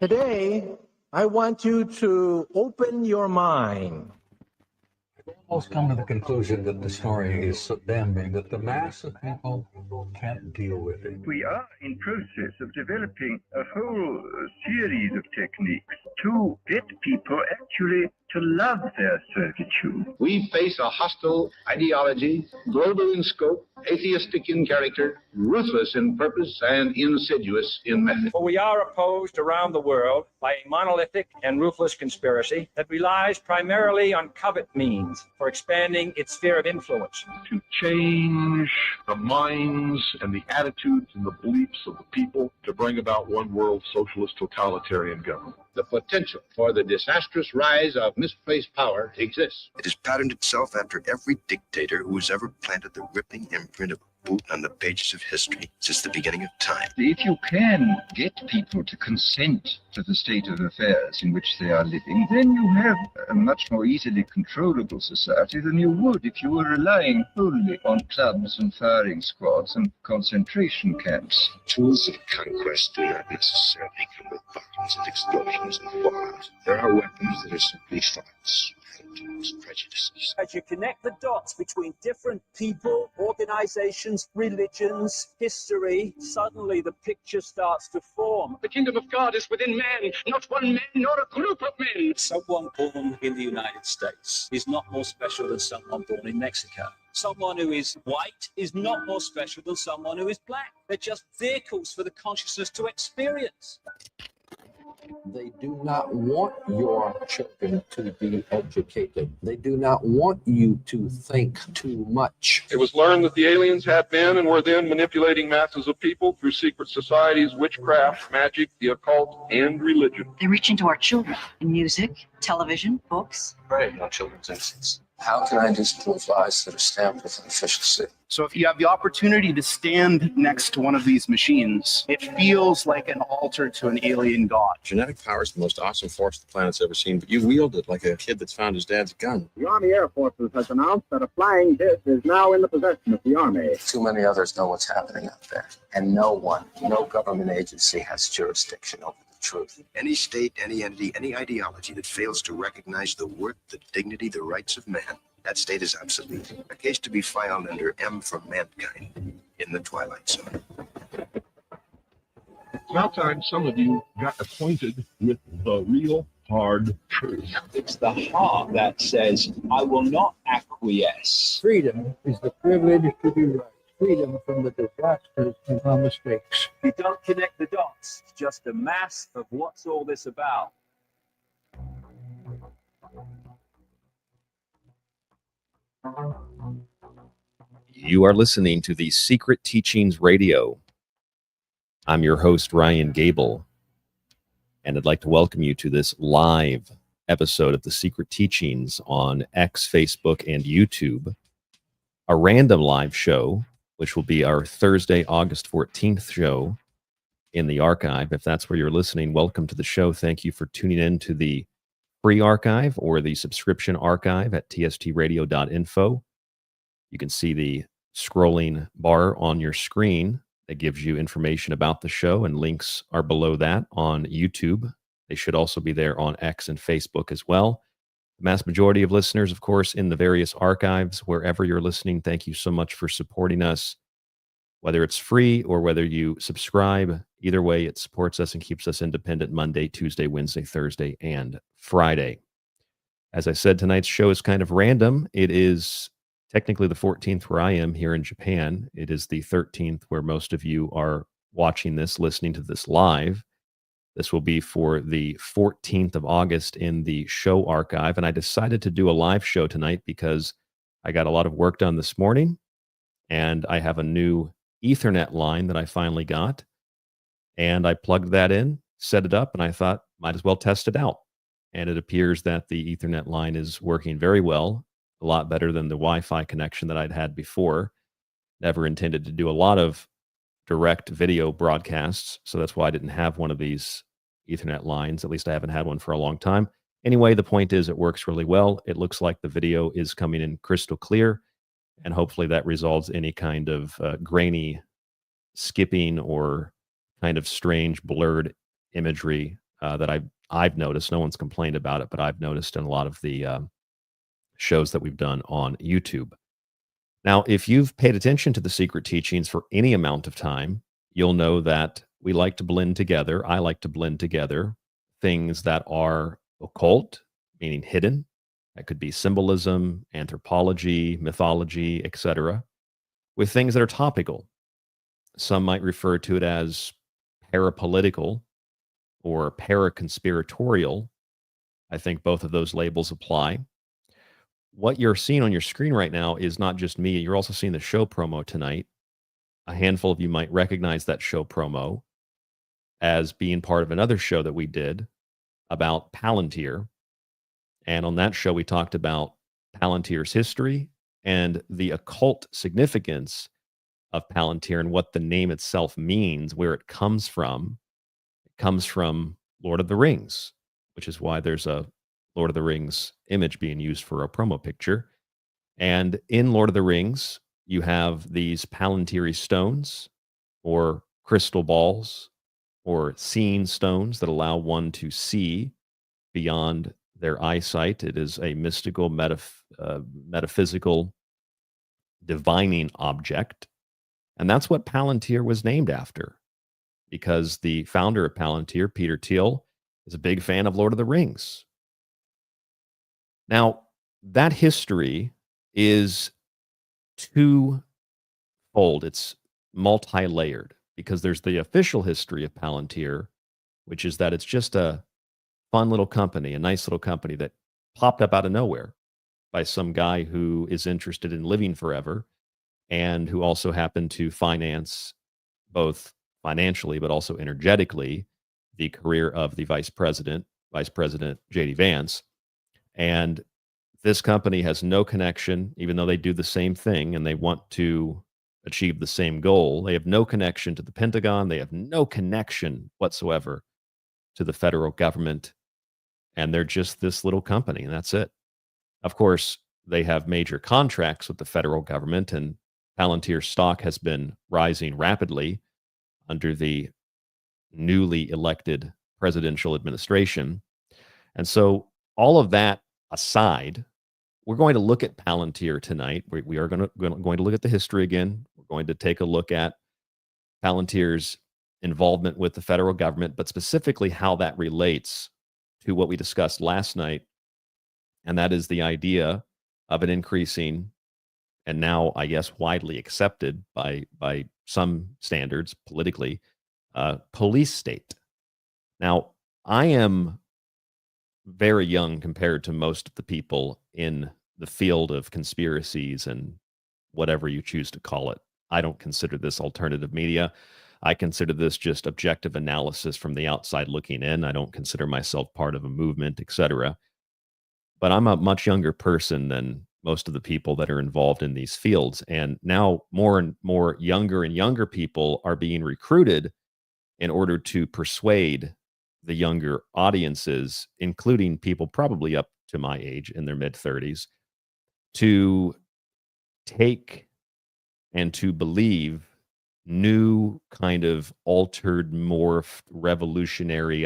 Today, I want you to open your mind. I've almost come to the conclusion that the story is so damn big that the mass of people can't deal with it. We are in process of developing a whole series of techniques to get people actually to love their servitude. We face a hostile ideology, global in scope, atheistic in character, ruthless in purpose, and insidious in method. For we are opposed around the world by a monolithic and ruthless conspiracy that relies primarily on covert means for expanding its sphere of influence. To change the minds and the attitudes and the beliefs of the people to bring about one world socialist totalitarian government. The potential for the disastrous rise of misplaced power exists. It has patterned itself after every dictator who has ever planted the ripping imprint of a boot on the pages of history since the beginning of time. If you can get people to consent to the state of affairs in which they are living, then you have a much more easily controllable society than you would if you were relying wholly on clubs and firing squads and concentration camps. Tools of conquest do not necessarily come with bombs and explosions and bombs. There are weapons that are simply thoughts, attitudes, prejudices. As you connect the dots between different people, organizations, religions, history, suddenly the picture starts to form. The kingdom of God is within man, not one man, nor a group of men. Someone born in the United States is not more special than someone born in Mexico. Someone who is white is not more special than someone who is black. They're just vehicles for the consciousness to experience. They do not want your children to be educated. They do not want you to think too much. It was learned that the aliens had been and were then manipulating masses of people through secret societies, witchcraft, magic, the occult, and religion. They reach into our children in music, television, books. Prey on children's innocence. How can I disprove lies that are stamped with an official seal? So if you have the opportunity to stand next to one of these machines, it feels like an altar to an alien god. Genetic power is the most awesome force the planet's ever seen, but you wield it like a kid that's found his dad's gun. The Army Air Forces has announced that a flying disc is now in the possession of the Army. Too many others know what's happening out there. And no government agency has jurisdiction over the truth. Any state, any entity, any ideology that fails to recognize the worth, the dignity, the rights of man, that state is obsolete. A case to be filed under M for mankind in the Twilight Zone. It's about time some of you got acquainted with the real hard truth. It's the heart that says, I will not acquiesce. Freedom is the privilege to be right. Freedom from the disasters and our mistakes. You don't connect the dots. It's just a mass of what's all this about. You are listening to the Secret Teachings Radio. I'm your host, Ryan Gable, and I'd like to welcome you to this live episode of the Secret Teachings on X, Facebook, and YouTube, a random live show, which will be our Thursday, August 14th show in the archive. If that's where you're listening, welcome to the show. Thank you for tuning in to the free archive or the subscription archive at tstradio.info. You can see the scrolling bar on your screen that gives you information about the show, and links are below that on YouTube. They should also be there on X and Facebook as well. The mass majority of listeners, of course, in the various archives, wherever you're listening, thank you so much for supporting us. Whether it's free or whether you subscribe, either way, it supports us and keeps us independent Monday, Tuesday, Wednesday, Thursday, and Friday. As I said, tonight's show is kind of random. It is technically the 14th where I am here in Japan. It is the 13th where most of you are watching this, listening to this live. This will be for the 14th of August in the show archive. And I decided to do a live show tonight because I got a lot of work done this morning, and I have a new Ethernet line that I finally got, and I plugged that in, set it up, and I thought might as well test it out. And it appears that the Ethernet line is working very well, a lot better than the Wi-Fi connection that I'd had before. Never intended to do a lot of direct video broadcasts, so that's why I didn't have one of these Ethernet lines. At least I haven't had one for a long time. Anyway, the point is it works really well. It looks like the video is coming in crystal clear, and hopefully that resolves any kind of grainy skipping or kind of strange blurred imagery that I've noticed. No one's complained about it, but I've noticed in a lot of the shows that we've done on YouTube. Now, if you've paid attention to the secret teachings for any amount of time, you'll know that we like to blend together. I like to blend together things that are occult, meaning hidden. That could be symbolism, anthropology, mythology, etc., with things that are topical. Some might refer to it as parapolitical or paraconspiratorial. I think both of those labels apply. What you're seeing on your screen right now is not just me. You're also seeing the show promo tonight. A handful of you might recognize that show promo as being part of another show that we did about Palantir. And on that show, we talked about Palantir's history and the occult significance of Palantir and what the name itself means, where it comes from. It comes from Lord of the Rings, which is why there's a Lord of the Rings image being used for a promo picture. And in Lord of the Rings, you have these Palantiri stones or crystal balls or seeing stones that allow one to see beyond their eyesight. It is a mystical, metaphysical, divining object. And that's what Palantir was named after, because the founder of Palantir, Peter Thiel, is a big fan of Lord of the Rings. Now, that history is twofold. It's multi-layered, because there's the official history of Palantir, which is that it's just a fun little company, a nice little company that popped up out of nowhere by some guy who is interested in living forever and who also happened to finance, both financially but also energetically, the career of the Vice President J.D. Vance. And this company has no connection, even though they do the same thing and they want to achieve the same goal. They have no connection to the Pentagon. They have no connection whatsoever to the federal government. And they're just this little company, and that's it. Of course, they have major contracts with the federal government, and Palantir stock has been rising rapidly under the newly elected presidential administration. And so all of that aside, we're going to look at Palantir tonight. We are going to look at the history again. We're going to take a look at Palantir's involvement with the federal government, but specifically how that relates to what we discussed last night, and that is the idea of an increasing, and now I guess widely accepted by some standards politically, police state. Now, I am very young compared to most of the people in the field of conspiracies and whatever you choose to call it. I don't consider this alternative media. I consider this just objective analysis from the outside looking in. I don't consider myself part of a movement, etc. But I'm a much younger person than most of the people that are involved in these fields. And now more and more younger and younger people are being recruited in order to persuade the younger audiences, including people probably up to my age in their mid-30s, to take and to believe new kind of altered, morphed, revolutionary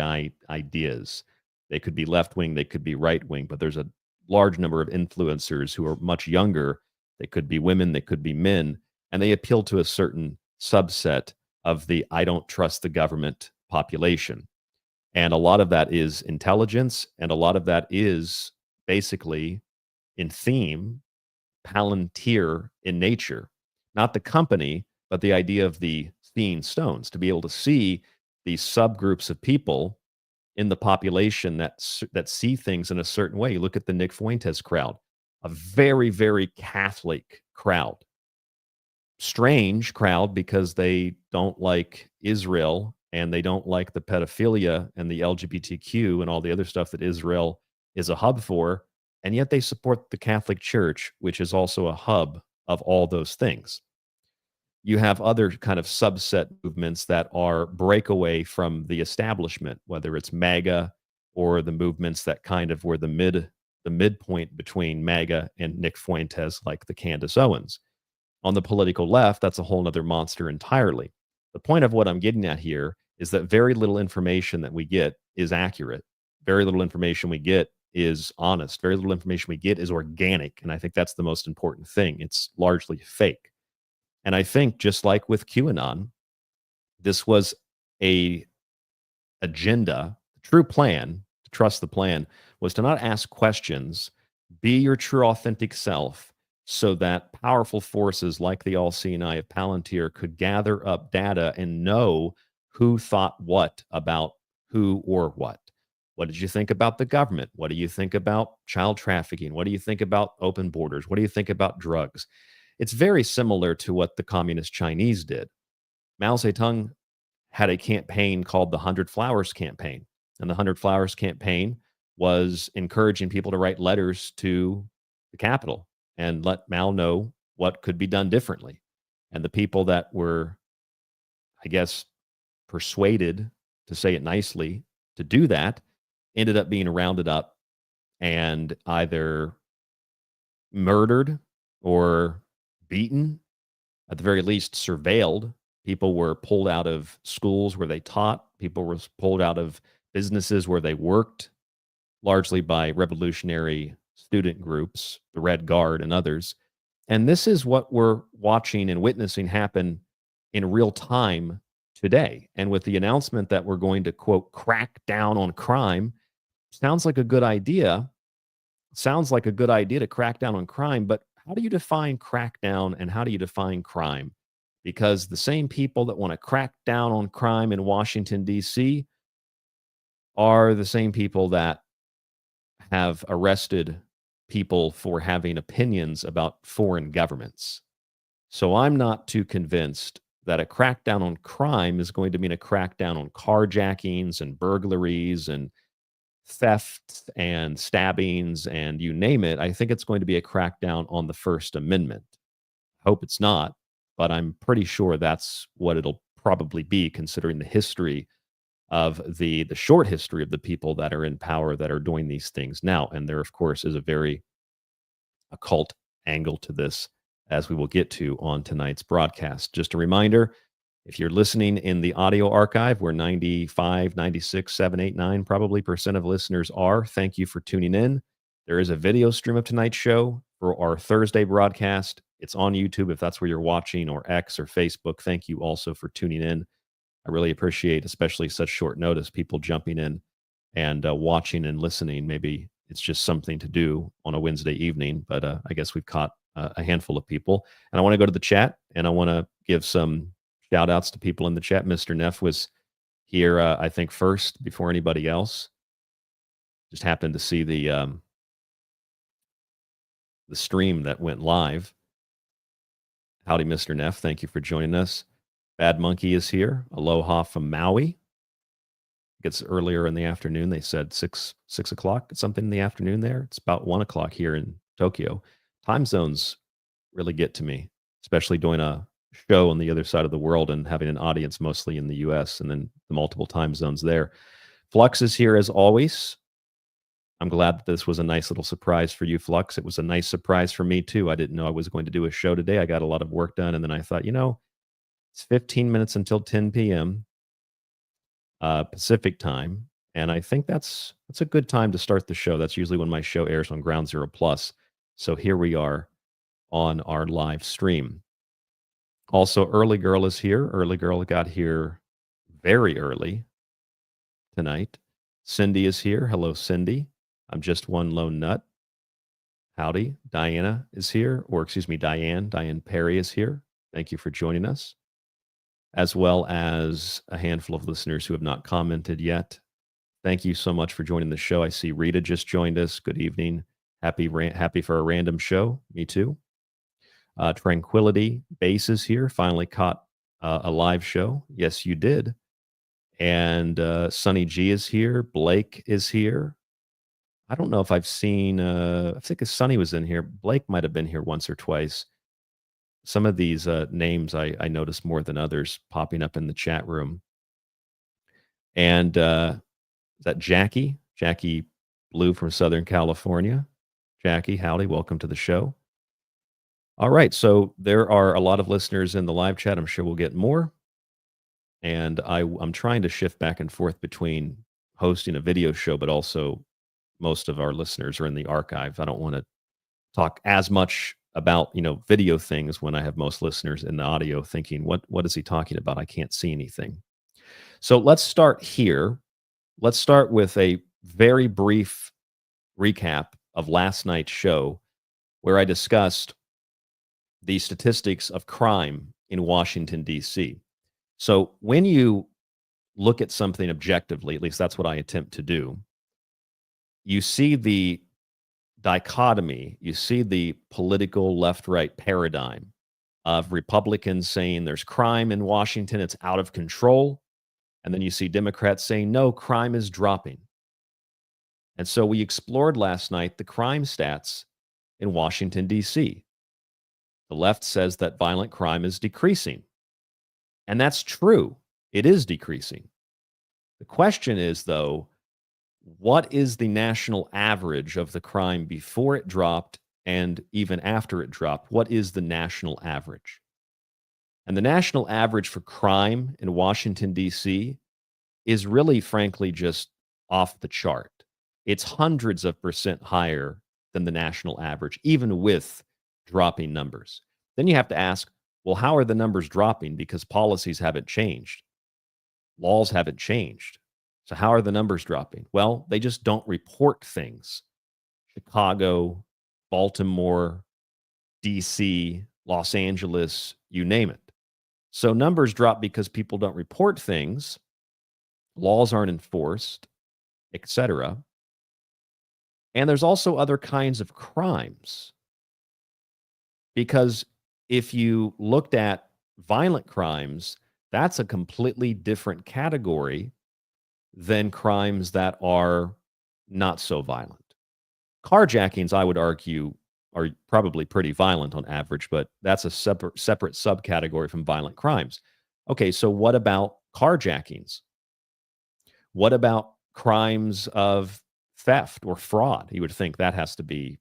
ideas. They could be left-wing, they could be right-wing, but there's a large number of influencers who are much younger. They could be women, they could be men, and they appeal to a certain subset of the I don't trust the government population. And a lot of that is intelligence, and a lot of that is basically in theme, Palantir in nature. Not the company, but the idea of the seeing stones, to be able to see these subgroups of people in the population that see things in a certain way. You look at the Nick Fuentes crowd, a very, very Catholic crowd. Strange crowd because they don't like Israel and they don't like the pedophilia and the LGBTQ and all the other stuff that Israel is a hub for, and yet they support the Catholic Church, which is also a hub of all those things. You have other kind of subset movements that are breakaway from the establishment, whether it's MAGA or the movements that kind of were the midpoint between MAGA and Nick Fuentes, like the Candace Owens. On the political left, that's a whole other monster entirely. The point of what I'm getting at here is that very little information that we get is accurate. Very little information we get is honest. Very little information we get is organic. And I think that's the most important thing. It's largely fake. And I think just like with QAnon, this was a agenda, true plan, to trust the plan, was to not ask questions, be your true authentic self, so that powerful forces like the all-seeing eye of Palantir could gather up data and know who thought what about who or what. What did you think about the government? What do you think about child trafficking? What do you think about open borders? What do you think about drugs? It's very similar to what the communist Chinese did. Mao Zedong had a campaign called the 100 Flowers Campaign. And the 100 Flowers Campaign was encouraging people to write letters to the capital and let Mao know what could be done differently. And the people that were, I guess, persuaded, to say it nicely, to do that ended up being rounded up and either murdered or beaten, at the very least surveilled. People were pulled out of schools where they taught. People were pulled out of businesses where they worked, largely by revolutionary student groups, the Red Guard and others. And this is what we're watching and witnessing happen in real time today. And with the announcement that we're going to, quote, crack down on crime, sounds like a good idea. Sounds like a good idea to crack down on crime, but how do you define crackdown and how do you define crime? Because the same people that want to crack down on crime in Washington, D.C. are the same people that have arrested people for having opinions about foreign governments. So I'm not too convinced that a crackdown on crime is going to mean a crackdown on carjackings and burglaries and thefts and stabbings and you name it. I think it's going to be a crackdown on the First Amendment. Hope it's not, but I'm pretty sure that's what it'll probably be, considering the history of the short history of the people that are in power that are doing these things now. And there, of course, is a very occult angle to this, as we will get to on tonight's broadcast. Just a reminder, if you're listening in the audio archive, where 95, 96, 7, 8, 9 probably % of listeners are, thank you for tuning in. There is a video stream of tonight's show for our Thursday broadcast. It's on YouTube if that's where you're watching, or X or Facebook. Thank you also for tuning in. I really appreciate, especially such short notice, people jumping in and watching and listening. Maybe it's just something to do on a Wednesday evening, but I guess we've caught a handful of people. And I want to go to the chat, and I want to give some shout outs to people in the chat. Mr. Neff was here, I think, first before anybody else. Just happened to see the stream that went live. Howdy, Mr. Neff. Thank you for joining us. Bad Monkey is here. Aloha from Maui. It's earlier in the afternoon. They said 6 o'clock, something in the afternoon there. It's about 1 o'clock here in Tokyo. Time zones really get to me, especially doing a show on the other side of the world and having an audience mostly in the US and then the multiple time zones there. Flux is here as always. I'm glad that this was a nice little surprise for you, Flux. It was a nice surprise for me too. I didn't know I was going to do a show today. I got a lot of work done, and then I thought, it's 15 minutes until 10 p.m. Pacific time, and I think that's a good time to start the show. That's usually when my show airs on Ground Zero Plus. So here we are on our live stream. Also, Early Girl is here. Early Girl got here very early tonight. Cindy is here. Hello, Cindy. I'm just one lone nut. Howdy. Diana is here, or excuse me, Diane. Diane Perry is here. Thank you for joining us, as well as a handful of listeners who have not commented yet. Thank you so much for joining the show. I see Rita just joined us. Good evening. Happy for a random show. Me too. Tranquility Base is here. Finally caught a live show. Yes, you did. And Sunny G is here. Blake is here. I don't know if I've seen, I think Sunny was in here. Blake might have been here once or twice. Some of these names I noticed more than others popping up in the chat room. And is that Jackie? Jackie Blue from Southern California. Jackie, howdy. Welcome to the show. All right. So there are a lot of listeners in the live chat. I'm sure we'll get more. And I'm trying to shift back and forth between hosting a video show, but also most of our listeners are in the archive. I don't want to talk as much about, video things when I have most listeners in the audio thinking, what is he talking about? I can't see anything. So let's start here. Let's start with a very brief recap of last night's show, where I discussed the statistics of crime in Washington, D.C. So when you look at something objectively, at least that's what I attempt to do, you see the dichotomy, you see the political left-right paradigm of Republicans saying there's crime in Washington, it's out of control. And then you see Democrats saying, no, crime is dropping. And so we explored last night the crime stats in Washington, D.C. The left says that violent crime is decreasing. And that's true. It is decreasing. The question is, though, what is the national average of the crime before it dropped and even after it dropped? What is the national average? And the national average for crime in Washington, D.C. is really, frankly, just off the chart. It's hundreds of % higher than the national average, even with dropping numbers. Then you have to ask, well, how are the numbers dropping? Because policies haven't changed. Laws haven't changed. So how are the numbers dropping? Well, they just don't report things. Chicago, Baltimore, D.C., Los Angeles, you name it. So numbers drop because people don't report things, laws aren't enforced, etc. And there's also other kinds of crimes. Because if you looked at violent crimes, that's a completely different category than crimes that are not so violent. Carjackings, I would argue, are probably pretty violent on average, but that's a separate subcategory from violent crimes. Okay, so what about carjackings? What about crimes of theft or fraud? You would think that has to be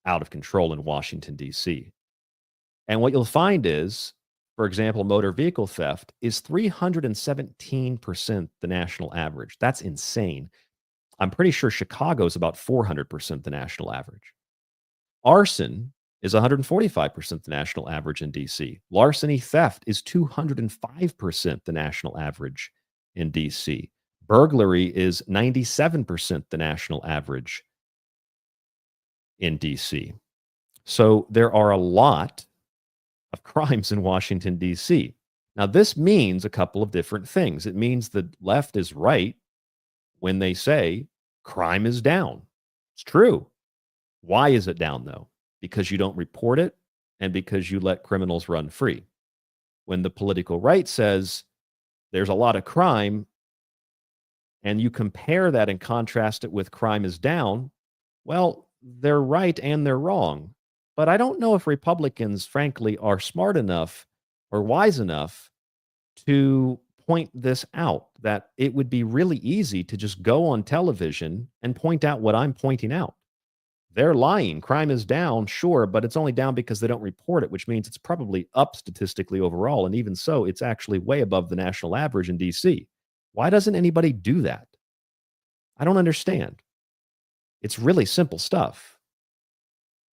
out of control in Washington, D.C. And what you'll find is, for example, motor vehicle theft is 317% the national average. That's insane. I'm pretty sure Chicago is about 400% the national average. Arson is 145% the national average in D.C. Larceny theft is 205% the national average in D.C. Burglary is 97% the national average in D.C. So there are a lot of crimes in Washington, D.C. Now, this means a couple of different things. It means the left is right when they say crime is down. It's true. Why is it down, though? Because you don't report it and because you let criminals run free. When the political right says there's a lot of crime and you compare that and contrast it with crime is down, well, they're right and they're wrong. But I don't know if Republicans, frankly, are smart enough or wise enough to point this out, that it would be really easy to just go on television and point out what I'm pointing out. They're lying. Crime is down, sure, but it's only down because they don't report it, which means it's probably up statistically overall. And even so, it's actually way above the national average in D.C. Why doesn't anybody do that? I don't understand. It's really simple stuff.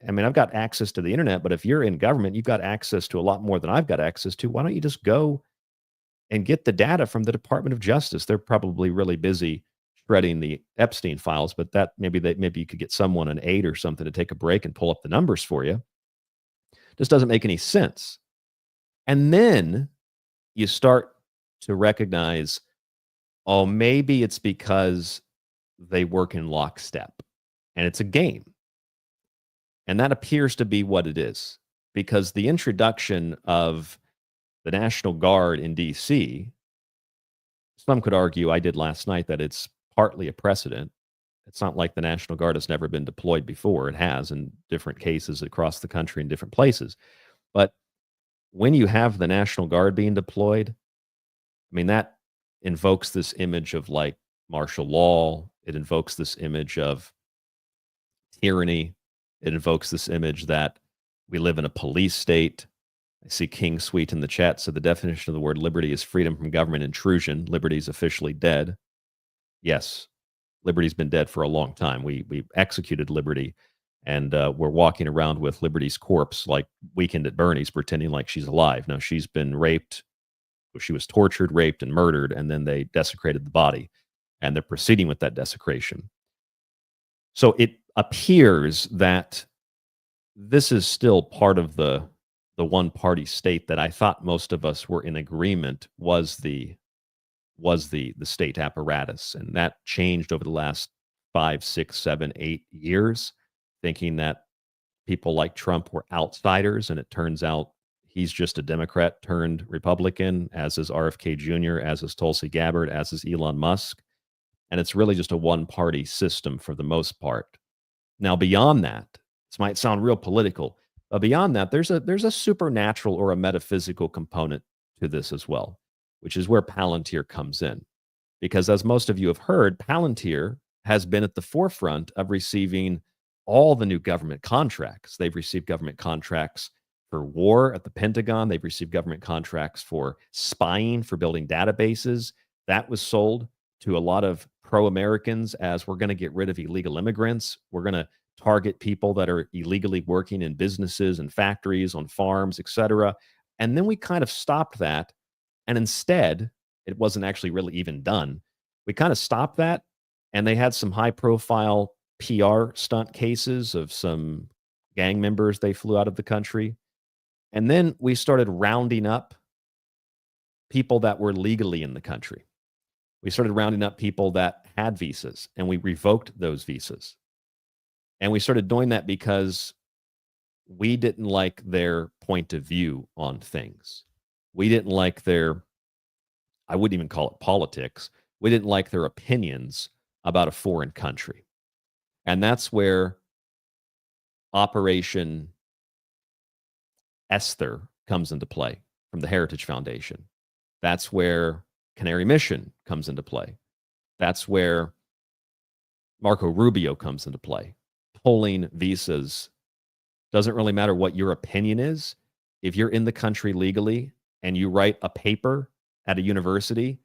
I mean, I've got access to the internet, but if you're in government, you've got access to a lot more than I've got access to. Why don't you just go and get the data from the Department of Justice? They're probably really busy shredding the Epstein files, but that maybe you could get someone, an aide or something, to take a break and pull up the numbers for you. Just doesn't make any sense. And then you start to recognize, oh, maybe it's because they work in lockstep and it's a game. And that appears to be what it is, because the introduction of the National Guard in D.C., some could argue, I did last night, that it's partly a precedent. It's not like the National Guard has never been deployed before. It has in different cases across the country in different places. But when you have the National Guard being deployed, I mean, that invokes this image of like martial law. It invokes this image of tyranny. It invokes this image that we live in a police state. I see King Sweet in the chat. So the definition of the word liberty is freedom from government intrusion. Liberty is officially dead. Yes, liberty's been dead for a long time. We executed liberty, and we're walking around with liberty's corpse like Weekend at Bernie's, pretending like she's alive. No, she's been raped. She was tortured, raped, and murdered, and then they desecrated the body, and they're proceeding with that desecration. So it appears that this is still part of the one-party state that I thought most of us were in agreement was the state apparatus, and that changed over the last 5, 6, 7, 8 years, thinking that people like Trump were outsiders, and it turns out he's just a Democrat turned Republican, as is RFK Jr., as is Tulsi Gabbard, as is Elon Musk, and it's really just a one-party system for the most part. Now, beyond that, this might sound real political, but beyond that, there's a supernatural or a metaphysical component to this as well, which is where Palantir comes in. Because as most of you have heard, Palantir has been at the forefront of receiving all the new government contracts. They've received government contracts for war at the Pentagon. They've received government contracts for spying, for building databases. That was sold to a lot of pro-Americans as we're going to get rid of illegal immigrants. We're going to target people that are illegally working in businesses and factories, on farms, etc. And then we kind of stopped that. And instead, it wasn't actually really even done. We kind of stopped that, and they had some high-profile PR stunt cases of some gang members they flew out of the country. And then we started rounding up people that were legally in the country. We started rounding up people that had visas, and we revoked those visas. And we started doing that because we didn't like their point of view on things. We didn't like their, I wouldn't even call it politics. We didn't like their opinions about a foreign country. And that's where Operation Esther comes into play from the Heritage Foundation. That's where Canary Mission comes into play. That's where Marco Rubio comes into play. Pulling visas. Doesn't really matter what your opinion is. If you're in the country legally and you write a paper at a university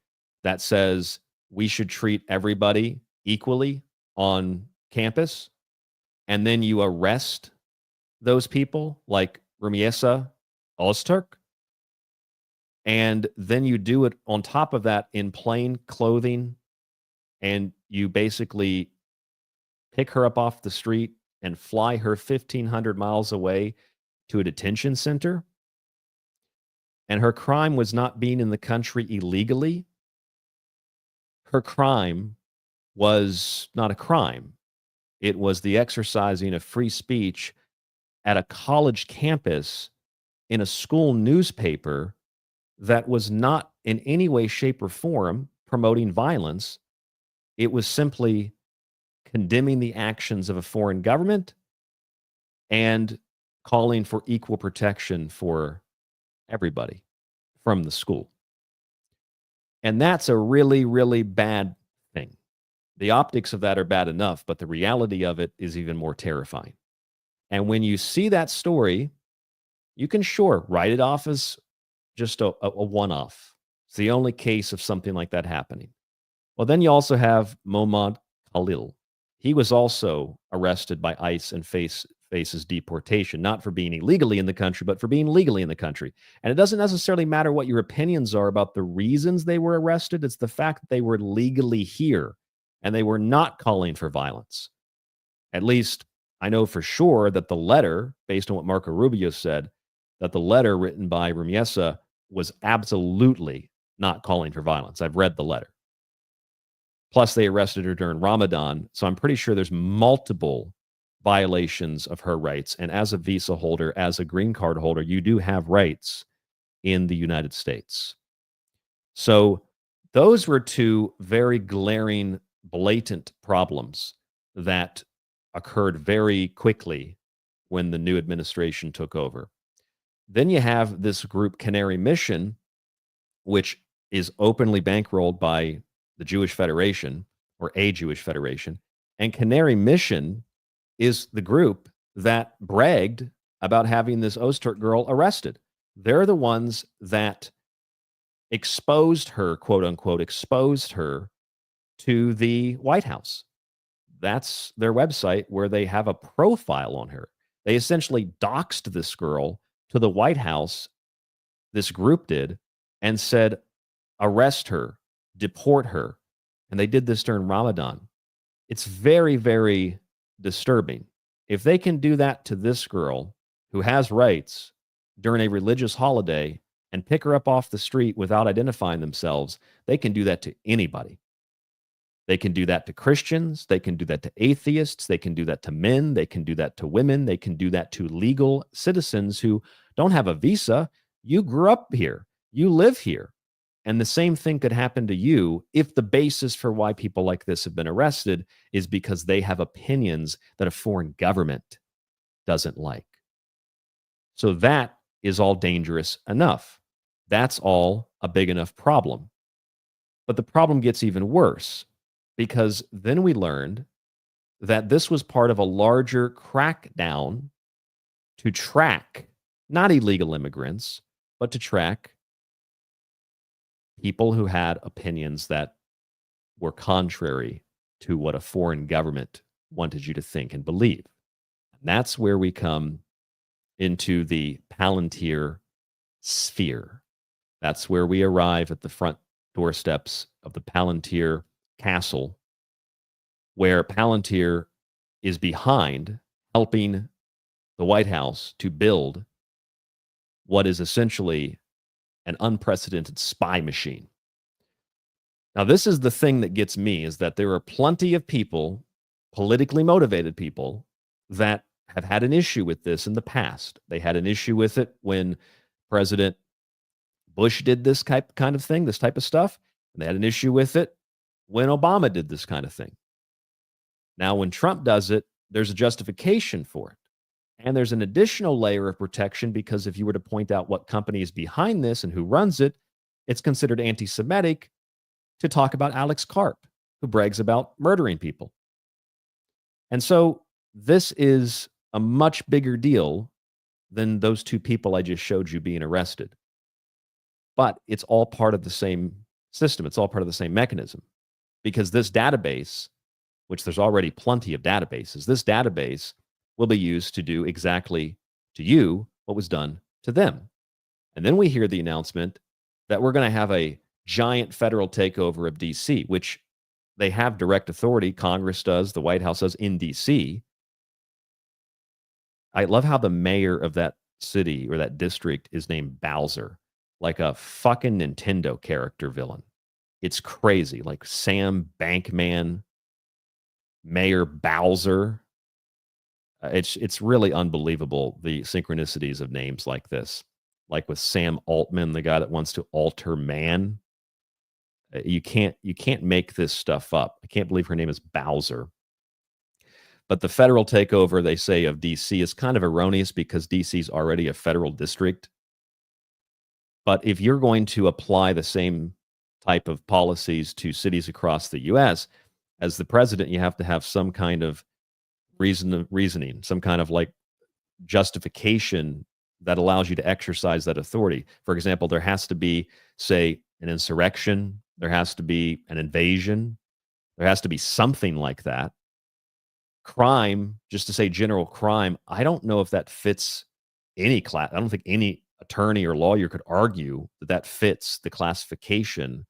that says we should treat everybody equally on campus, and then you arrest those people like Rumiesa Ozturk, and then you do it on top of that in plain clothing, and you basically pick her up off the street and fly her 1,500 miles away to a detention center. And her crime was not being in the country illegally. Her crime was not a crime. It was the exercising of free speech at a college campus in a school newspaper that was not in any way, shape, or form promoting violence. It was simply condemning the actions of a foreign government and calling for equal protection for everybody from the school. And that's a really, really bad thing. The optics of that are bad enough, but the reality of it is even more terrifying. And when you see that story, you can write it off as just a one-off. It's the only case of something like that happening. Well, then you also have Mohammad Khalil. He was also arrested by ICE and faces deportation, not for being illegally in the country, but for being legally in the country. And it doesn't necessarily matter what your opinions are about the reasons they were arrested. It's the fact that they were legally here and they were not calling for violence. At least I know for sure that the letter, based on what Marco Rubio said, that the letter written by Rumiesa was absolutely not calling for violence. I've read the letter. Plus, they arrested her during Ramadan. So I'm pretty sure there's multiple violations of her rights. And as a visa holder, as a green card holder, you do have rights in the United States. So those were two very glaring, blatant problems that occurred very quickly when the new administration took over. Then you have this group, Canary Mission, which is openly bankrolled by the Jewish Federation or a Jewish Federation. And Canary Mission is the group that bragged about having this Ozturk girl arrested. They're the ones that exposed her, quote unquote, exposed her to the White House. That's their website where they have a profile on her. They essentially doxed this girl to the White House, this group did, and said, arrest her, deport her. And they did this during Ramadan. It's very, very disturbing. If they can do that to this girl who has rights during a religious holiday and pick her up off the street without identifying themselves, they can do that to anybody. They can do that to Christians. They can do that to atheists. They can do that to men. They can do that to women. They can do that to legal citizens who don't have a visa. You grew up here. You live here. And the same thing could happen to you if the basis for why people like this have been arrested is because they have opinions that a foreign government doesn't like. So that is all dangerous enough. That's all a big enough problem. But the problem gets even worse, because then we learned that this was part of a larger crackdown to track not illegal immigrants, but to track people who had opinions that were contrary to what a foreign government wanted you to think and believe. And that's where we come into the Palantir sphere. That's where we arrive at the front doorsteps of the Palantir castle, where Palantir is behind helping the White House to build what is essentially an unprecedented spy machine. Now, this is the thing that gets me, is that there are plenty of people, politically motivated people, that have had an issue with this in the past. They had an issue with it when President Bush did this kind of thing, this type of stuff. And they had an issue with it when Obama did this kind of thing. Now, when Trump does it, there's a justification for it. And there's an additional layer of protection, because if you were to point out what company is behind this and who runs it, it's considered anti-Semitic to talk about Alex Karp, who brags about murdering people. And so this is a much bigger deal than those two people I just showed you being arrested. But it's all part of the same system. It's all part of the same mechanism, because this database, which there's already plenty of databases, this database will be used to do exactly to you what was done to them. And then we hear the announcement that we're going to have a giant federal takeover of DC, which they have direct authority. Congress does, the White House does in DC. I love how the mayor of that city or that district is named Bowser, like a fucking Nintendo character villain. It's crazy. Like Sam Bankman, Mayor Bowser. It's really unbelievable, the synchronicities of names like this. Like with Sam Altman, the guy that wants to alter man. You can't make this stuff up. I can't believe her name is Bowser. But the federal takeover, they say, of DC is kind of erroneous, because DC is already a federal district. But if you're going to apply the same type of policies to cities across the U.S., as the president, you have to have some kind of reasoning, some kind of like justification that allows you to exercise that authority. For example, there has to be, say, an insurrection. There has to be an invasion. There has to be something like that. Crime, just to say general crime, I don't know if that fits any class. I don't think any attorney or lawyer could argue that that fits the classification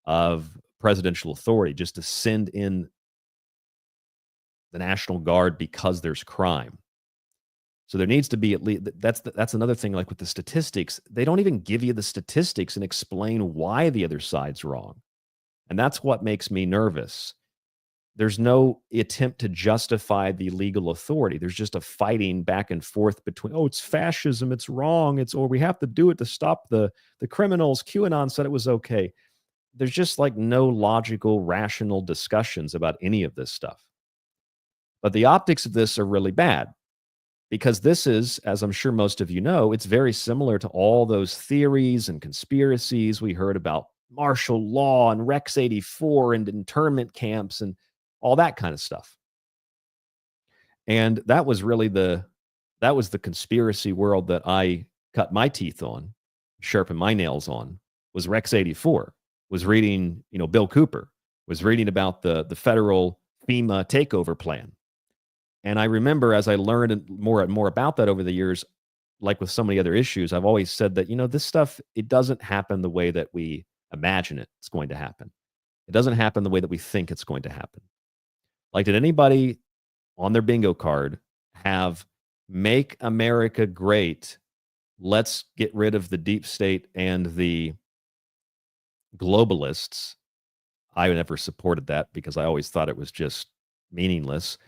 of presidential authority, just to send in the National Guard because there's crime. So there needs to be at least, that's another thing, like with the statistics, they don't even give you the statistics and explain why the other side's wrong. And that's what makes me nervous. There's no attempt to justify the legal authority. There's just a fighting back and forth between, oh, it's fascism, it's wrong, or we have to do it to stop the criminals. QAnon said it was okay. There's just like no logical, rational discussions about any of this stuff. But the optics of this are really bad, because this is, as I'm sure most of you know, it's very similar to all those theories and conspiracies we heard about martial law and Rex 84 and internment camps and all that kind of stuff. And that was really the conspiracy world that I cut my teeth on, sharpen my nails on, was Rex 84, was reading, Bill Cooper, was reading about the federal FEMA takeover plan. And I remember as I learned more and more about that over the years, like with so many other issues, I've always said that, this stuff, it doesn't happen the way that we imagine it's going to happen. It doesn't happen the way that we think it's going to happen. Like, did anybody on their bingo card have "Make America Great, let's get rid of the deep state and the globalists"? I never supported that because I always thought it was just meaningless.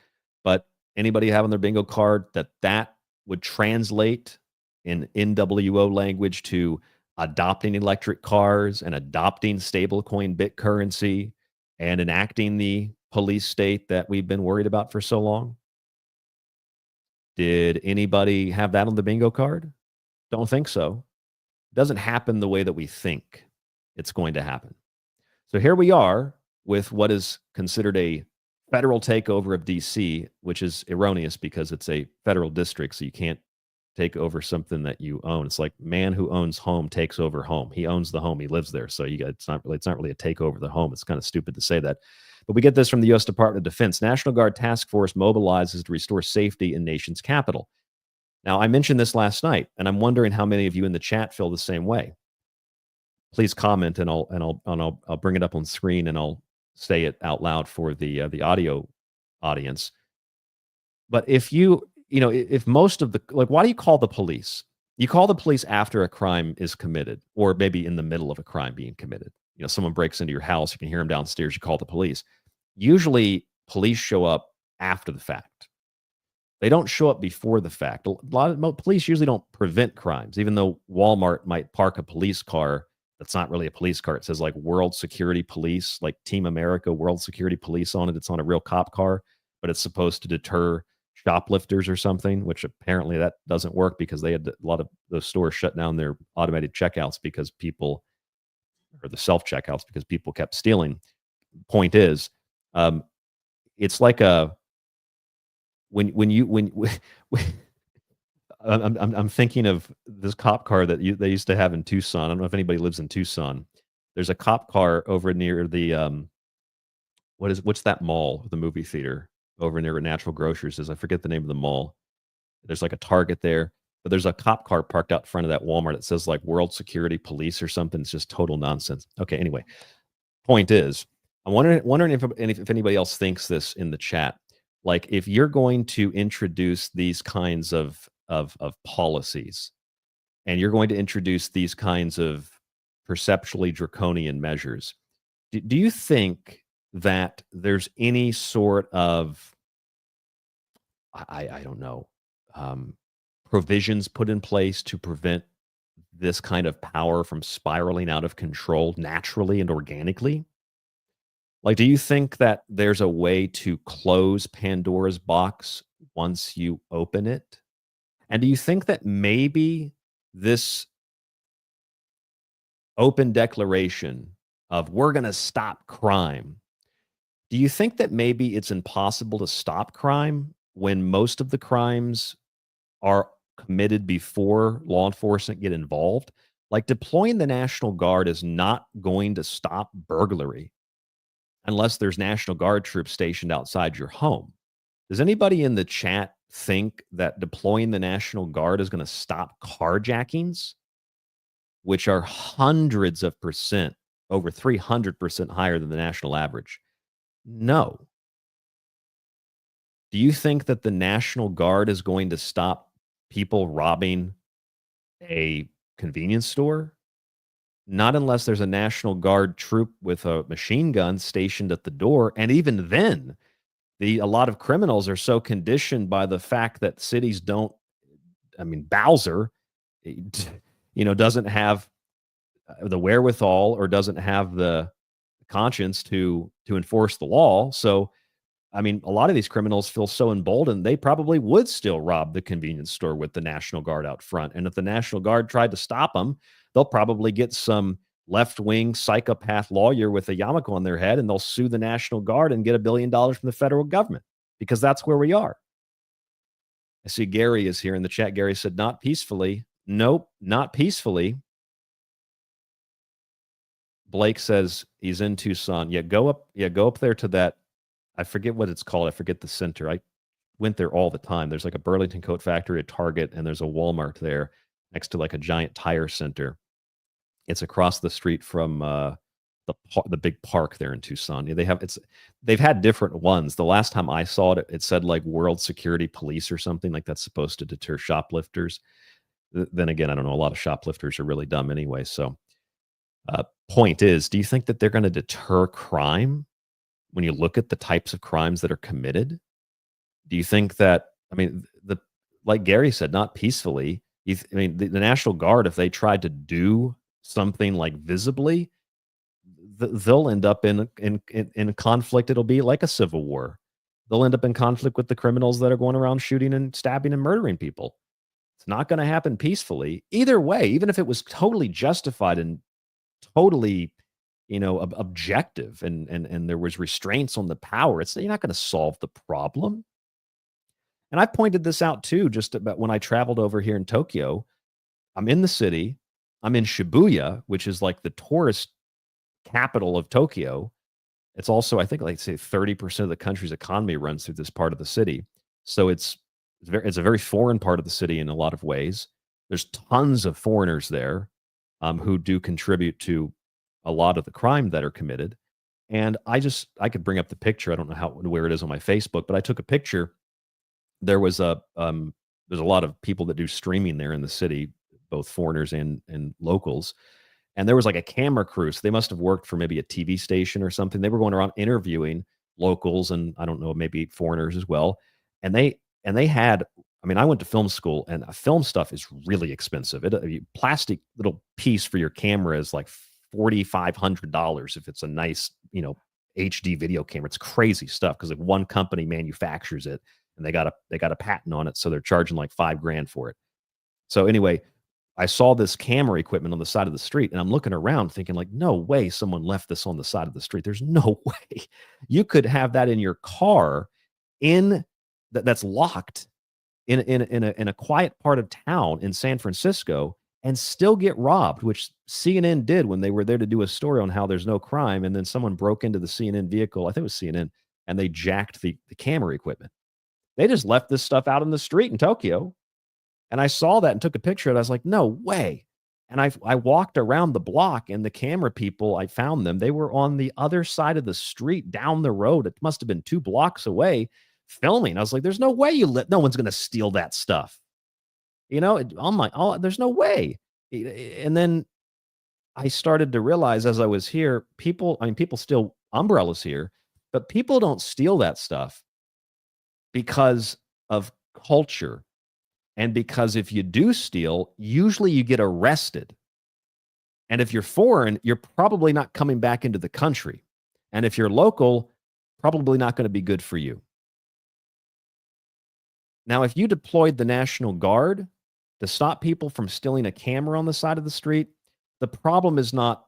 But anybody have on their bingo card that would translate in NWO language to adopting electric cars and adopting stablecoin bit currency and enacting the police state that we've been worried about for so long? Did anybody have that on the bingo card? Don't think so. It doesn't happen the way that we think it's going to happen. So here we are with what is considered a federal takeover of DC, which is erroneous because it's a federal district, so you can't take over something that you own. It's like man who owns home takes over home. He owns the home, he lives there. So it's not really a takeover of the home. It's kind of stupid to say that. But we get this from the U.S. Department of Defense. National Guard Task Force mobilizes to restore safety in nation's capital. Now, I mentioned this last night, and I'm wondering how many of you in the chat feel the same way. Please comment, and I'll bring it up on screen, and I'll say it out loud for the audio audience. But if if most of why do you call the police? You call the police after a crime is committed, or maybe in the middle of a crime being committed. Someone breaks into your house, you can hear them downstairs, you call the police. Usually, police show up after the fact. They don't show up before the fact. A lot of police usually don't prevent crimes, even though Walmart might park a police car that's not really a police car. It says like World Security Police, like Team America, World Security Police on it. It's on a real cop car, but it's supposed to deter shoplifters or something, which apparently that doesn't work because they had a lot of those stores shut down their automated checkouts because people, or the self-checkouts because people kept stealing. Point is, it's like I'm thinking of this cop car that they used to have in Tucson. I don't know if anybody lives in Tucson. There's a cop car over near the what's that mall, the movie theater over near where Natural Grocers is. I forget the name of the mall. There's like a Target there, but there's a cop car parked out front of that Walmart. It says like World Security Police or something. It's just total nonsense. Okay, anyway, point is, I'm wondering if anybody else thinks this in the chat. Like, if you're going to introduce these kinds of policies, and you're going to introduce these kinds of perceptually draconian measures, do you think that there's any sort of, I don't know, provisions put in place to prevent this kind of power from spiraling out of control naturally and organically? Like, do you think that there's a way to close Pandora's box once you open it? And do you think that maybe this open declaration of we're going to stop crime, do you think that maybe it's impossible to stop crime when most of the crimes are committed before law enforcement get involved? Like, deploying the National Guard is not going to stop burglary unless there's National Guard troops stationed outside your home. Does anybody in the chat think that deploying the National Guard is going to stop carjackings, which are hundreds of percent, over 300% higher than the national average? No. Do you think that the National Guard is going to stop people robbing a convenience store? Not unless there's a National Guard troop with a machine gun stationed at the door. And even then, a lot of criminals are so conditioned by the fact that cities don't, Bowser, doesn't have the wherewithal or doesn't have the conscience to enforce the law. So, a lot of these criminals feel so emboldened, they probably would still rob the convenience store with the National Guard out front. And if the National Guard tried to stop them, they'll probably get some left-wing psychopath lawyer with a yarmulke on their head, and they'll sue the National Guard and get $1 billion from the federal government, because that's where we are. I see Gary is here in the chat. Gary said, not peacefully. Nope, not peacefully. Blake says he's in Tucson. Yeah, go up there to that. I forget what it's called. I forget the center. I went there all the time. There's like a Burlington Coat Factory, a Target, and there's a Walmart there next to like a giant tire center. It's across the street from the big park there in Tucson. They've had different ones. The last time I saw it, it said like World Security Police or something like that's supposed to deter shoplifters. Then again, I don't know. A lot of shoplifters are really dumb anyway. So, point is, do you think that they're going to deter crime when you look at the types of crimes that are committed? Do you think that? I mean, like Gary said, not peacefully. I mean, the National Guard, if they tried to do something like visibly, they'll end up in a conflict. It'll be like a civil war. They'll end up in conflict with the criminals that are going around shooting and stabbing and murdering people. It's not going to happen peacefully. Either way, even if it was totally justified and totally, objective and there was restraints on the power, you're not going to solve the problem. And I pointed this out too, just about when I traveled over here in Tokyo. I'm in the city. I'm in Shibuya, which is like the tourist capital of Tokyo. It's also, I think, like say 30% of the country's economy runs through this part of the city. So it's a very foreign part of the city in a lot of ways. There's tons of foreigners there who do contribute to a lot of the crime that are committed. And I could bring up the picture. I don't know where it is on my Facebook, but I took a picture. There was there's a lot of people that do streaming there in the city, both foreigners and locals. And there was like a camera crew. So they must have worked for maybe a TV station or something. They were going around interviewing locals and I don't know, maybe foreigners as well. And they had, I mean, I went to film school and film stuff is really expensive. A plastic little piece for your camera is like $4,500 if it's a nice, HD video camera. It's crazy stuff because if one company manufactures it and they got a patent on it, so they're charging like $5,000 for it. So anyway, I saw this camera equipment on the side of the street and I'm looking around thinking like, no way someone left this on the side of the street. There's no way. You could have that in your car that's locked in a quiet part of town in San Francisco and still get robbed, which CNN did when they were there to do a story on how there's no crime. And then someone broke into the CNN vehicle, I think it was CNN, and they jacked the camera equipment. They just left this stuff out in the street in Tokyo. And I saw that and took a picture of it. I was like, no way. And I walked around the block and the camera people, I found them. They were on the other side of the street down the road. It must have been 2 blocks away filming. I was like, there's no way no one's going to steal that stuff. There's no way. And then I started to realize as I was here, people steal umbrellas here, but people don't steal that stuff because of culture. And because if you do steal, usually you get arrested. And if you're foreign, you're probably not coming back into the country. And if you're local, probably not going to be good for you. Now, if you deployed the National Guard to stop people from stealing a camera on the side of the street, the problem is not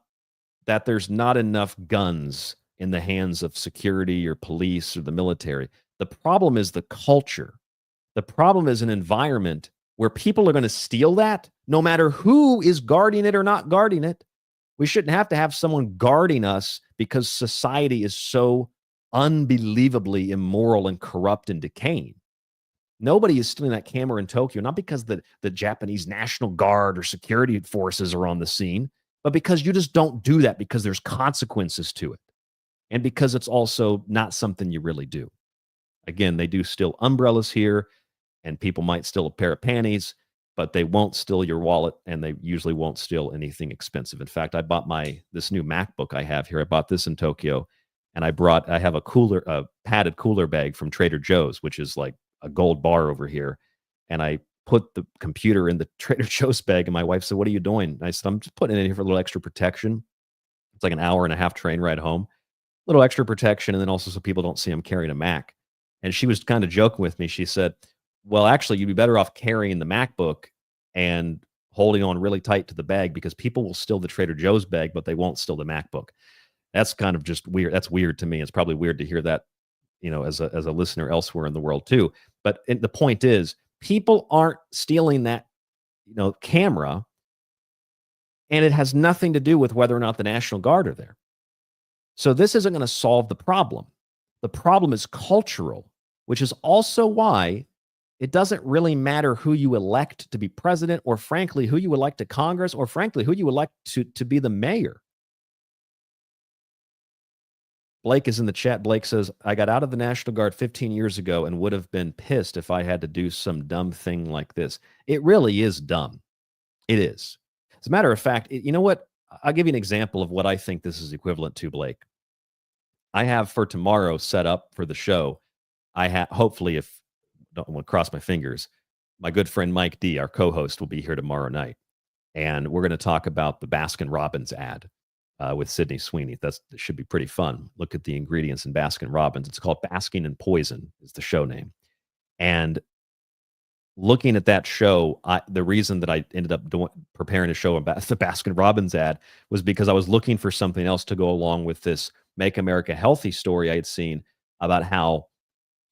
that there's not enough guns in the hands of security or police or the military. The problem is the culture. The problem is an environment where people are going to steal that no matter who is guarding it or not guarding it. We shouldn't have to have someone guarding us because society is so unbelievably immoral and corrupt and decaying. Nobody is stealing that camera in Tokyo, not because the Japanese National Guard or security forces are on the scene, but because you just don't do that because there's consequences to it. And because it's also not something you really do. Again, they do steal umbrellas here. And people might steal a pair of panties, but they won't steal your wallet, and they usually won't steal anything expensive. In fact, I bought this new MacBook I have here. I bought this in Tokyo, and I have a padded cooler bag from Trader Joe's, which is like a gold bar over here. And I put the computer in the Trader Joe's bag, and my wife said, "What are you doing?" And I said, "I'm just putting it in here for a little extra protection. It's like an hour and a half train ride home, a little extra protection, and then also so people don't see I'm carrying a Mac." And she was kind of joking with me. She said, well, actually, you'd be better off carrying the MacBook and holding on really tight to the bag because people will steal the Trader Joe's bag, but they won't steal the MacBook. That's kind of just weird. That's weird to me. It's probably weird to hear that, as a listener elsewhere in the world too. But the point is, people aren't stealing that camera, and it has nothing to do with whether or not the National Guard are there. So this isn't going to solve the problem. The problem is cultural, which is also why it doesn't really matter who you elect to be president, or frankly, who you elect to Congress, or frankly, who you elect to be the mayor. Blake is in the chat. Blake says, I got out of the National Guard 15 years ago and would have been pissed if I had to do some dumb thing like this. It really is dumb. It is. As a matter of fact, you know what? I'll give you an example of what I think this is equivalent to, Blake. I have for tomorrow set up for the show. I have, hopefully, if don't want to cross my fingers, my good friend Mike D, our co-host, will be here tomorrow night. And we're going to talk about the Baskin Robbins ad with Sydney Sweeney. That should be pretty fun. Look at the ingredients in Baskin Robbins. It's called Basking and Poison is the show name. And looking at that show, the reason that I ended up preparing a show about the Baskin Robbins ad was because I was looking for something else to go along with this Make America Healthy story I had seen about how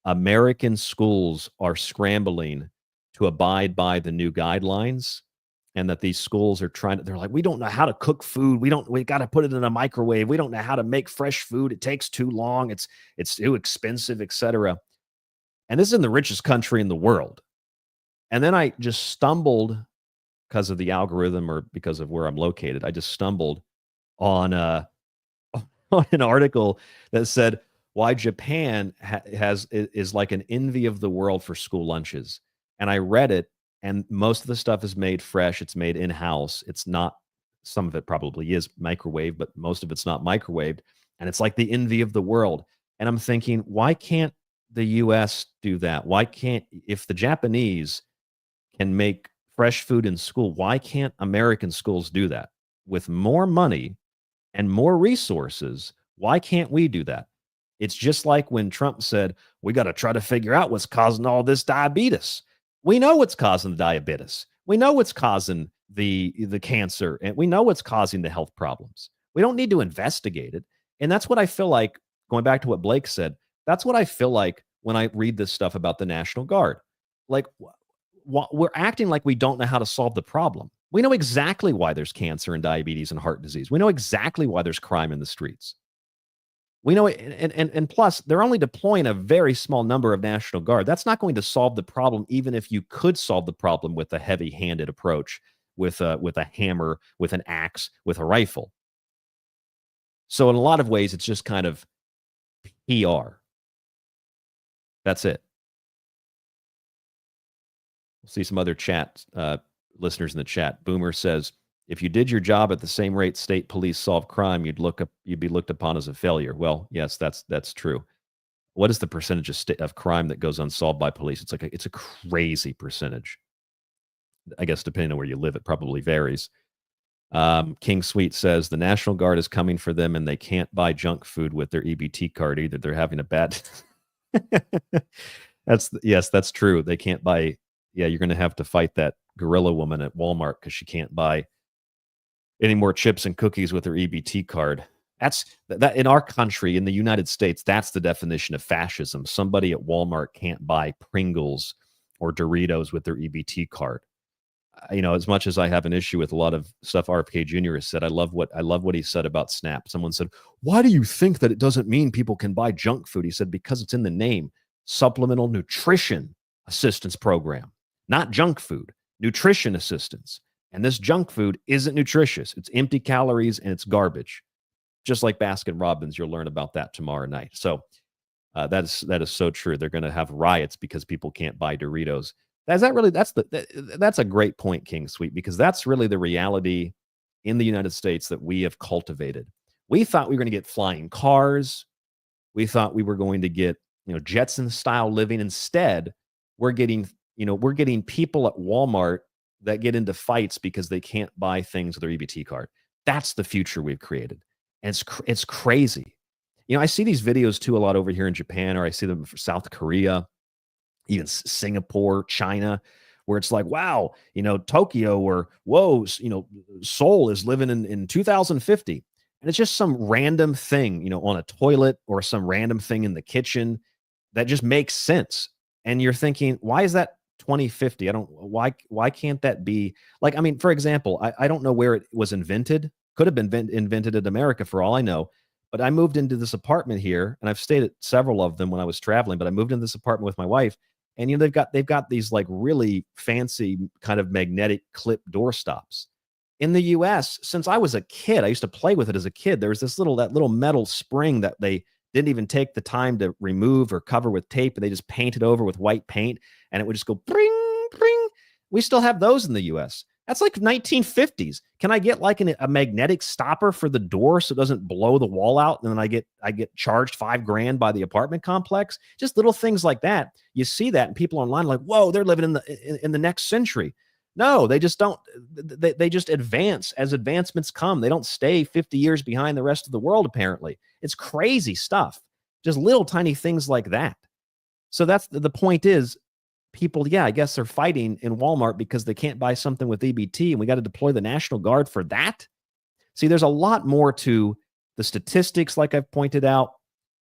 American schools are scrambling to abide by the new guidelines, and that these schools are they're like, we don't know how to cook food. We got to put it in a microwave. We don't know how to make fresh food. It takes too long. It's too expensive, etc. And this is in the richest country in the world. And then I just stumbled, because of the algorithm or because of where I'm located, I just stumbled on an article that said why Japan is like an envy of the world for school lunches. And I read it, and most of the stuff is made fresh. It's made in-house. It's not, some of it probably is microwave, but most of it's not microwaved. And it's like the envy of the world. And I'm thinking, why can't the US do that? Why can't, if the Japanese can make fresh food in school, why can't American schools do that? With more money and more resources, why can't we do that? It's just like when Trump said, we got to try to figure out what's causing all this diabetes. We know what's causing the diabetes. We know what's causing the cancer, and we know what's causing the health problems. We don't need to investigate it. And that's what I feel like, going back to what Blake said, that's what I feel like when I read this stuff about the National Guard. Like, we're acting like we don't know how to solve the problem. We know exactly why there's cancer and diabetes and heart disease. We know exactly why there's crime in the streets. We know it, and plus, they're only deploying a very small number of National Guard. That's not going to solve the problem, even if you could solve the problem with a heavy-handed approach, with a hammer, with an axe, with a rifle. So in a lot of ways, it's just kind of PR. That's it. We'll see some other chat listeners in the chat. Boomer says, if you did your job at the same rate state police solve crime, you'd be looked upon as a failure. Well, yes, that's true. What is the percentage of crime that goes unsolved by police? It's a crazy percentage. I guess depending on where you live, it probably varies. King Sweet says the National Guard is coming for them, and they can't buy junk food with their EBT card either. They're having a bad. That's true. They can't buy. Yeah, you're going to have to fight that gorilla woman at Walmart because she can't buy any more chips and cookies with her EBT card. That's that in our country, in the United States, that's the definition of fascism. Somebody at Walmart can't buy Pringles or Doritos with their EBT card. As much as I have an issue with a lot of stuff RFK Jr. has said, I love what he said about SNAP. Someone said, why do you think that it doesn't mean people can buy junk food? He said, because it's in the name, Supplemental Nutrition Assistance Program, not junk food, nutrition assistance. And this junk food isn't nutritious. It's empty calories and it's garbage. Just like Baskin Robbins, you'll learn about that tomorrow night. So that is so true. They're going to have riots because people can't buy Doritos. That's a great point, King Sweet, because that's really the reality in the United States that we have cultivated. We thought we were going to get flying cars. We thought we were going to get, Jetson style living. Instead, we're getting people at Walmart that get into fights because they can't buy things with their EBT card. That's the future we've created. And it's crazy. I see these videos too a lot over here in Japan, or I see them for South Korea, even Singapore, China, where it's like, wow, Tokyo, or whoa, Seoul is living in 2050. And it's just some random thing, on a toilet, or some random thing in the kitchen that just makes sense. And you're thinking, why is that 2050. Why can't that be like, I mean, for example, I don't know where it was invented. Could have been invented in America for all I know. But I moved into this apartment here, and I've stayed at several of them when I was traveling, but I moved into this apartment with my wife, and they've got these like really fancy kind of magnetic clip door stops. In the US, since I was a kid, I used to play with it as a kid. There was that little metal spring that they didn't even take the time to remove or cover with tape, and they just painted over with white paint, and it would just go bring, bring. We still have those in the US. That's like 1950s. Can I get like a magnetic stopper for the door so it doesn't blow the wall out, and then I get charged $5,000 by the apartment complex? Just little things like that. You see that, and people online are like, whoa, they're living in the next century. No, they just don't. They just advance as advancements come. They don't stay 50 years behind the rest of the world, apparently. It's crazy stuff. Just little tiny things like that. So that's the point is, people, yeah, I guess they're fighting in Walmart because they can't buy something with EBT, and we got to deploy the National Guard for that. See, there's a lot more to the statistics, like I've pointed out.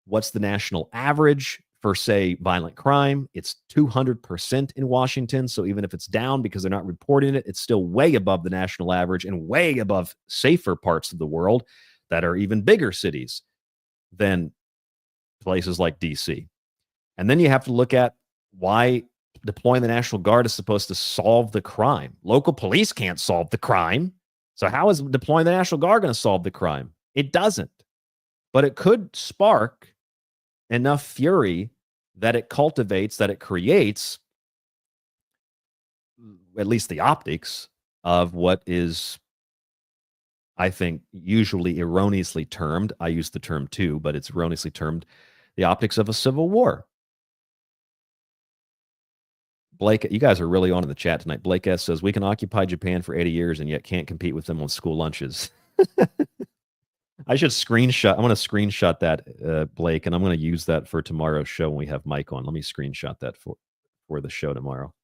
What's the national average for, say, violent crime? It's 200% in Washington. So even if it's down because they're not reporting it, it's still way above the national average and way above safer parts of the world that are even bigger cities than places like DC. And then you have to look at why deploying the National Guard is supposed to solve the crime. Local police can't solve the crime. So how is deploying the National Guard going to solve the crime? It doesn't. But it could spark enough fury that it cultivates, that it creates at least the optics of what is, I think, usually erroneously termed, I use the term too, but it's erroneously termed, the optics of a civil war. Blake, you guys are really on in the chat tonight. Blake S. says, we can occupy Japan for 80 years and yet can't compete with them on school lunches. I should screenshot. I'm going to screenshot that, Blake, and I'm going to use that for tomorrow's show when we have Mike on. Let me screenshot that for the show tomorrow.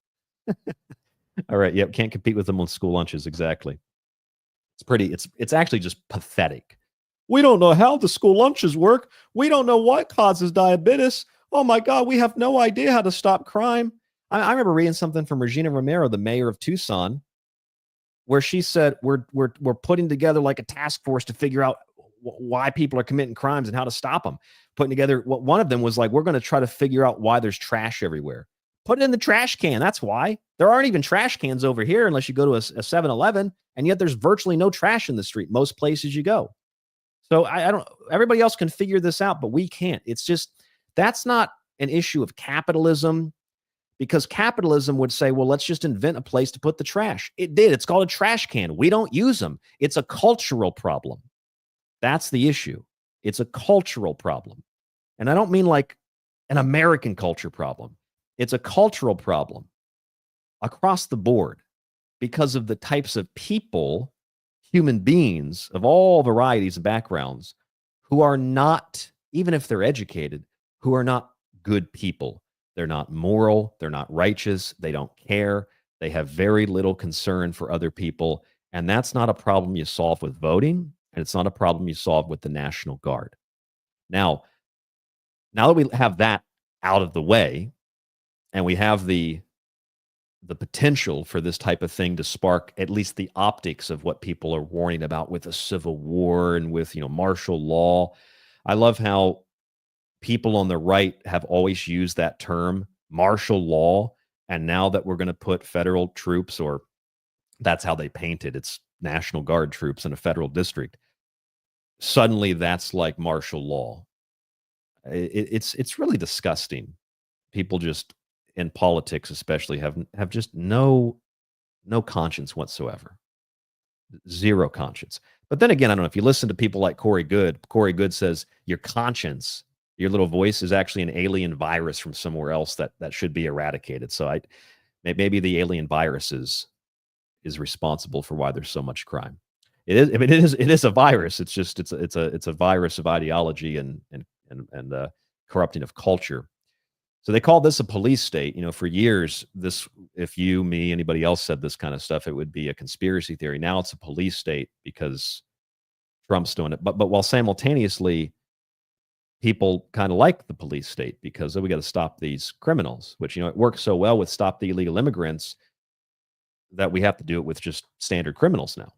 All right. Yep. Can't compete with them on school lunches. Exactly. It's actually just pathetic. We don't know how the school lunches work. We don't know what causes diabetes. Oh my God. We have no idea how to stop crime. I remember reading something from Regina Romero, the mayor of Tucson, where she said, we're putting together like a task force to figure out why people are committing crimes and how to stop them. Putting together, one of them was like, we're going to try to figure out why there's trash everywhere. Put it in the trash can. That's why. There aren't even trash cans over here unless you go to a 7-Eleven, and yet there's virtually no trash in the street most places you go. So I don't, everybody else can figure this out, but we can't. It's just, that's not an issue of capitalism, because capitalism would say, well, let's just invent a place to put the trash. It did. It's called a trash can. We don't use them. It's a cultural problem. That's the issue. It's a cultural problem. And I don't mean like an American culture problem. It's a cultural problem across the board because of the types of people, human beings of all varieties of backgrounds, who are not, even if they're educated, who are not good people. They're not moral. They're not righteous. They don't care. They have very little concern for other people. And that's not a problem you solve with voting. And it's not a problem you solve with the National Guard. Now that we have that out of the way, and we have the potential for this type of thing to spark at least the optics of what people are warning about with a civil war and with, martial law. I love how people on the right have always used that term, martial law. And now that we're going to put federal troops, or that's how they paint it, it's National Guard troops in a federal district, suddenly that's like martial law. It's really disgusting. People just, in politics especially, have just no conscience whatsoever. Zero conscience. But then again, I don't know, if you listen to people like Corey Good says your conscience, your little voice, is actually an alien virus from somewhere else that should be eradicated. So maybe the alien virus is responsible for why there's so much crime. It is. I mean, it is a virus. It's just it's a virus of ideology and corrupting of culture. So they call this a police state. For years, this, if you, me, anybody else said this kind of stuff, it would be a conspiracy theory. Now it's a police state because Trump's doing it. But while simultaneously people kind of like the police state because we got to stop these criminals, which, it works so well with stop the illegal immigrants that we have to do it with just standard criminals now.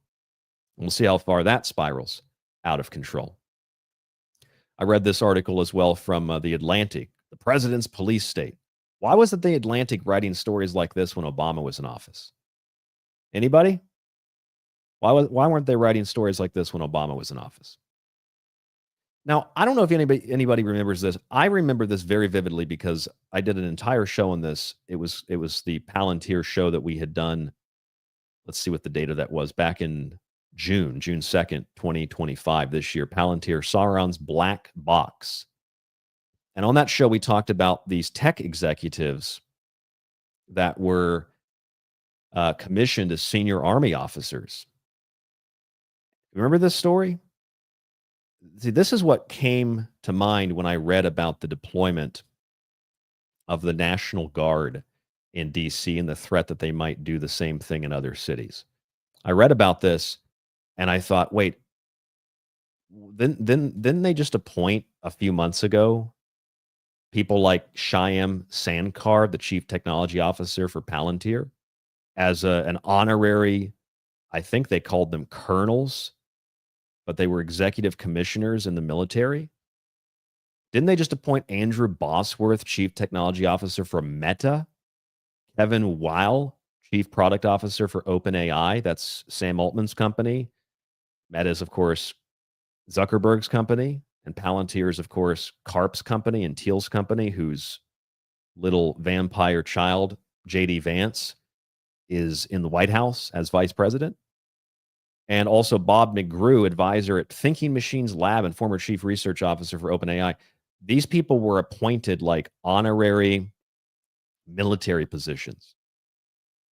We'll see how far that spirals out of control. I read this article as well from The Atlantic, the president's police state. Why wasn't The Atlantic writing stories like this when Obama was in office? Anybody? Why weren't they writing stories like this when Obama was in office? Now, I don't know if anybody remembers this. I remember this very vividly because I did an entire show on this. It was the Palantir show that we had done. Let's see what the date of that was. Back in June 2nd, 2025, this year. Palantir, Sauron's Black Box. And on that show, we talked about these tech executives that were commissioned as senior army officers. Remember this story? See, this is what came to mind when I read about the deployment of the National Guard in D.C. and the threat that they might do the same thing in other cities. I read about this and I thought, wait, didn't they just appoint a few months ago people like Shyam Sankar, the chief technology officer for Palantir, as an honorary, I think they called them colonels, but they were executive commissioners in the military? Didn't they just appoint Andrew Bosworth, chief technology officer for Meta? Kevin Weil, chief product officer for OpenAI. That's Sam Altman's company. Meta is, of course, Zuckerberg's company. And Palantir is, of course, Karp's company and Thiel's company, whose little vampire child, J.D. Vance, is in the White House as vice president. And also Bob McGrew, advisor at Thinking Machines Lab and former chief research officer for OpenAI. These people were appointed like honorary military positions.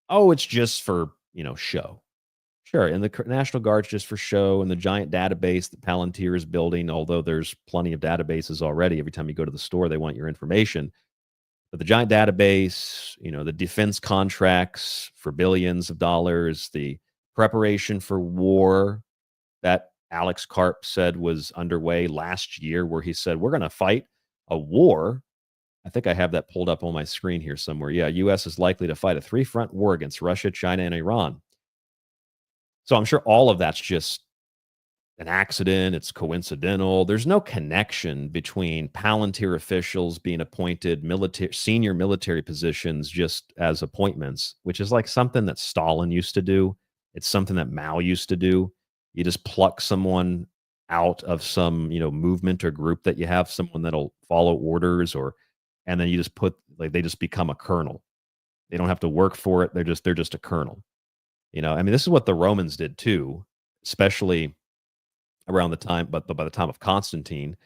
Oh, it's just for, show. Sure, and the National Guard's just for show, and the giant database that Palantir is building, although there's plenty of databases already. Every time you go to the store, they want your information. But the giant database, the defense contracts for billions of dollars, the preparation for war that Alex Karp said was underway last year, where he said, we're going to fight a war. I think I have that pulled up on my screen here somewhere. Yeah, U.S. is likely to fight a three-front war against Russia, China, and Iran. So I'm sure all of that's just an accident. It's coincidental. There's no connection between Palantir officials being appointed senior military positions just as appointments, which is like something that Stalin used to do. It's something that Mao used to do. You just pluck someone out of some, movement or group that you have, someone that'll follow orders, and then you just they just become a colonel. They don't have to work for it. They're just a colonel. This is what the Romans did too, especially around the time, but by the time of Constantine,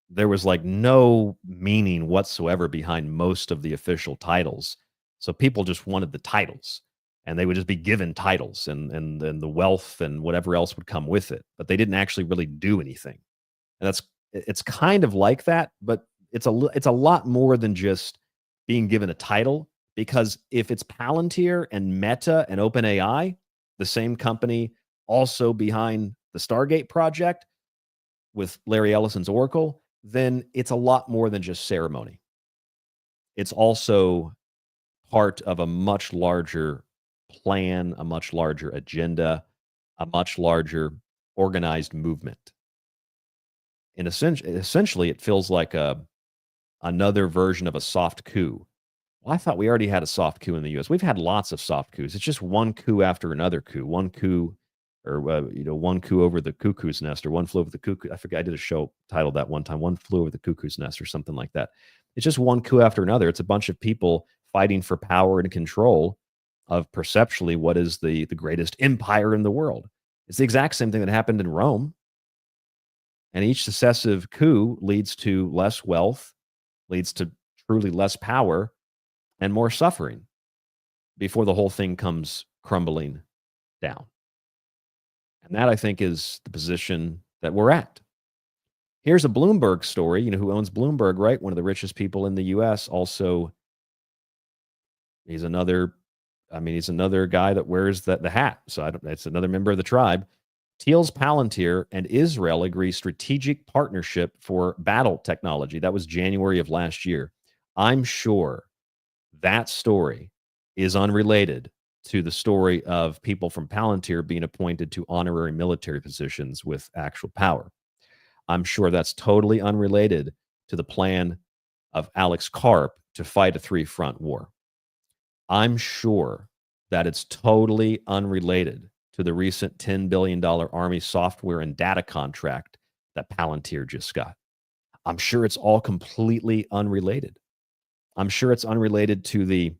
there was like no meaning whatsoever behind most of the official titles. So people just wanted the titles, and they would just be given titles and the wealth and whatever else would come with it. But they didn't actually really do anything. And it's kind of like that, but it's a lot more than just being given a title, because if it's Palantir and Meta and OpenAI, the same company also behind the Stargate project with Larry Ellison's Oracle, then it's a lot more than just ceremony. It's also part of a much larger plan, a much larger agenda, a much larger organized movement. And essentially, it feels like another version of a soft coup. Well, I thought we already had a soft coup in the U.S. We've had lots of soft coups. It's just one coup after another coup. One coup, or one coup over the cuckoo's nest, or one flew over the cuckoo. I forget. I did a show titled that one time. One flew over the cuckoo's nest, or something like that. It's just one coup after another. It's a bunch of people fighting for power and control of perceptually what is the greatest empire in the world. It's the exact same thing that happened in Rome. And each successive coup leads to less wealth, leads to truly less power, and more suffering before the whole thing comes crumbling down. And that, I think, is the position that we're at. Here's a Bloomberg story. Who owns Bloomberg, right? One of the richest people in the U.S. Also, he's another guy that wears the hat. So it's another member of the tribe. Thiel's Palantir and Israel agree strategic partnership for battle technology. That was January of last year. I'm sure that story is unrelated to the story of people from Palantir being appointed to honorary military positions with actual power. I'm sure that's totally unrelated to the plan of Alex Karp to fight a three-front war. I'm sure that it's totally unrelated to the recent $10 billion Army software and data contract that Palantir just got. I'm sure it's all completely unrelated. I'm sure it's unrelated to the,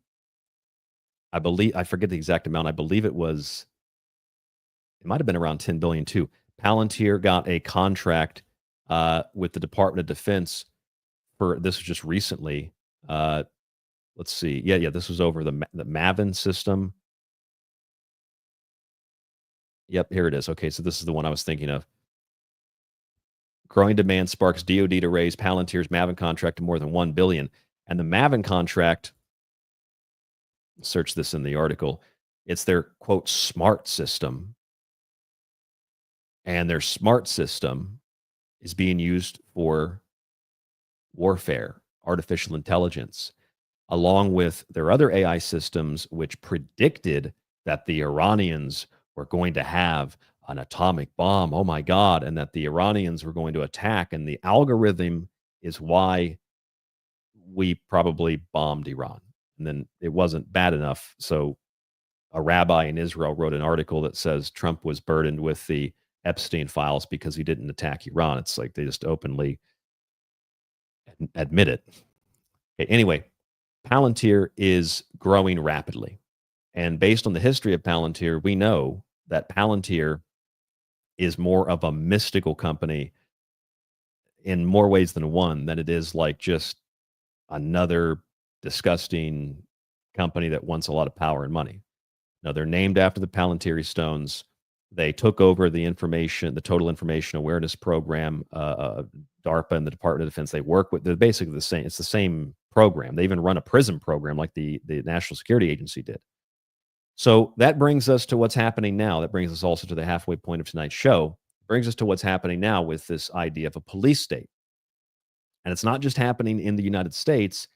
I forget the exact amount. I believe it might have been around 10 billion too. Palantir got a contract with the Department of Defense for, this was just recently. Let's see. Yeah, this was over the Maven system. Yep, here it is. Okay, so this is the one I was thinking of. Growing demand sparks DoD to raise Palantir's Maven contract to more than $1 billion. And the Maven contract, search this in the article, it's their, quote, smart system. And their smart system is being used for warfare, artificial intelligence, along with their other AI systems, which predicted that the Iranians were going to have an atomic bomb. Oh my God. And that the Iranians were going to attack. And the algorithm is why we probably bombed Iran. And then it wasn't bad enough. So a rabbi in Israel wrote an article that says Trump was burdened with the Epstein files because he didn't attack Iran. It's like they just openly admit it. Okay, anyway, Palantir is growing rapidly. And based on the history of Palantir, we know that Palantir is more of a mystical company in more ways than one, than it is like just another disgusting company that wants a lot of power and money. Now, they're named after the Palantiri stones. They took over the information, the Total Information Awareness Program, DARPA and the Department of Defense. They work with, they're basically the same. It's the same program. They even run a PRISM program like the National Security Agency did. So that brings us to what's happening now. That brings us also to the halfway point of tonight's show. It brings us to what's happening now with this idea of a police state. And it's not just happening in the United States.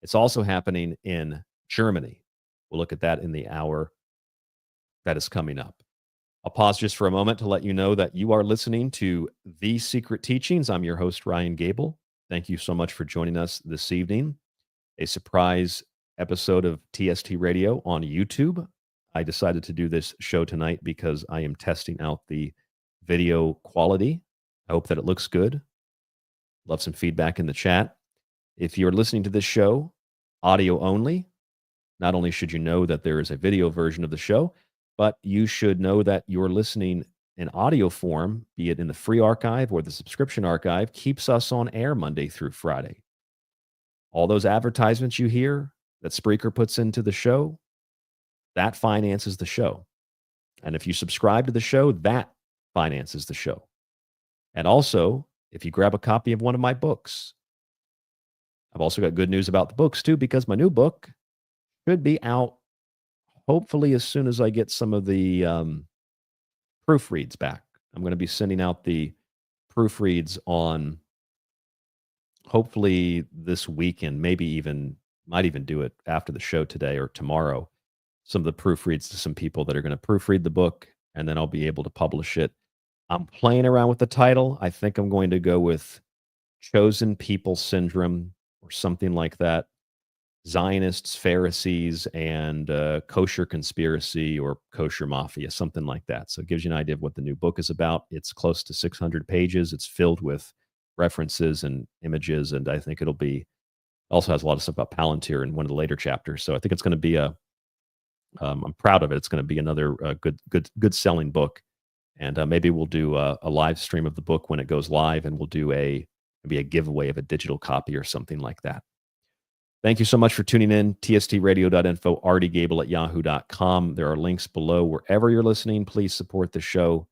It's also happening in Germany. We'll look at that in the hour that is coming up. I'll pause just for a moment to let you know that you are listening to The Secret Teachings. I'm your host, Ryan Gable. Thank you so much for joining us this evening. A surprise episode of TST Radio on YouTube. I decided to do this show tonight because I am testing out the video quality. I hope that it looks good. Love some feedback in the chat. If you're listening to this show audio only, not only should you know that there is a video version of the show, but you should know that you're listening in audio form, be it in the free archive or the subscription archive, keeps us on air Monday through Friday. All those advertisements you hear that Spreaker puts into the show, that finances the show. And if you subscribe to the show, that finances the show. And also, if you grab a copy of one of my books, I've also got good news about the books too, because my new book should be out hopefully as soon as I get some of the proofreads back. I'm going to be sending out the proofreads on hopefully this weekend, maybe even, might even do it after the show today or tomorrow. Some of the proofreads to some people that are going to proofread the book, and then I'll be able to publish it. I'm playing around with the title. I think I'm going to go with Chosen People Syndrome or something like that. Zionists, Pharisees, and Kosher Conspiracy or Kosher Mafia, something like that. So it gives you an idea of what the new book is about. It's close to 600 pages. It's filled with references and images, and I think it'll be, also has a lot of stuff about Palantir in one of the later chapters. So I think it's going to be I'm proud of it. It's going to be another good selling book. And maybe we'll do a live stream of the book when it goes live, and we'll do maybe a giveaway of a digital copy or something like that. Thank you so much for tuning in. tstradio.info, rdgable@yahoo.com. There are links below wherever you're listening. Please support the show.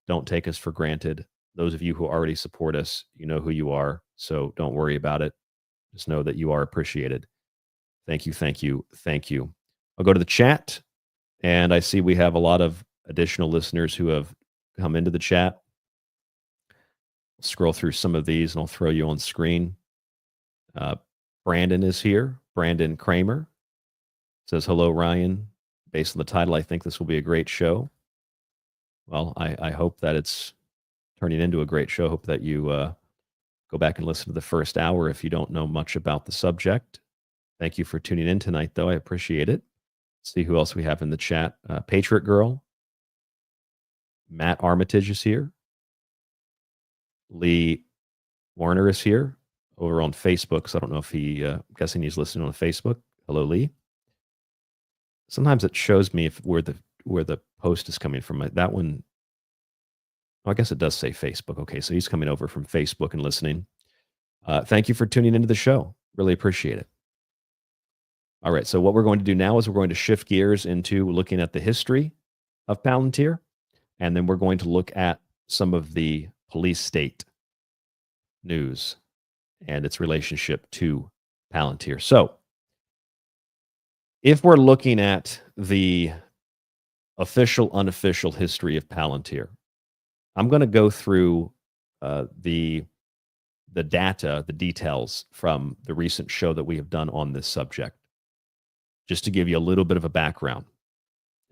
Don't take us for granted. Those of you who already support us, you know who you are, so don't worry about it. Just know that you are appreciated. Thank you, thank you, thank you. I'll go to the chat, and I see we have a lot of additional listeners who have come into the chat. Scroll through some of these and I'll throw you on screen. Brandon is here. Brandon Kramer says, hello, Ryan. Based on the title, I think this will be a great show. Well, I hope that it's turning into a great show. Hope that you go back and listen to the first hour if you don't know much about the subject. Thank you for tuning in tonight, though. I appreciate it. Let's see who else we have in the chat. Patriot Girl. Matt Armitage is here. Lee Warner is here over on Facebook. So I don't know if he, I'm guessing he's listening on Facebook. Hello, Lee. Sometimes it shows me where the post is coming from. That one, I guess it does say Facebook. Okay, so he's coming over from Facebook and listening. Thank you for tuning into the show. Really appreciate it. All right, so what we're going to do now is we're going to shift gears into looking at the history of Palantir, and then we're going to look at some of the police state news and its relationship to Palantir. So, if we're looking at the official, unofficial history of Palantir, I'm going to go through the data, the details from the recent show that we have done on this subject, just to give you a little bit of a background.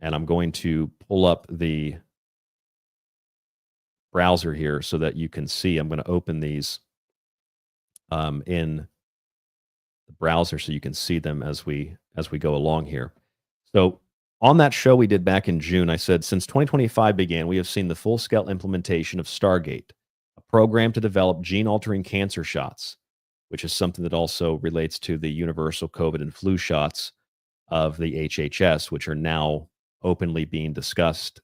And I'm going to pull up the browser here so that you can see. I'm going to open these in the browser so you can see them as we go along here. So on that show we did back in June, I said, since 2025 began, we have seen the full-scale implementation of Stargate, a program to develop gene-altering cancer shots, which is something that also relates to the universal COVID and flu shots of the HHS, which are now openly being discussed.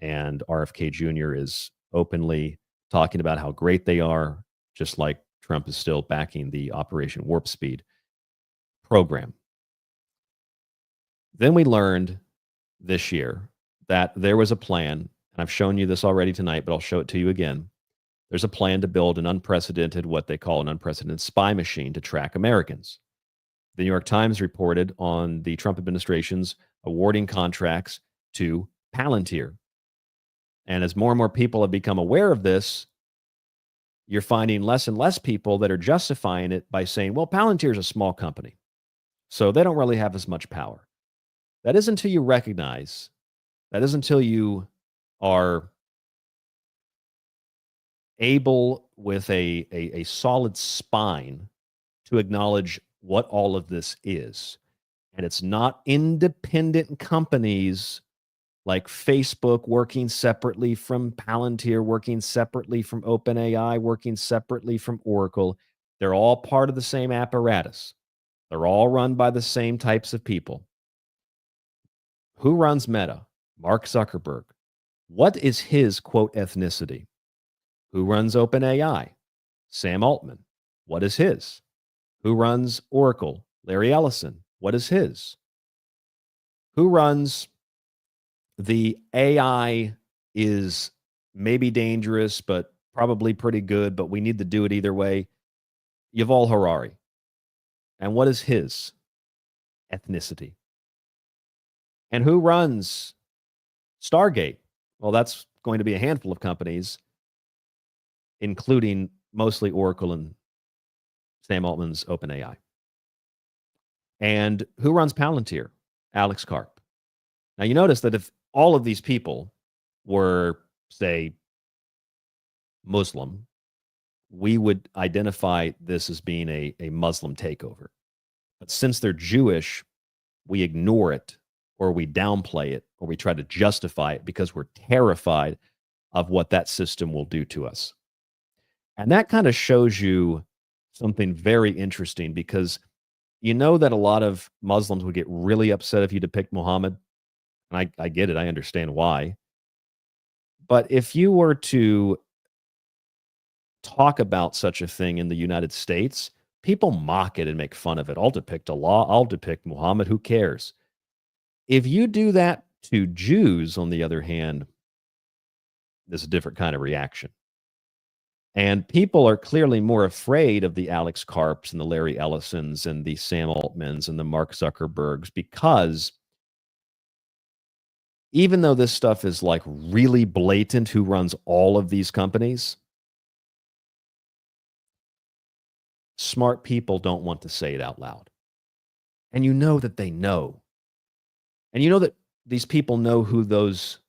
And RFK Jr. is openly talking about how great they are, just like Trump is still backing the Operation Warp Speed program. Then we learned this year that there was a plan, and I've shown you this already tonight, but I'll show it to you again. There's a plan to build an unprecedented, what they call an unprecedented spy machine to track Americans. The New York Times reported on the Trump administration's awarding contracts to Palantir. And as more and more people have become aware of this, you're finding less and less people that are justifying it by saying, well, Palantir is a small company, so they don't really have as much power. That is until you recognize, that is until you are able with a solid spine to acknowledge what all of this is. And it's not independent companies like Facebook working separately from Palantir, working separately from OpenAI, working separately from Oracle. They're all part of the same apparatus. They're all run by the same types of people. Who runs Meta? Mark Zuckerberg. What is his, quote, ethnicity? Who runs OpenAI? Sam Altman. What is his? Who runs Oracle? Larry Ellison. What is his? Who runs the AI is maybe dangerous, but probably pretty good, but we need to do it either way? Yuval Harari. And what is his ethnicity? And who runs Stargate? Well, that's going to be a handful of companies, including mostly Oracle and Sam Altman's OpenAI. And who runs Palantir? Alex Karp. Now, you notice that if all of these people were, say, Muslim, we would identify this as being a Muslim takeover. But since they're Jewish, we ignore it, or we downplay it, or we try to justify it because we're terrified of what that system will do to us. And that kind of shows you something very interesting, because you know that a lot of Muslims would get really upset if you depict Muhammad. And I get it. I understand why. But if you were to talk about such a thing in the United States, people mock it and make fun of it. I'll depict Allah. I'll depict Muhammad. Who cares? If you do that to Jews, on the other hand, there's a different kind of reaction. And people are clearly more afraid of the Alex Karps and the Larry Ellisons and the Sam Altmans and the Mark Zuckerbergs, because even though this stuff is like really blatant who runs all of these companies, smart people don't want to say it out loud. And you know that they know. And you know that these people know who those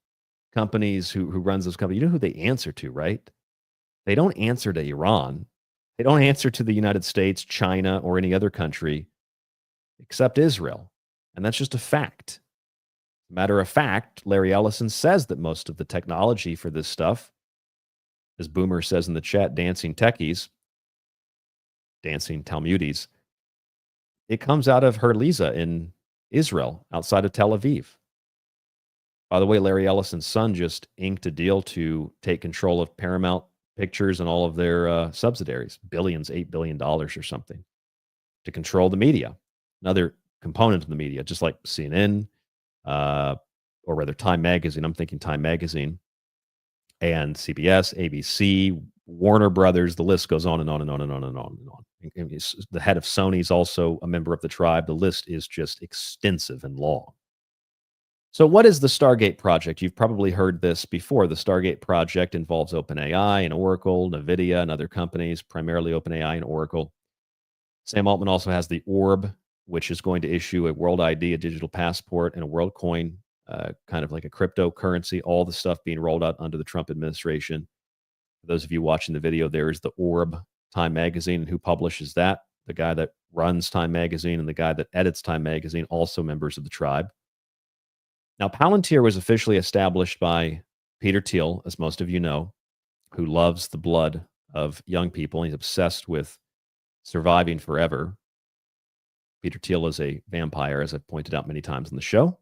companies, who runs those companies, you know who they answer to, right? They don't answer to Iran. They don't answer to the United States, China, or any other country except Israel. And that's just a fact. Matter of fact, Larry Ellison says that most of the technology for this stuff, as Boomer says in the chat, dancing techies, dancing Talmudis, it comes out of Herliza in Israel, outside of Tel Aviv. By the way, Larry Ellison's son just inked a deal to take control of Paramount Pictures and all of their subsidiaries, billions, $8 billion or something, to control the media, another component of the media, just like CNN, or rather Time Magazine. I'm thinking Time Magazine, and CBS, ABC, Warner Brothers. The list goes on and on and on and on and on and on. And the head of Sony is also a member of the tribe. The list is just extensive and long. So what is the Stargate project? You've probably heard this before. The Stargate project involves OpenAI and Oracle, NVIDIA, and other companies, primarily OpenAI and Oracle. Sam Altman also has the Orb, which is going to issue a world ID, a digital passport, and a world coin, kind of like a cryptocurrency, all the stuff being rolled out under the Trump administration. For those of you watching the video, there is the Orb, Time Magazine, and who publishes that? The guy that runs Time Magazine and the guy that edits Time Magazine, also members of the tribe. Now, Palantir was officially established by Peter Thiel, as most of you know, who loves the blood of young people. He's obsessed with surviving forever. Peter Thiel is a vampire, as I've pointed out many times on the show.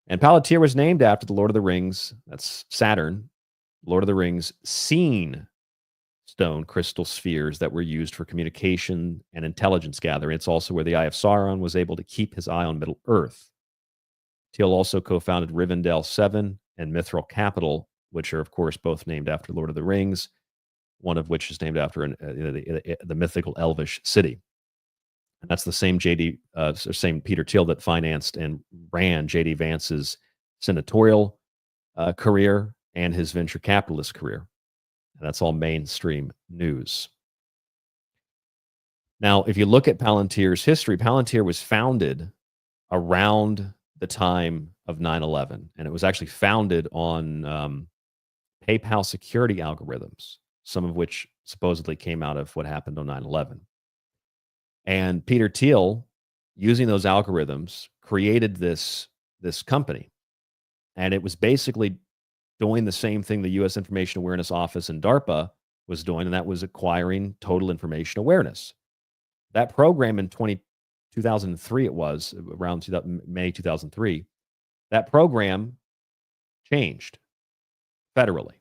And Palantir was named after the Lord of the Rings, that's Saturn, Lord of the Rings, Scene stone crystal spheres that were used for communication and intelligence gathering. It's also where the Eye of Sauron was able to keep his eye on Middle Earth. Thiel also co-founded Rivendell 7 and Mithril Capital, which are, of course, both named after Lord of the Rings, one of which is named after the mythical Elvish city. And that's the same same Peter Thiel that financed and ran J.D. Vance's senatorial career and his venture capitalist career. And that's all mainstream news. Now, if you look at Palantir's history, Palantir was founded around the time of 9/11, and it was actually founded on PayPal security algorithms, some of which supposedly came out of what happened on 9/11. And Peter Thiel, using those algorithms, created this company, and it was basically doing the same thing the U.S. Information Awareness Office and DARPA was doing, and that was acquiring total information awareness. That program in 2003, it was around May 2003, that program changed federally.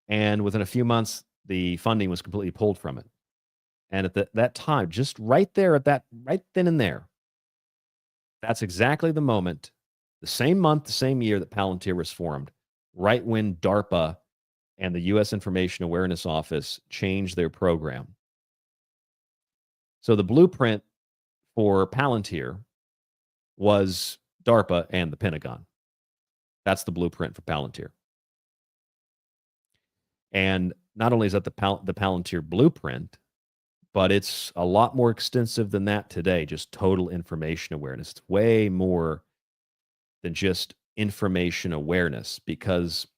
And within a few months, the funding was completely pulled from it. And at that time, just right then and there, that's exactly the moment, the same month, the same year that Palantir was formed, right when DARPA and the U.S. Information Awareness Office changed their program. So the blueprint for Palantir was DARPA and the Pentagon. That's the blueprint for Palantir. And not only is that the Palantir blueprint, but it's a lot more extensive than that today, just total information awareness. It's way more than just information awareness, because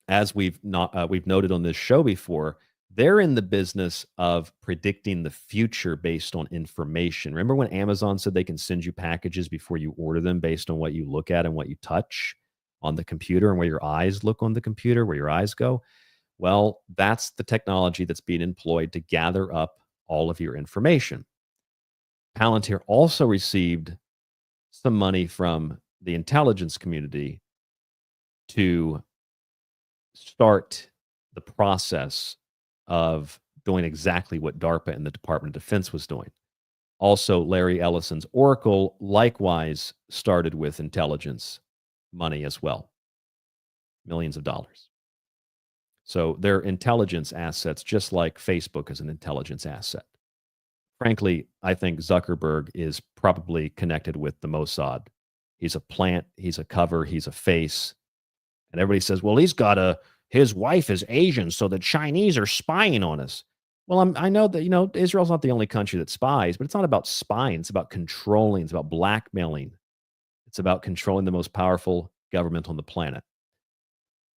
as we've noted on this show before, they're in the business of predicting the future based on information. Remember when Amazon said they can send you packages before you order them based on what you look at and what you touch on the computer and where your eyes look on the computer, where your eyes go? Well, that's the technology that's being employed to gather up all of your information. Palantir also received some money from the intelligence community to start the process of doing exactly what DARPA and the Department of Defense was doing. Also, Larry Ellison's Oracle likewise started with intelligence money as well, millions of dollars. So they're intelligence assets, just like Facebook is an intelligence asset. Frankly, I think Zuckerberg is probably connected with the Mossad. He's a plant. He's a cover. He's a face. And everybody says, well, his wife is Asian, so the Chinese are spying on us. Well, I know that, Israel's not the only country that spies, but it's not about spying. It's about controlling. It's about blackmailing. It's about controlling the most powerful government on the planet.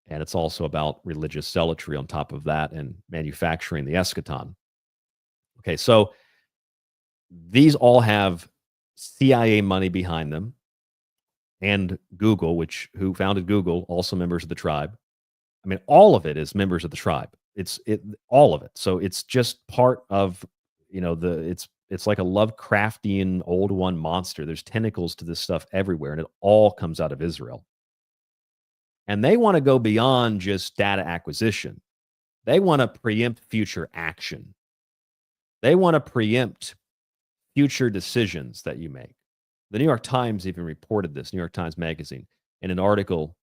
And it's also about religious zealotry on top of that and manufacturing the eschaton. Okay, so these all have CIA money behind them, and Google, who founded Google, also members of the tribe. I mean, all of it is members of the tribe. All of it. So it's just part of, it's like a Lovecraftian old one monster. There's tentacles to this stuff everywhere, and it all comes out of Israel. And they want to go beyond just data acquisition. They want to preempt future action. They want to preempt future decisions that you make. The New York Times even reported this, New York Times Magazine, in an article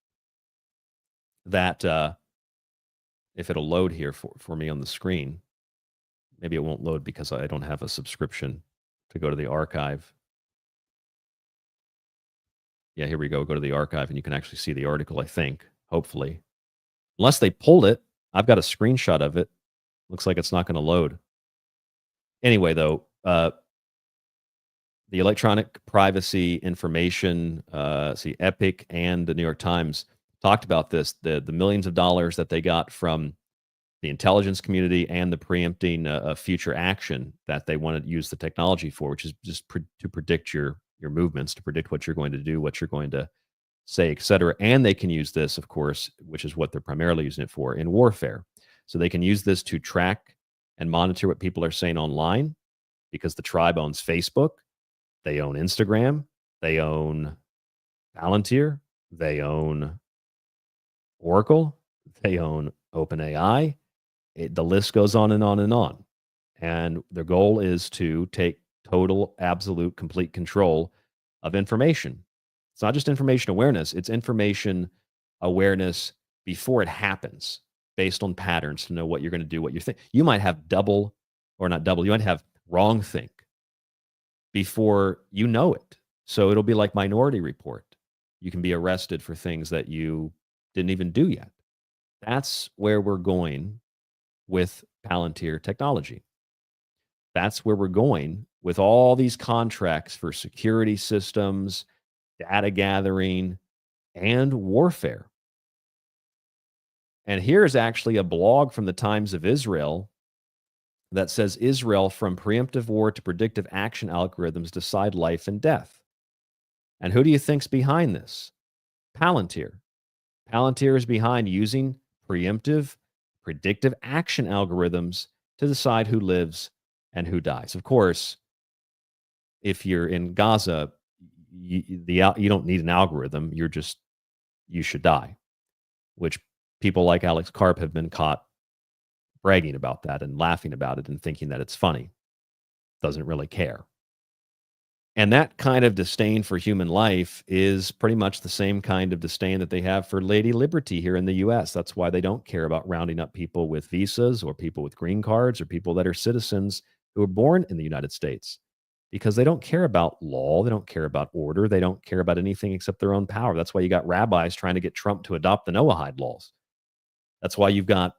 that, if it'll load here for me on the screen, maybe it won't load because I don't have a subscription to go to the archive. Yeah, here we go. Go to the archive and you can actually see the article, I think, hopefully. Unless they pulled it. I've got a screenshot of it. Looks like it's not going to load. Anyway, though, the Electronic Privacy Information, Epic and the New York Times talked about this, the millions of dollars that they got from the intelligence community and the preempting future action that they want to use the technology for, which is just to predict your movements, to predict what you're going to do, what you're going to say, etc. And they can use this, of course, which is what they're primarily using it for, in warfare. So they can use this to track and monitor what people are saying online, because the tribe owns Facebook, they own Instagram, they own Palantir, they own Oracle, they own OpenAI. The list goes on and on and on. And their goal is to take total, absolute, complete control of information. It's not just information awareness, it's information awareness before it happens, based on patterns to know what you're going to do, what you think. You might have you might have wrong think before you know it. So it'll be like Minority Report. You can be arrested for things that you didn't even do yet. That's where we're going with Palantir technology. That's where we're going with all these contracts for security systems, data gathering, and warfare. And here's actually a blog from the Times of Israel that says Israel, from preemptive war to predictive action algorithms, decide life and death. And who do you think's behind this? Palantir. Palantir is behind using preemptive, predictive action algorithms to decide who lives and who dies. Of course, if you're in Gaza, you don't need an algorithm. You should die, which people like Alex Karp have been caught bragging about that and laughing about it and thinking that it's funny. Doesn't really care. And that kind of disdain for human life is pretty much the same kind of disdain that they have for Lady Liberty here in the U.S. That's why they don't care about rounding up people with visas or people with green cards or people that are citizens who are born in the United States, because they don't care about law. They don't care about order. They don't care about anything except their own power. That's why you got rabbis trying to get Trump to adopt the Noahide laws. That's why you've got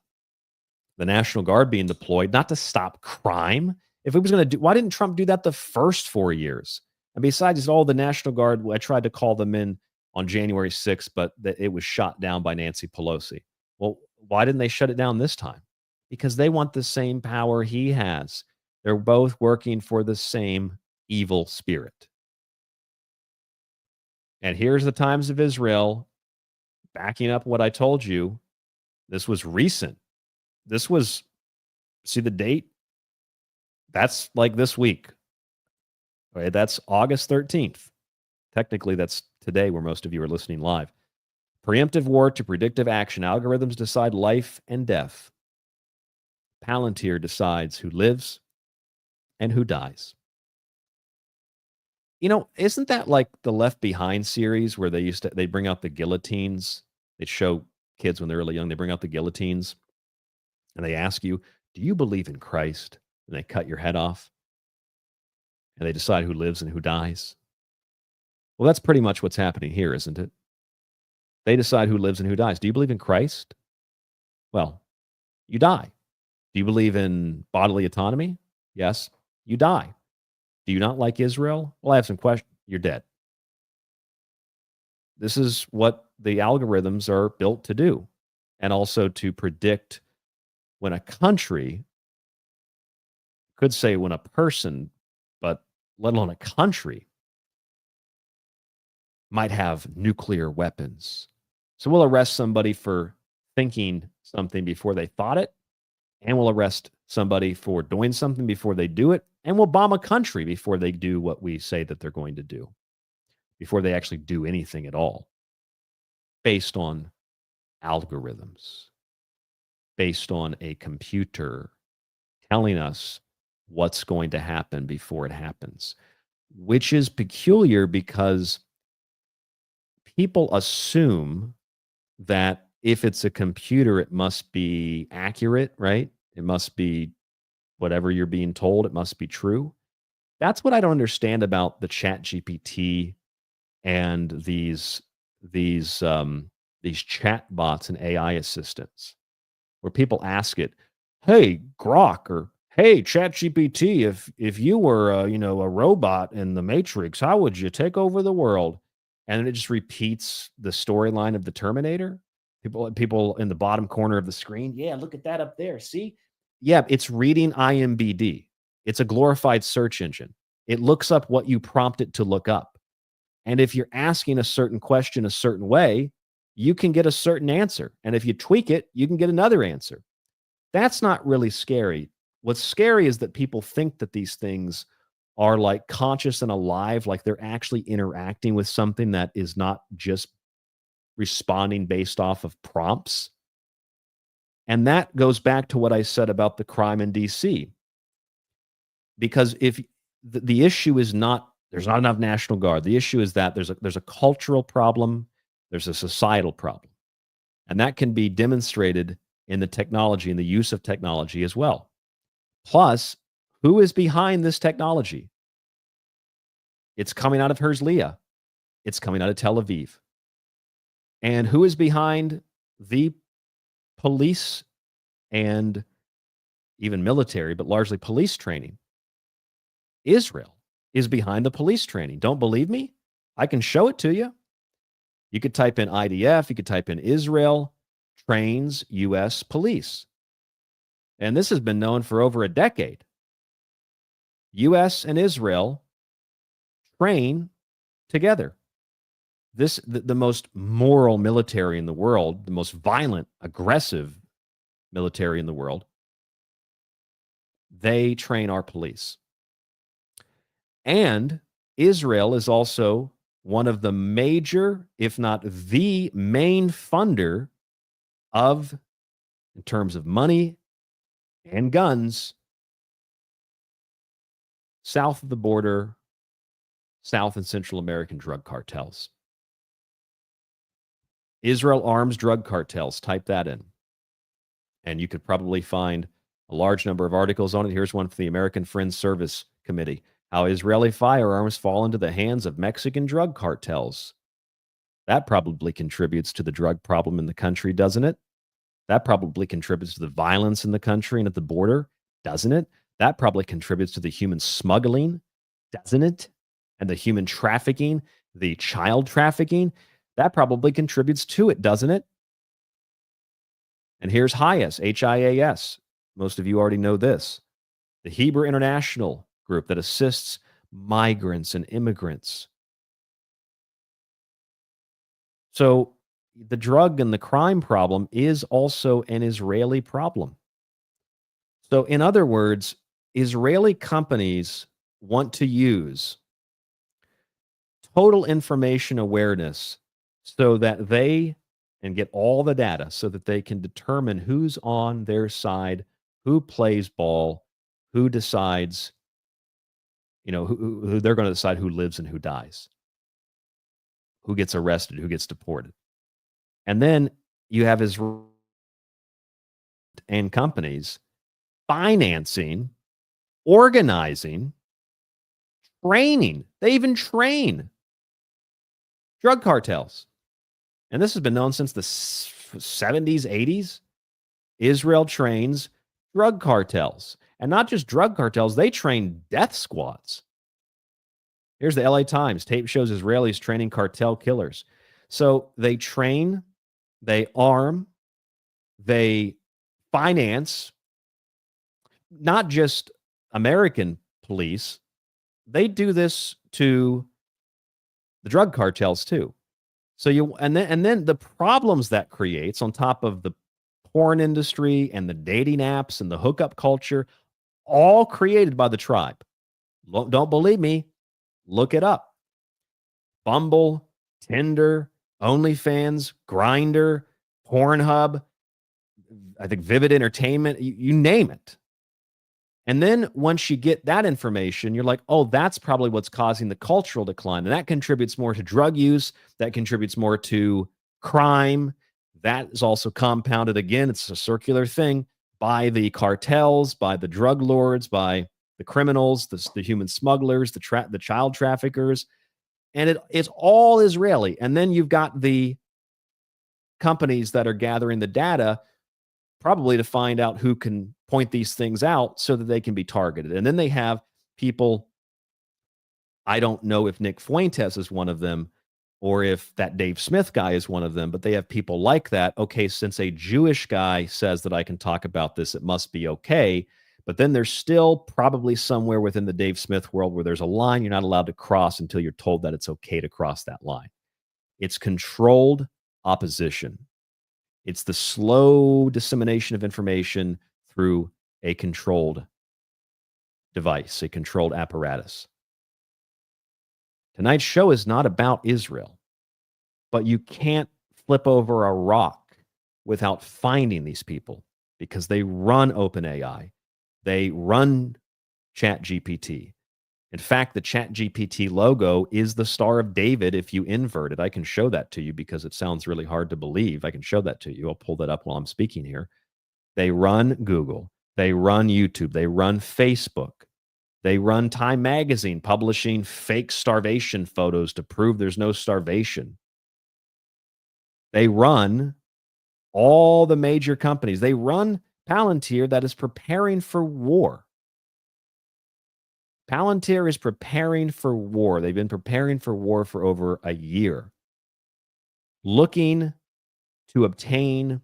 the National Guard being deployed, not to stop crime. If it was going to do, why didn't Trump do that the first 4 years? And besides, all the National Guard, I tried to call them in on January 6th, but it was shot down by Nancy Pelosi. Well, why didn't they shut it down this time? Because they want the same power he has. They're both working for the same evil spirit. And here's the Times of Israel backing up what I told you. This was recent. This was, see the date? That's like this week. Okay, that's August 13th. Technically, that's today where most of you are listening live. Preemptive war to predictive action. Algorithms decide life and death. Palantir decides who lives and who dies. You know, isn't that like the Left Behind series where they bring out the guillotines? They show kids when they're really young, they bring out the guillotines and they ask you, do you believe in Christ? And they cut your head off and they decide who lives and who dies. Well, that's pretty much what's happening here, isn't it? They decide who lives and who dies. Do you believe in Christ? Well, you die. Do you believe in bodily autonomy? Yes, you die. Do you not like Israel? Well, I have some questions. You're dead. This is what the algorithms are built to do, and also to predict when a country, could say when a person, but let alone a country, might have nuclear weapons. So we'll arrest somebody for thinking something before they thought it, and we'll arrest somebody for doing something before they do it, and we'll bomb a country before they do what we say that they're going to do, before they actually do anything at all, based on algorithms, based on a computer telling us what's going to happen before it happens, which is peculiar because people assume that if it's a computer, it must be accurate, right? It must be whatever you're being told, it must be true. That's what I don't understand about the Chat GPT and these chat bots and AI assistants, where people ask it, "Hey, Grok," or "Hey, Chat GPT, if you were a robot in the Matrix, how would you take over the world?" And then it just repeats the storyline of the Terminator. People in the bottom corner of the screen, yeah, look at that up there. See? Yeah, it's reading IMDb. It's a glorified search engine. It looks up what you prompt it to look up. And if you're asking a certain question a certain way, you can get a certain answer. And if you tweak it, you can get another answer. That's not really scary. What's scary is that people think that these things are like conscious and alive, like they're actually interacting with something that is not just responding based off of prompts. And that goes back to what I said about the crime in DC. Because if the issue is not, there's not enough National Guard. The issue is that there's a cultural problem, there's a societal problem. And that can be demonstrated in the technology and the use of technology as well. Plus, who is behind this technology? It's coming out of Herzliya. It's coming out of Tel Aviv. And who is behind the police and even military, but largely police training? Israel is behind the police training. Don't believe me? I can show it to you. You could type in IDF, you could type in Israel trains U.S. police. And this has been known for over a decade. U.S. and Israel train together. The most moral military in the world, the most violent, aggressive military in the world, they train our police. And Israel is also one of the major, if not the main funder of, in terms of money and guns, south of the border, South and Central American drug cartels. Israel arms drug cartels. Type that in. And you could probably find a large number of articles on it. Here's one for the American Friends Service Committee. How Israeli firearms fall into the hands of Mexican drug cartels. That probably contributes to the drug problem in the country, doesn't it? That probably contributes to the violence in the country and at the border, doesn't it? That probably contributes to the human smuggling, doesn't it? And the human trafficking, the child trafficking. That probably contributes to it, doesn't it? And here's HIAS, H-I-A-S. Most of you already know this. The Hebrew International Group that assists migrants and immigrants. So the drug and the crime problem is also an Israeli problem. So in other words, Israeli companies want to use total information awareness so that they and get all the data so that they can determine who's on their side, who plays ball, who decides, who they're going to decide who lives and who dies, who gets arrested, who gets deported. And then you have Israel and companies financing, organizing, training. They even train Drug cartels. And this has been known since the 70s, 80s. Israel trains drug cartels. And not just drug cartels, they train death squads. Here's the LA Times. Tape shows Israelis training cartel killers. So they train, they arm, they finance not just American police. They do this to the drug cartels too. So and then the problems that creates on top of the porn industry and the dating apps and the hookup culture, all created by the tribe. Don't believe me? Look it up. Bumble, Tinder, OnlyFans, Grindr, Pornhub, I think Vivid Entertainment, you name it. And then once you get that information, you're like, oh, that's probably what's causing the cultural decline. And that contributes more to drug use. That contributes more to crime. That is also compounded again. It's a circular thing by the cartels, by the drug lords, by the criminals, the human smugglers, the child traffickers. And it's all Israeli. And then you've got the companies that are gathering the data probably to find out who can point these things out so that they can be targeted. And then they have people, I don't know if Nick Fuentes is one of them or if that Dave Smith guy is one of them, but they have people like that. Okay, since a Jewish guy says that I can talk about this, it must be okay. But then there's still probably somewhere within the Dave Smith world where there's a line you're not allowed to cross until you're told that it's okay to cross that line. It's controlled opposition. It's the slow dissemination of information through a controlled device, a controlled apparatus. Tonight's show is not about Israel, but you can't flip over a rock without finding these people because they run OpenAI. They run ChatGPT. In fact, the ChatGPT logo is the Star of David if you invert it. I can show that to you because it sounds really hard to believe. I can show that to you. I'll pull that up while I'm speaking here. They run Google. They run YouTube. They run Facebook. They run Time Magazine, publishing fake starvation photos to prove there's no starvation. They run all the major companies. They run Palantir that is preparing for war. Palantir is preparing for war. They've been preparing for war for over a year, looking to obtain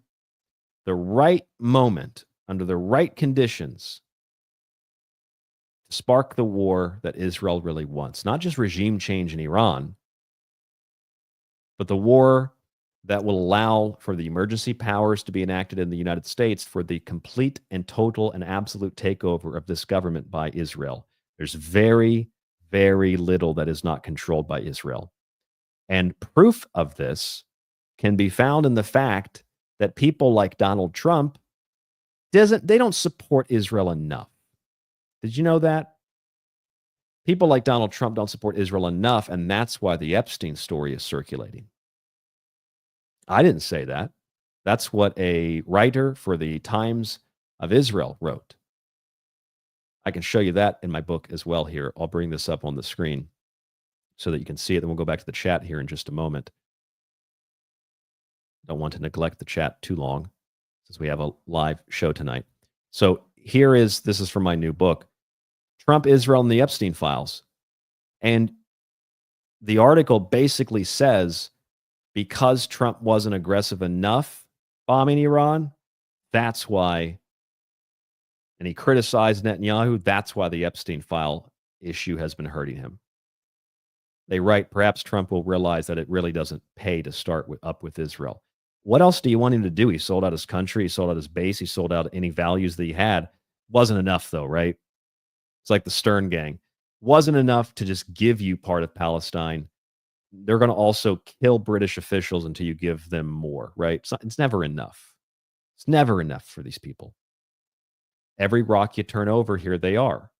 the right moment under the right conditions to spark the war that Israel really wants. Not just regime change in Iran, but the war that will allow for the emergency powers to be enacted in the United States for the complete and total and absolute takeover of this government by Israel. There's very, very little that is not controlled by Israel. And proof of this can be found in the fact that people like Donald Trump they don't support Israel enough. Did you know that? People like Donald Trump don't support Israel enough, and that's why the Epstein story is circulating. I didn't say that. That's what a writer for the Times of Israel wrote. I can show you that in my book as well here. I'll bring this up on the screen so that you can see it. Then we'll go back to the chat here in just a moment. Don't want to neglect the chat too long since we have a live show tonight. So this is from my new book, Trump, Israel, and the Epstein Files. And the article basically says, because Trump wasn't aggressive enough bombing Iran, that's why, and he criticized Netanyahu, that's why the Epstein file issue has been hurting him. They write, perhaps Trump will realize that it really doesn't pay to start up with Israel. What else do you want him to do? He sold out his country, he sold out his base, he sold out any values that he had. Wasn't enough though, right? It's like the Stern Gang. Wasn't enough to just give you part of Palestine. They're going to also kill British officials until you give them more, right? It's never enough. It's never enough for these people. Every rock you turn over, here they are.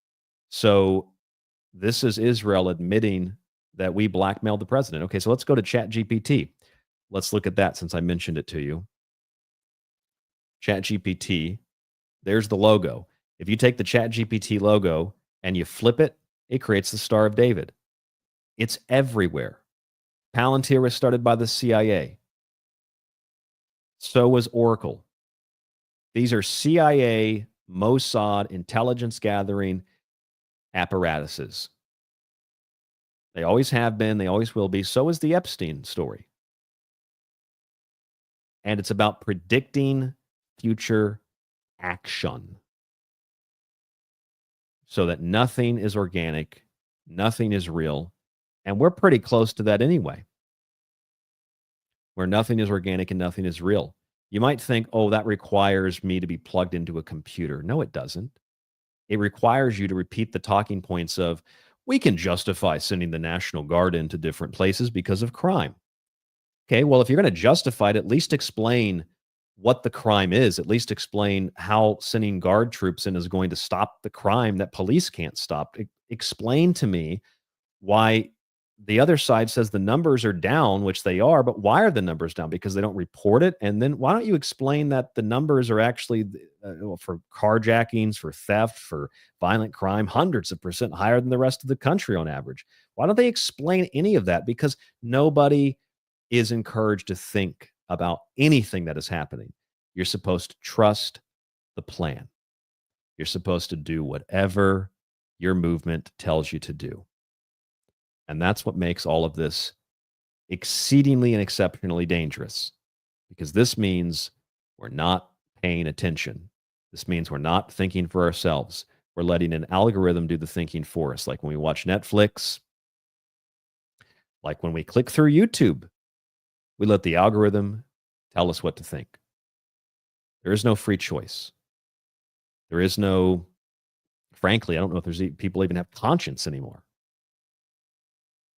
So this is Israel admitting that we blackmailed the president. Okay, so let's go to ChatGPT. Let's look at that since I mentioned it to you. ChatGPT, there's the logo. If you take the ChatGPT logo and you flip it, it creates the Star of David. It's everywhere. Palantir was started by the CIA. So was Oracle. These are CIA, Mossad, intelligence gathering apparatuses. They always have been, they always will be. So is the Epstein story. And it's about predicting future action so that nothing is organic, nothing is real. And we're pretty close to that anyway, where nothing is organic and nothing is real. You might think, oh, that requires me to be plugged into a computer. No, it doesn't. It requires you to repeat the talking points of, we can justify sending the National Guard into different places because of crime. Okay, well, if you're going to justify it, at least explain what the crime is. At least explain how sending guard troops in is going to stop the crime that police can't stop. Explain to me why the other side says the numbers are down, which they are, but why are the numbers down? Because they don't report it. And then why don't you explain that the numbers are actually for carjackings, for theft, for violent crime, hundreds of % higher than the rest of the country on average? Why don't they explain any of that? Because nobody is encouraged to think about anything that is happening. You're supposed to trust the plan. You're supposed to do whatever your movement tells you to do. And that's what makes all of this exceedingly and exceptionally dangerous, because this means we're not paying attention. This means we're not thinking for ourselves. We're letting an algorithm do the thinking for us. Like when we watch Netflix, like when we click through YouTube, we let the algorithm tell us what to think. There is no free choice. There is no, frankly, I don't know if there's people even have conscience anymore.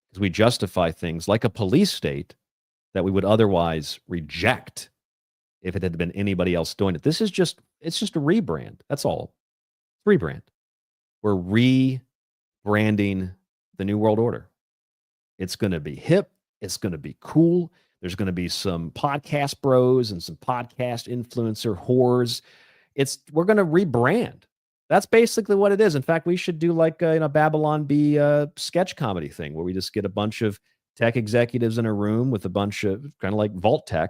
Because we justify things like a police state that we would otherwise reject if it had been anybody else doing it. This is just, it's just a rebrand. That's all. Rebrand. We're rebranding the New World Order. It's going to be hip. It's going to be cool. There's going to be some podcast bros and some podcast influencer whores. We're going to rebrand. That's basically what it is. In fact, we should do like a Babylon Bee sketch comedy thing where we just get a bunch of tech executives in a room with a bunch of kind of like Vault Tech.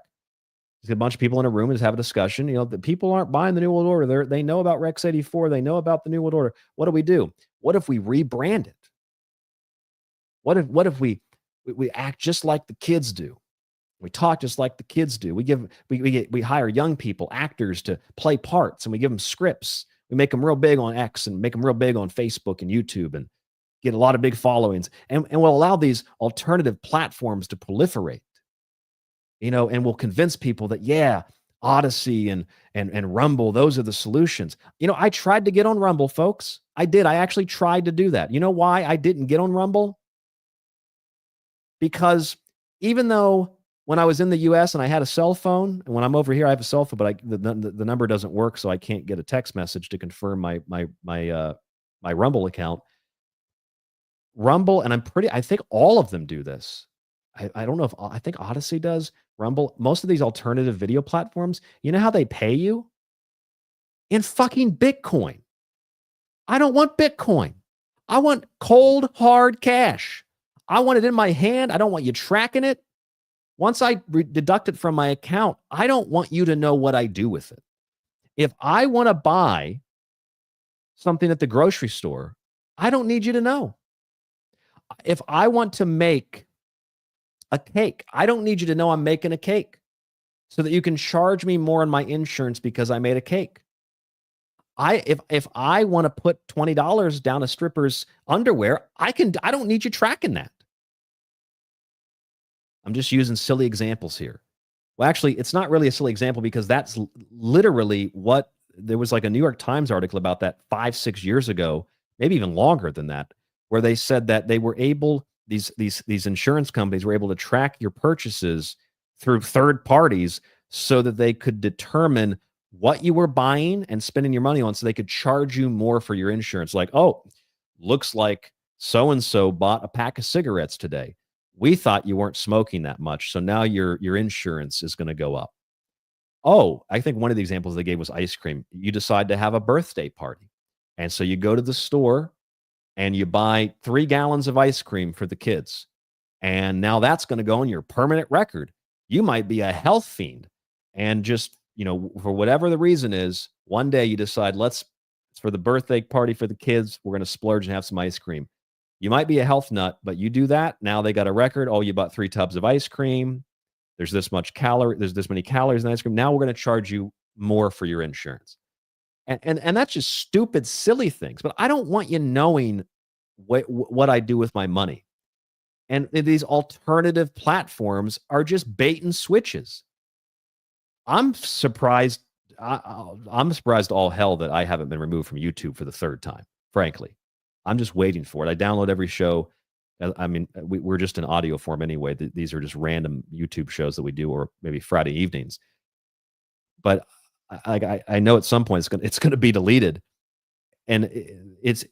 Just get a bunch of people in a room and just have a discussion. You know, the people aren't buying the New World Order. They know about Rex 84. They know about the New World Order. What do? What if we rebrand it? What if we act just like the kids do? We talk just like the kids do. We hire young people, actors, to play parts, and we give them scripts. We make them real big on X and make them real big on Facebook and YouTube and get a lot of big followings. And we'll allow these alternative platforms to proliferate, you know, and we'll convince people that, yeah, Odyssey and Rumble, those are the solutions. You know, I tried to get on Rumble, folks. I did. I actually tried to do that. You know why I didn't get on Rumble? Because even though when I was in the US and I had a cell phone, and when I'm over here, I have a cell phone, but the number doesn't work, so I can't get a text message to confirm my Rumble account. Rumble, and I think all of them do this. I don't know if, I think Odyssey does, Rumble, most of these alternative video platforms, you know how they pay you? In fucking Bitcoin. I don't want Bitcoin. I want cold, hard cash. I want it in my hand. I don't want you tracking it. Once I deduct it from my account, I don't want you to know what I do with it. If I want to buy something at the grocery store, I don't need you to know. If I want to make a cake, I don't need you to know I'm making a cake so that you can charge me more on my insurance because I made a cake. If I want to put $20 down a stripper's underwear, I don't need you tracking that. I'm just using silly examples here. Well, actually, it's not really a silly example because that's literally what there was like a New York Times article about that 5-6 years ago, maybe even longer than that, where they said that they were able, these insurance companies were able to track your purchases through third parties so that they could determine what you were buying and spending your money on so they could charge you more for your insurance. Like, oh, looks like so-and-so bought a pack of cigarettes today. We thought you weren't smoking that much, so now your insurance is going to go up. Oh, I think one of the examples they gave was ice cream. You decide to have a birthday party, and so you go to the store and you buy 3 gallons of ice cream for the kids, And now that's going to go on your permanent record. You might be a health fiend, and just, for whatever the reason is, one day you decide, it's for the birthday party for the kids, we're going to splurge and have some ice cream. You might be a health nut, but you do that. Now they got a record. Oh, you bought 3 tubs of ice cream. There's this many calories in ice cream. Now we're going to charge you more for your insurance. And that's just stupid, silly things. But I don't want you knowing what I do with my money. And these alternative platforms are just bait and switches. I'm surprised. I'm surprised all hell that I haven't been removed from YouTube for the 3rd time, frankly. I'm just waiting for it. I download every show. I mean, we're just in audio form anyway. These are just random YouTube shows that we do, or maybe Friday evenings. But I know at some point it's going to be deleted, and it's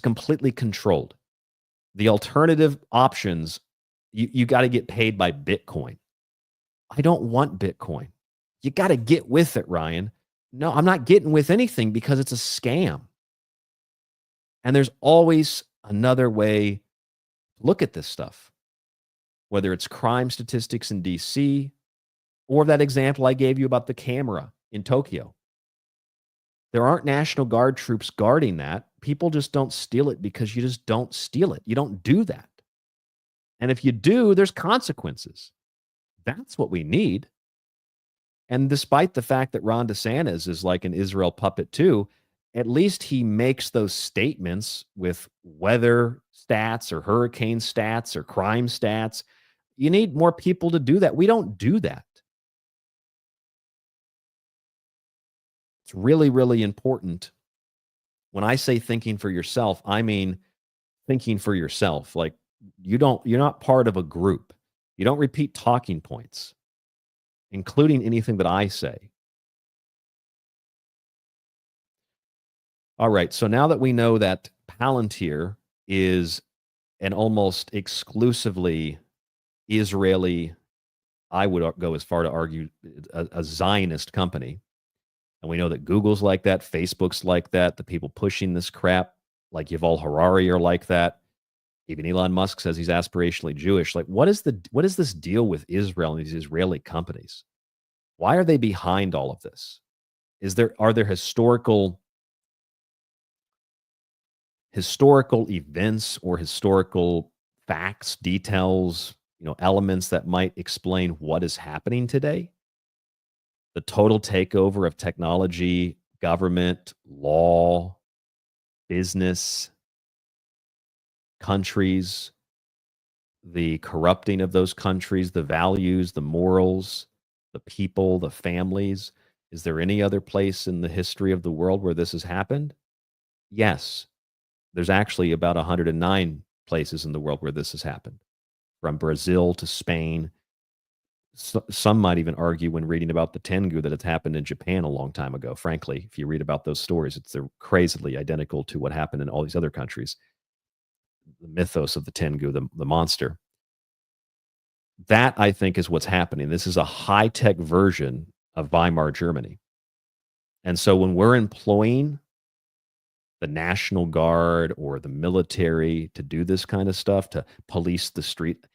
completely controlled. The alternative options, you got to get paid by Bitcoin. I don't want Bitcoin. You got to get with it, Ryan. No, I'm not getting with anything because it's a scam. And there's always another way to look at this stuff, whether it's crime statistics in DC, or that example I gave you about the camera in Tokyo. There aren't National Guard troops guarding that. People just don't steal it because you just don't steal it. You don't do that. And if you do, there's consequences. That's what we need. And despite the fact that Ron DeSantis is like an Israel puppet too, at least he makes those statements with weather stats or hurricane stats or crime stats. You need more people to do that. We don't do that. It's really, really important. When I say thinking for yourself, I mean thinking for yourself. Like you're not part of a group. You don't repeat talking points, including anything that I say. All right, so now that we know that Palantir is an almost exclusively Israeli, I would go as far to argue, a Zionist company, and we know that Google's like that, Facebook's like that, the people pushing this crap, like Yuval Harari, are like that. Even Elon Musk says he's aspirationally Jewish. Like, what is this deal with Israel and these Israeli companies? Why are they behind all of this? Are there historical events or historical facts, details, elements that might explain what is happening today? The total takeover of technology, government, law, business, countries, the corrupting of those countries, the values, the morals, the people, the families. Is there any other place in the history of the world where this has happened? Yes. There's actually about 109 places in the world where this has happened, from Brazil to Spain. Some might even argue when reading about the Tengu that it's happened in Japan a long time ago. Frankly, if you read about those stories, they're crazily identical to what happened in all these other countries. The mythos of the Tengu, the monster. That, I think, is what's happening. This is a high-tech version of Weimar Germany. And so when we're employing the National Guard or the military to do this kind of stuff, to police the street,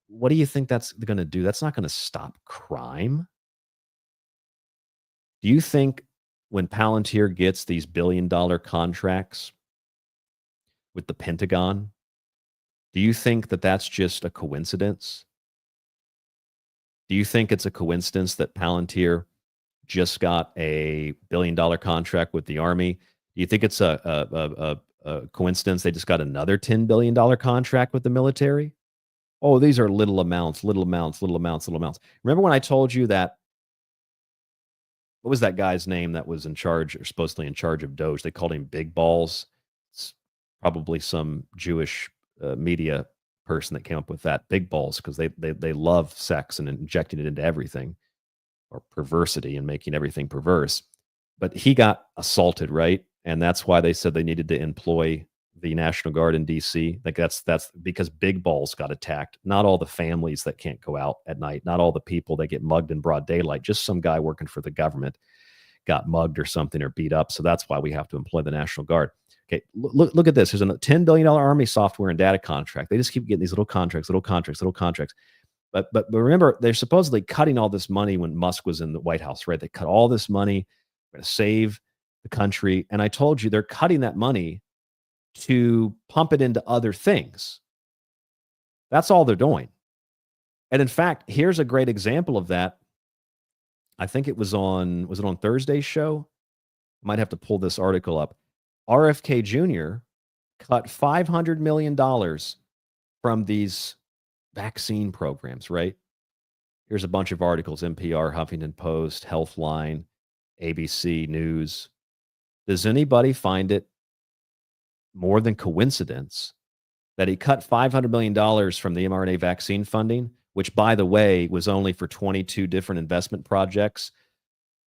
what do you think that's going to do? That's not going to stop crime. Do you think when Palantir gets these billion-dollar contracts with the Pentagon, do you think that that's just a coincidence? Do you think it's a coincidence that Palantir just got a billion-dollar contract with the Army? Do you think it's a coincidence they just got another $10 billion contract with the military? Oh, these are little amounts. Remember when I told you that, what was that guy's name that was in charge, or supposedly in charge of Doge? They called him Big Balls. It's probably some Jewish media person that came up with that, Big Balls, because they love sex and injecting it into everything, or perversity and making everything perverse. But he got assaulted, right? And that's why they said they needed to employ the National Guard in DC. Like that's because Big Balls got attacked. Not all the families that can't go out at night, not all the people that get mugged in broad daylight. Just some guy working for the government got mugged or something, or beat up. So that's why we have to employ the National Guard. Okay, look at this. There's a $10 billion Army software and data contract. They just keep getting these little contracts. But remember, they're supposedly cutting all this money when Musk was in the White House, right? They cut all this money. We're going to save the country. And I told you they're cutting that money to pump it into other things. That's all they're doing. And in fact, here's a great example of that. I think it was on Thursday's show? I might have to pull this article up. RFK Jr. cut $500 million from these vaccine programs, right? Here's a bunch of articles: NPR, Huffington Post, Healthline, ABC News. Does anybody find it more than coincidence that he cut $500 million from the mRNA vaccine funding, which, by the way, was only for 22 different investment projects,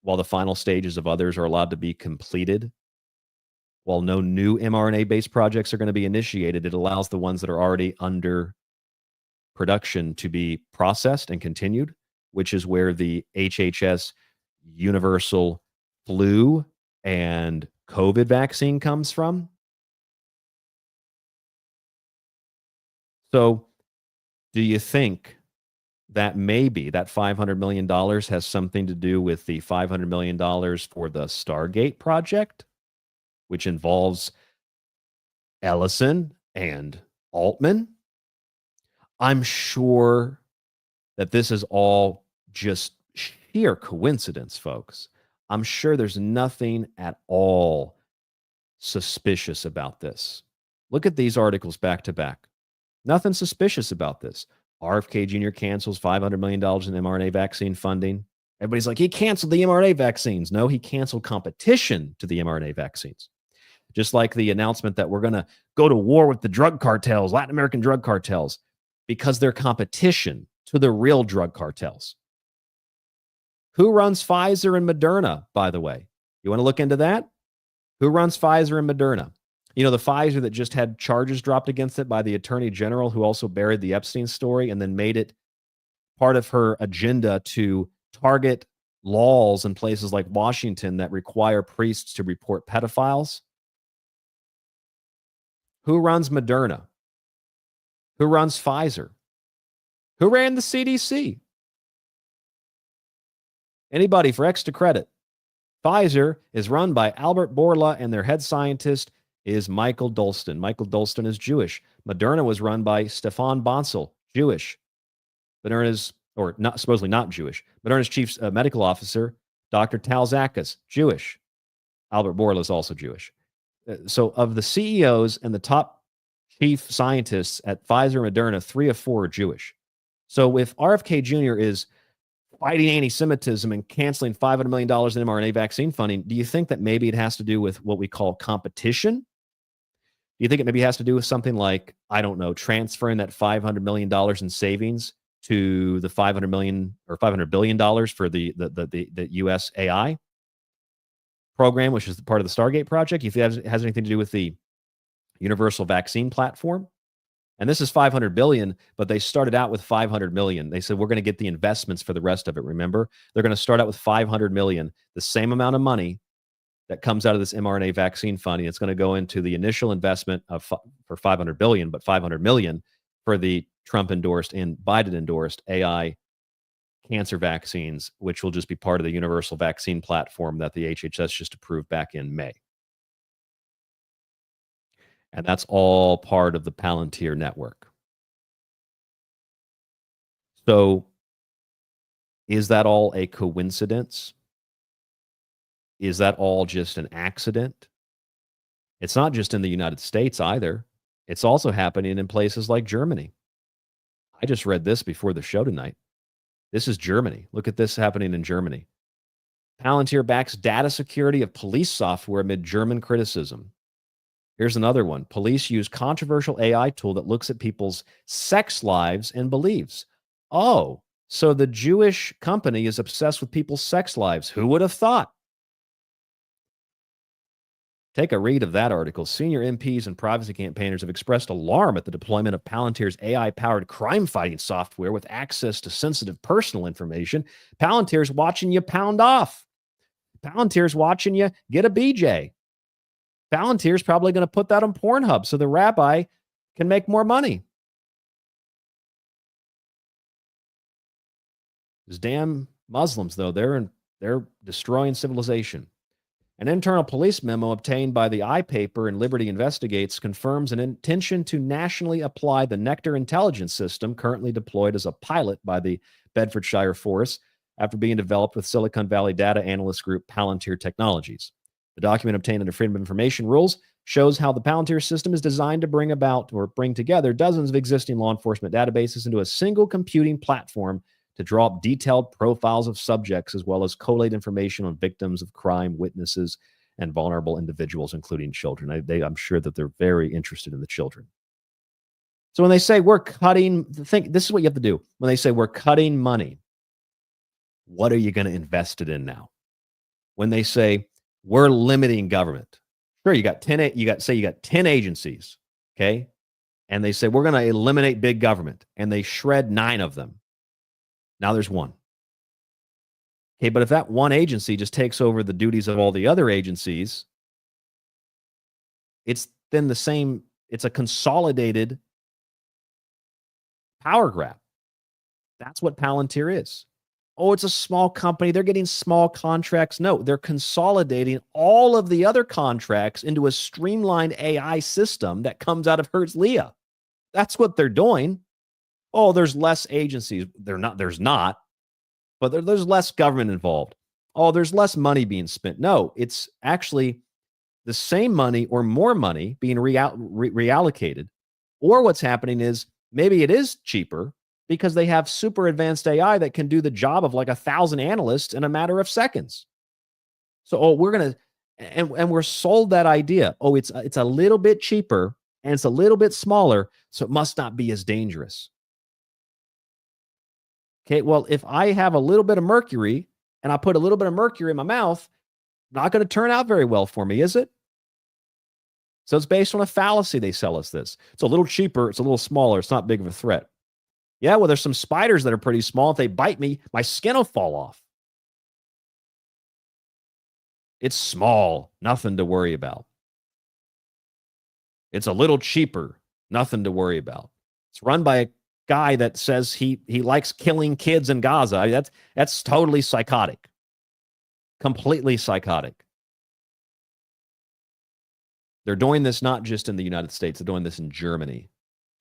while the final stages of others are allowed to be completed? While no new mRNA-based projects are going to be initiated, it allows the ones that are already under production to be processed and continued, which is where the HHS universal flu and COVID vaccine comes from. So do you think that maybe that $500 million has something to do with the $500 million for the Stargate project, which involves Ellison and Altman? I'm sure that this is all just sheer coincidence, folks. I'm sure there's nothing at all suspicious about this. Look at these articles back to back. Nothing suspicious about this. RFK Jr. cancels $500 million in mRNA vaccine funding. Everybody's like, he canceled the mRNA vaccines. No, he canceled competition to the mRNA vaccines. Just like the announcement that we're going to go to war with the drug cartels, Latin American drug cartels, because they're competition to the real drug cartels. Who runs Pfizer and Moderna, by the way? You want to look into that? Who runs Pfizer and Moderna? You know, the Pfizer that just had charges dropped against it by the attorney general, who also buried the Epstein story and then made it part of her agenda to target laws in places like Washington that require priests to report pedophiles. Who runs Moderna? Who runs Pfizer? Who ran the CDC? Anybody for extra credit? Pfizer is run by Albert Bourla, and their head scientist is Michael Dolston. Michael Dolston is Jewish. Moderna was run by Stefan Bancel, Jewish. Moderna's, or not, supposedly not Jewish. Moderna's chief medical officer, Dr. Tal Zakas, Jewish. Albert Bourla is also Jewish. So of the CEOs and the top chief scientists at Pfizer and Moderna, 3 of 4 are Jewish. So if RFK Jr. is fighting anti-Semitism and canceling $500 million in mRNA vaccine funding, do you think that maybe it has to do with what we call competition? Do you think it maybe has to do with something like, I don't know, transferring that $500 million in savings to the $500 million or $500 billion for the US AI program, which is part of the Stargate project? If it has anything to do with the universal vaccine platform? And this is $500 billion, but they started out with $500 million. They said, we're going to get the investments for the rest of it. Remember, they're going to start out with $500 million, the same amount of money that comes out of this mRNA vaccine funding. It's going to go into the initial investment for $500 billion, but $500 million for the Trump endorsed and Biden endorsed AI cancer vaccines, which will just be part of the universal vaccine platform that the HHS just approved back in May. And that's all part of the Palantir network. So is that all a coincidence? Is that all just an accident? It's not just in the United States either. It's also happening in places like Germany. I just read this before the show tonight. This is Germany. Look at this happening in Germany. Palantir backs data security of police software amid German criticism. Here's another one. Police use controversial AI tool that looks at people's sex lives and beliefs. Oh, so the Jewish company is obsessed with people's sex lives. Who would have thought? Take a read of that article. Senior MPs and privacy campaigners have expressed alarm at the deployment of Palantir's AI-powered crime-fighting software with access to sensitive personal information. Palantir's watching you pound off. Palantir's watching you get a BJ. Palantir is probably going to put that on Pornhub so the rabbi can make more money. These damn Muslims, though, they're destroying civilization. An internal police memo obtained by the iPaper and Liberty Investigates confirms an intention to nationally apply the Nectar intelligence system currently deployed as a pilot by the Bedfordshire Force after being developed with Silicon Valley data analyst group Palantir Technologies. The document obtained under Freedom of Information rules shows how the Palantir system is designed to bring together dozens of existing law enforcement databases into a single computing platform to draw up detailed profiles of subjects, as well as collate information on victims of crime, witnesses, and vulnerable individuals, including children. I'm sure that they're very interested in the children. So when they say we're cutting, this is what you have to do. When they say we're cutting money, what are you going to invest it in now? When they say we're limiting government, sure, you got 10 agencies, okay? And they say we're going to eliminate big government, and they shred 9 of them. Now there's 1. Okay, but if that one agency just takes over the duties of all the other agencies, it's then it's a consolidated power grab. That's what Palantir is. Oh, it's a small company. They're getting small contracts. No, they're consolidating all of the other contracts into a streamlined AI system that comes out of Herzliya. That's what they're doing. Oh, there's less agencies. There's not, but there's less government involved. Oh, there's less money being spent. No, it's actually the same money or more money being reallocated. Or what's happening is maybe it is cheaper because they have super advanced AI that can do the job of like 1,000 analysts in a matter of seconds. So, we're going to, and we're sold that idea. Oh, it's a little bit cheaper and it's a little bit smaller, so it must not be as dangerous. Okay, well, if I have a little bit of mercury and I put a little bit of mercury in my mouth, not going to turn out very well for me, is it? So it's based on a fallacy. They sell us this. It's a little cheaper. It's a little smaller. It's not big of a threat. Yeah, well, there's some spiders that are pretty small. If they bite me, my skin will fall off. It's small. Nothing to worry about. It's a little cheaper. Nothing to worry about. It's run by a guy that says he likes killing kids in Gaza. That's totally psychotic. Completely psychotic. They're doing this not just in the United States, they're doing this in Germany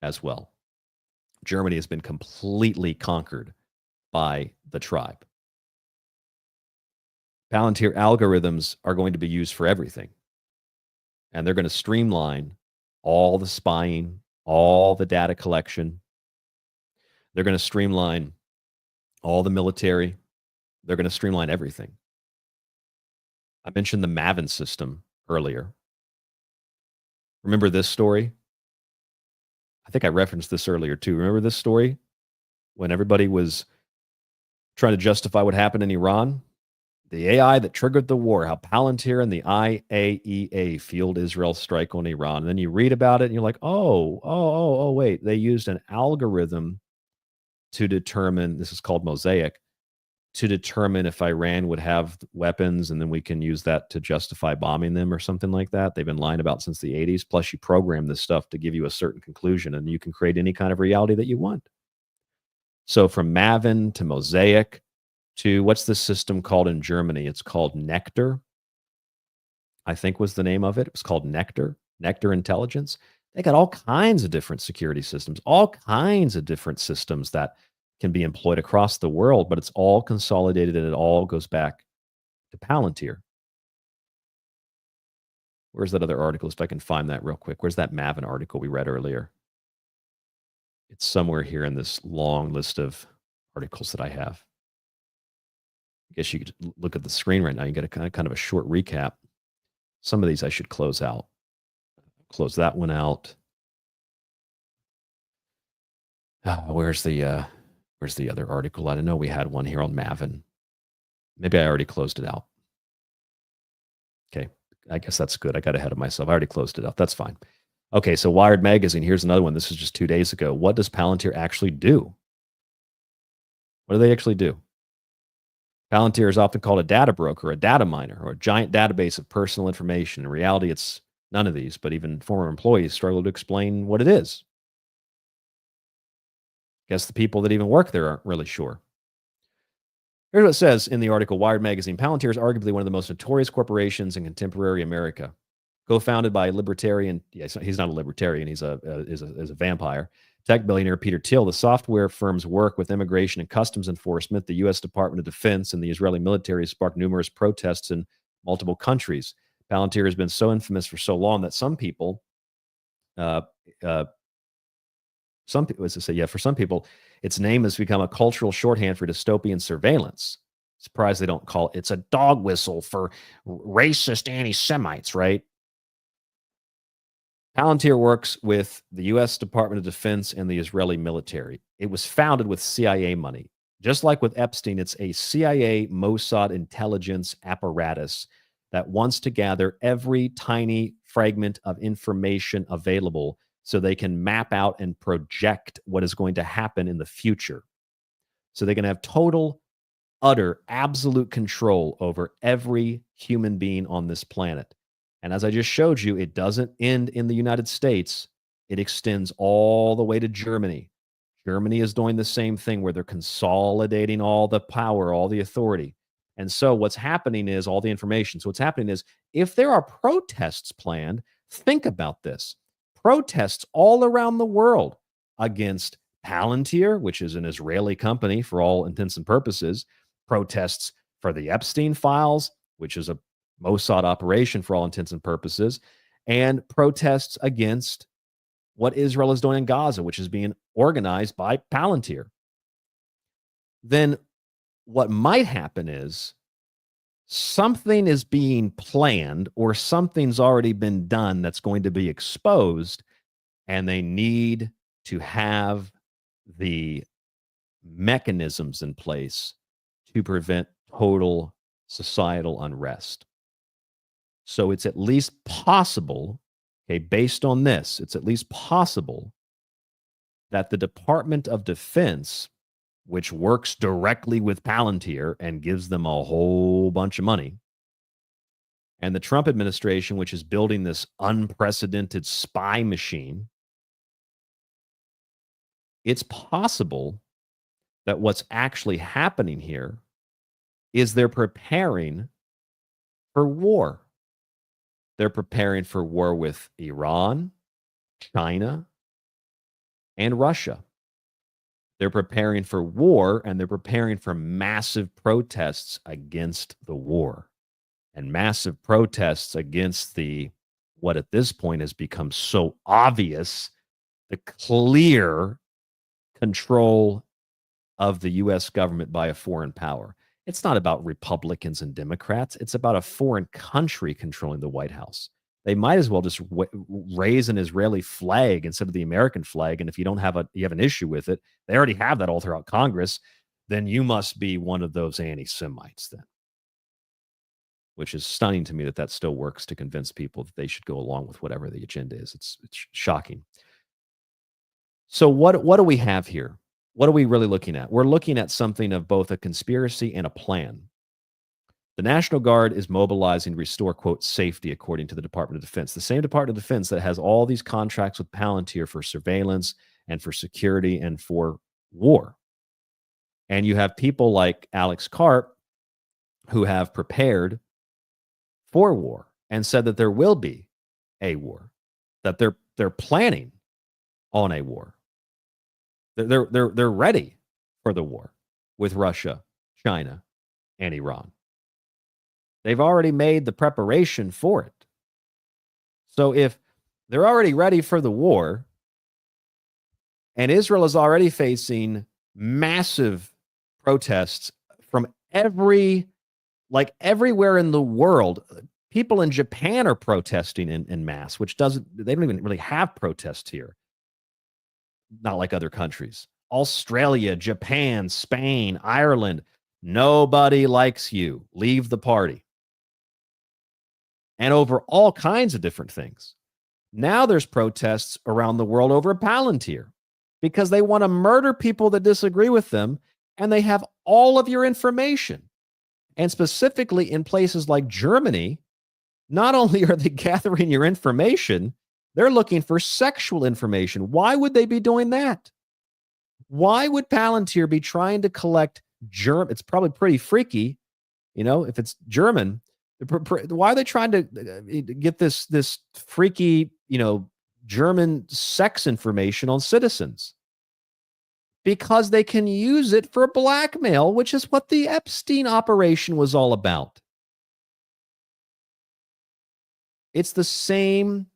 as well. Germany has been completely conquered by the tribe. Palantir algorithms are going to be used for everything. And they're going to streamline all the spying, all the data collection. They're going to streamline all the military. They're going to streamline everything. I mentioned the Maven system earlier. Remember this story? I think I referenced this earlier too. Remember this story? When everybody was trying to justify what happened in Iran? The AI that triggered the war, how Palantir and the IAEA fueled Israel's strike on Iran. And then you read about it and you're like, oh, wait. They used an algorithm to determine, this is called Mosaic, to determine if Iran would have weapons, and then we can use that to justify bombing them or something like that. They've been lying about since the 80s. Plus, you program this stuff to give you a certain conclusion, and you can create any kind of reality that you want. So from Maven to Mosaic to what's the system called in Germany? It's called Nectar, I think was the name of it. It was called Nectar Intelligence. They got all kinds of different security systems, all kinds of different systems that can be employed across the world, but it's all consolidated and it all goes back to Palantir. Where's that other article? If I can find that real quick. Where's that Maven article we read earlier? It's somewhere here in this long list of articles that I have. I guess you could look at the screen right now. You get a kind of a short recap. Some of these I should close out. Close that one out. Where's the other article? I don't know. We had one here on Maven. Maybe I already closed it out. Okay. I guess that's good. I got ahead of myself. I already closed it out. That's fine. Okay. So Wired Magazine, here's another one. This is just 2 days ago. What does Palantir actually do? What do they actually do? Palantir is often called a data broker, a data miner, or a giant database of personal information. In reality, it's none of these, but even former employees struggle to explain what it is. Guess the people that even work there aren't really sure. Here's what it says in the article, Wired Magazine. Palantir is arguably one of the most notorious corporations in contemporary America. Co-founded by libertarian, he's not a libertarian, he's a vampire, tech billionaire Peter Thiel. The software firm's work with immigration and customs enforcement, the U.S. Department of Defense, and the Israeli military has sparked numerous protests in multiple countries. Palantir has been so infamous for so long that for some people, its name has become a cultural shorthand for dystopian surveillance. Surprised they don't call it's a dog whistle for racist anti-Semites, right? Palantir works with the U.S. Department of Defense and the Israeli military. It was founded with CIA money. Just like with Epstein, it's a CIA Mossad intelligence apparatus that wants to gather every tiny fragment of information available so they can map out and project what is going to happen in the future. So they can have total, utter, absolute control over every human being on this planet. And as I just showed you, it doesn't end in the United States. It extends all the way to Germany. Germany is doing the same thing where they're consolidating all the power, all the authority. And so what's happening is all the information. So what's happening is if there are protests planned, think about this. Protests all around the world against Palantir, which is an Israeli company for all intents and purposes, protests for the Epstein files, which is a Mossad operation for all intents and purposes, and protests against what Israel is doing in Gaza, which is being organized by Palantir. Then what might happen is something is being planned or something's already been done that's going to be exposed, and they need to have the mechanisms in place to prevent total societal unrest. So it's at least possible, okay, based on this, it's at least possible that the Department of Defense, which works directly with Palantir and gives them a whole bunch of money, and the Trump administration, which is building this unprecedented spy machine, it's possible that what's actually happening here is they're preparing for war. They're preparing for war with Iran, China, and Russia. They're preparing for war, and they're preparing for massive protests against the war and massive protests against what at this point has become so obvious, the clear control of the U.S. government by a foreign power. It's not about Republicans and Democrats. It's about a foreign country controlling the White House. They might as well just raise an Israeli flag instead of the American flag. And if you have an issue with it, they already have that all throughout Congress, then you must be one of those anti-Semites then. Which is stunning to me that still works to convince people that they should go along with whatever the agenda is. It's shocking. So what do we have here? What are we really looking at? We're looking at something of both a conspiracy and a plan. The National Guard is mobilizing to restore, quote, safety, according to the Department of Defense. The same Department of Defense that has all these contracts with Palantir for surveillance and for security and for war. And you have people like Alex Karp who have prepared for war and said that there will be a war, that they're planning on a war. They're ready for the war with Russia, China, and Iran. They've already made the preparation for it. So if they're already ready for the war, and Israel is already facing massive protests from everywhere in the world, people in Japan are protesting in mass, they don't even really have protests here. Not like other countries. Australia, Japan, Spain, Ireland. Nobody likes you. Leave the party. And over all kinds of different things. Now there's protests around the world over Palantir because they want to murder people that disagree with them, and they have all of your information. And specifically in places like Germany, Not only are they gathering your information, they're looking for sexual information. Why would they be doing that? Why would Palantir be trying to collect German? It's probably pretty freaky, if it's German. Why are they trying to get this freaky, German sex information on citizens? Because they can use it for blackmail, which is what the Epstein operation was all about. It's the same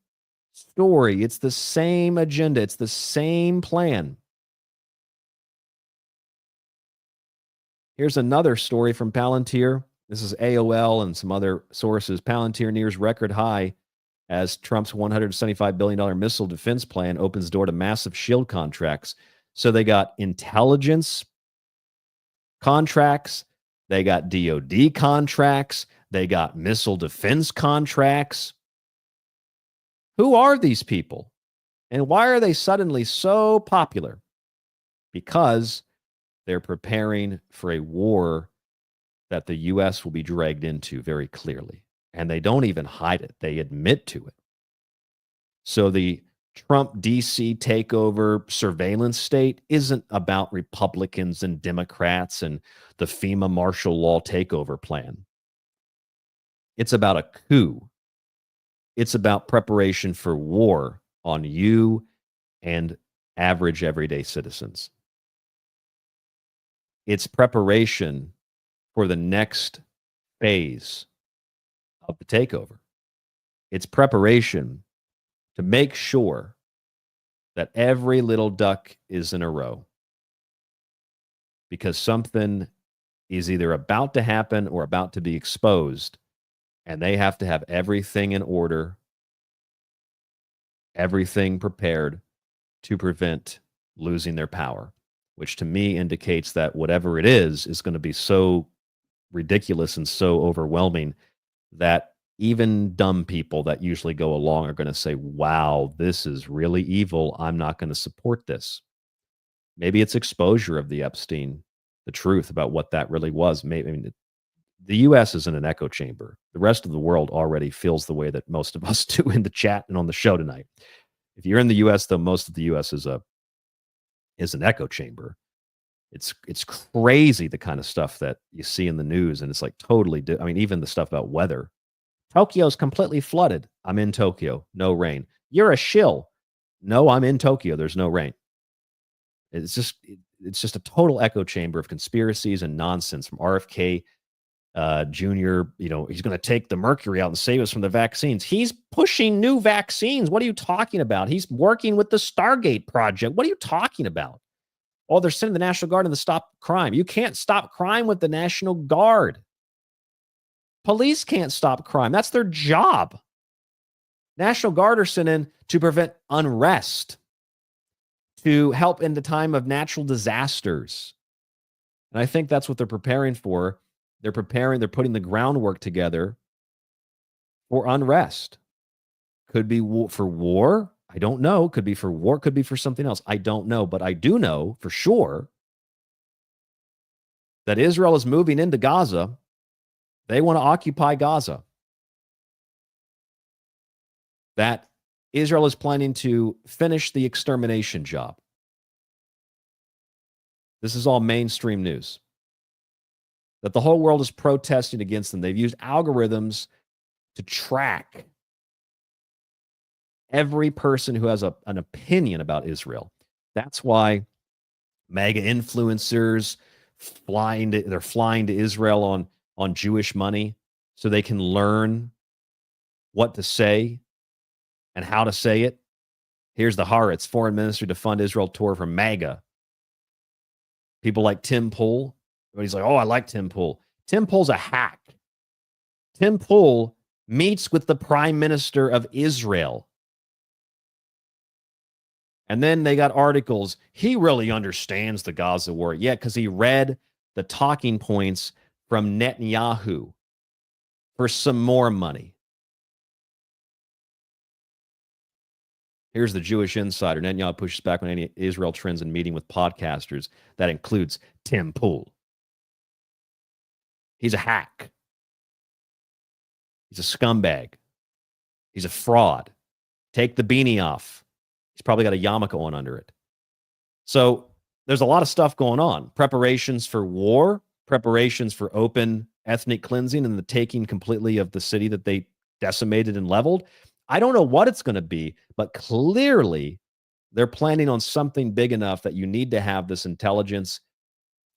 story. It's the same agenda. It's the same plan. Here's another story from Palantir. This is AOL and some other sources. Palantir nears record high as Trump's $175 billion missile defense plan opens door to massive shield contracts. So they got intelligence contracts. They got DOD contracts. They got missile defense contracts. Who are these people? And why are they suddenly so popular? Because they're preparing for a war that the U.S. will be dragged into very clearly. And they don't even hide it. They admit to it. So the Trump DC takeover surveillance state isn't about Republicans and Democrats and the FEMA martial law takeover plan. It's about a coup. It's about preparation for war on you and average everyday citizens. It's preparation for the next phase of the takeover. It's preparation to make sure that every little duck is in a row. Because something is either about to happen or about to be exposed, and they have to have everything in order, everything prepared to prevent losing their power, which to me indicates that whatever it is going to be so ridiculous and so overwhelming that even dumb people that usually go along are going to say, wow, this is really evil. I'm not going to support this. Maybe it's exposure of the Epstein, the truth about what that really was. Maybe the U.S. is in an echo chamber. The rest of the world already feels the way that most of us do in the chat and on the show tonight. If you're in the U.S., though, most of the U.S. is an echo chamber. It's crazy the kind of stuff that you see in the news, and it's like totally. Even the stuff about weather. Tokyo's completely flooded. I'm in Tokyo. No rain. You're a shill. No, I'm in Tokyo. There's no rain. It's just a total echo chamber of conspiracies and nonsense from RFK Jr. He's going to take the mercury out and save us from the vaccines. He's pushing new vaccines. What are you talking about? He's working with the Stargate project. What are you talking about? Oh, they're sending the National Guard in to stop crime. You can't stop crime with the National Guard. Police can't stop crime. That's their job. National Guard are sent in to prevent unrest, to help in the time of natural disasters. And I think that's what they're preparing for. They're putting the groundwork together for unrest. Could be for war. I don't know. Could be for war. Could be for something else. I don't know. But I do know for sure that Israel is moving into Gaza. They want to occupy Gaza. That Israel is planning to finish the extermination job. This is all mainstream news. That the whole world is protesting against them. They've used algorithms to track every person who has an opinion about Israel. That's why mega influencers flying to Israel on Jewish money so they can learn what to say and how to say it. Here's the Haaretz, foreign minister to fund Israel tour from MAGA. People like Tim Pool. Everybody's like, oh, I like Tim Pool. Tim Pool's a hack. Tim Pool meets with the prime minister of Israel. And then they got articles. He really understands the Gaza war. Yeah, because he read the talking points from Netanyahu for some more money. Here's the Jewish insider. Netanyahu pushes back on any Israel trends in meeting with podcasters. That includes Tim Pool. He's a hack. He's a scumbag. He's a fraud. Take the beanie off. He's probably got a yarmulke on under it. So there's a lot of stuff going on. Preparations for war, preparations for open ethnic cleansing and the taking completely of the city that they decimated and leveled. I don't know what it's going to be, but clearly they're planning on something big enough that you need to have this intelligence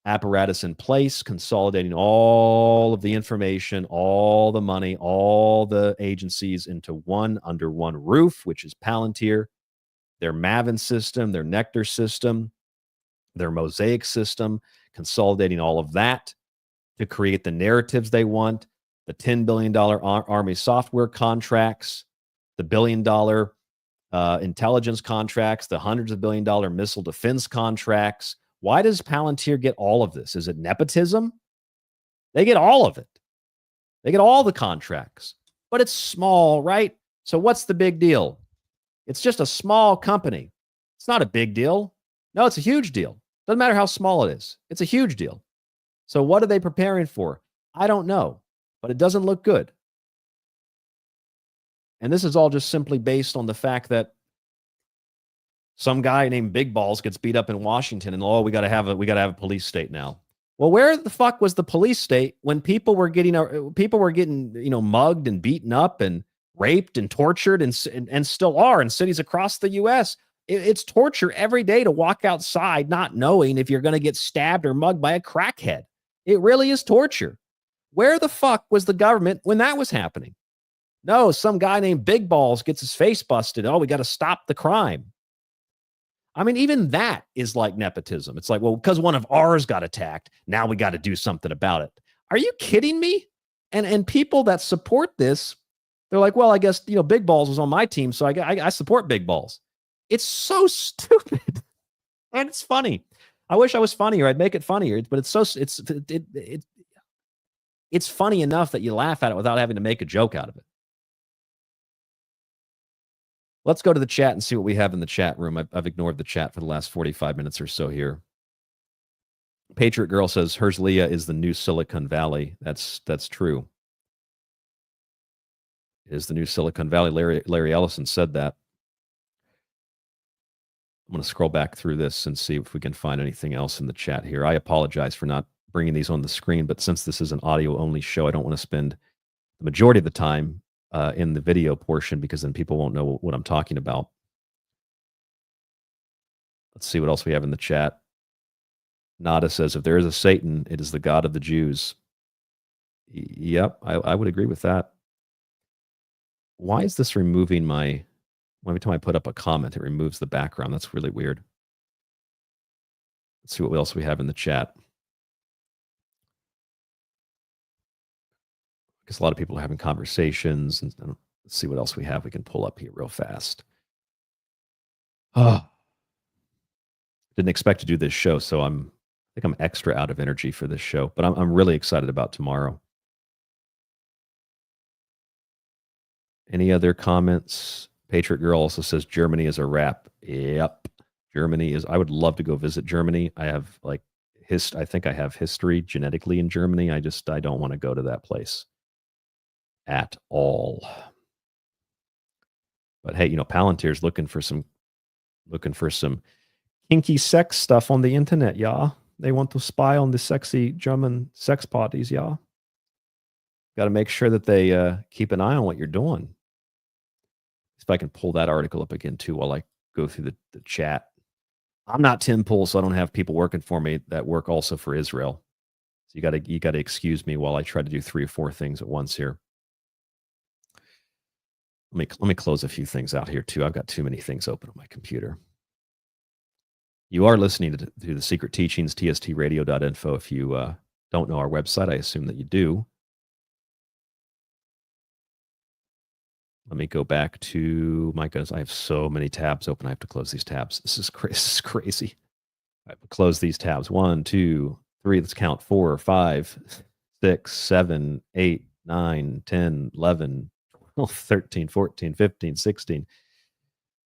apparatus in place, consolidating all of the information, all the money, all the agencies into under one roof, which is Palantir, their Maven system, their Nectar system, their Mosaic system, consolidating all of that to create the narratives they want, the $10 billion Army software contracts, the $1 billion intelligence contracts, the hundreds of $1 billion missile defense contracts. Why does Palantir get all of this? Is it nepotism? They get all of it. They get all the contracts, but it's small, right? So what's the big deal? It's just a small company. It's not a big deal. No, it's a huge deal. Doesn't matter how small it is. It's a huge deal. So what are they preparing for? I don't know, but it doesn't look good. And this is all just simply based on the fact that some guy named Big Balls gets beat up in Washington, and we got to have a police state now. Well, where the fuck was the police state when people were getting mugged and beaten up and raped and tortured and still are in cities across the U.S.? It's torture every day to walk outside not knowing if you're going to get stabbed or mugged by a crackhead. It really is torture. Where the fuck was the government when that was happening? No, some guy named Big Balls gets his face busted. Oh, we got to stop the crime. I mean, even that is like nepotism. It's like, well, because one of ours got attacked, now we got to do something about it. Are you kidding me? And people that support this, they're like, well, I guess, Big Balls was on my team, so I support Big Balls. It's so stupid. And it's funny. I wish I was funnier. I'd make it funnier, but it's funny enough that you laugh at it without having to make a joke out of it. Let's go to the chat and see what we have in the chat room. I've ignored the chat for the last 45 minutes or so here. Patriot Girl says, Herzliya is the new Silicon Valley. That's true. It is the new Silicon Valley. Larry Ellison said that. I'm going to scroll back through this and see if we can find anything else in the chat here. I apologize for not bringing these on the screen, but since this is an audio-only show, I don't want to spend the majority of the time in the video portion because then people won't know what I'm talking about. Let's see what else we have in the chat. Nada says, if there is a Satan, it is the God of the Jews. Yep, I would agree with that. Why is this removing my... Every time I put up a comment, it removes the background. That's really weird. Let's see what else we have in the chat. I guess a lot of people are having conversations. And let's see what else we have we can pull up here real fast. Oh, didn't expect to do this show, so I think I'm extra out of energy for this show. But I'm really excited about tomorrow. Any other comments? Patriot Girl also says Germany is a wrap. Yep. Germany is, I would love to go visit Germany. I have I think I have history genetically in Germany. I don't want to go to that place at all. But hey, Palantir's looking for some kinky sex stuff on the internet, yeah. They want to spy on the sexy German sex parties, yeah. Got to make sure that they keep an eye on what you're doing. If I can pull that article up again too while I go through the chat. I'm not Tim Pool, so I don't have people working for me that work also for Israel. So you gotta excuse me while I try to do 3 or 4 things at once here. Let me close a few things out here too. I've got too many things open on my computer. You are listening to the Secret Teachings, tstradio.info. If you don't know our website, I assume that you do. Let me go back to, my goodness, I have so many tabs open. I have to close these tabs. This is crazy. I have to close these tabs. 1, 2, 3. Let's count. 4, 5, 6, 7, 8, 9, 10, 11, 12, 13, 14, 15, 16,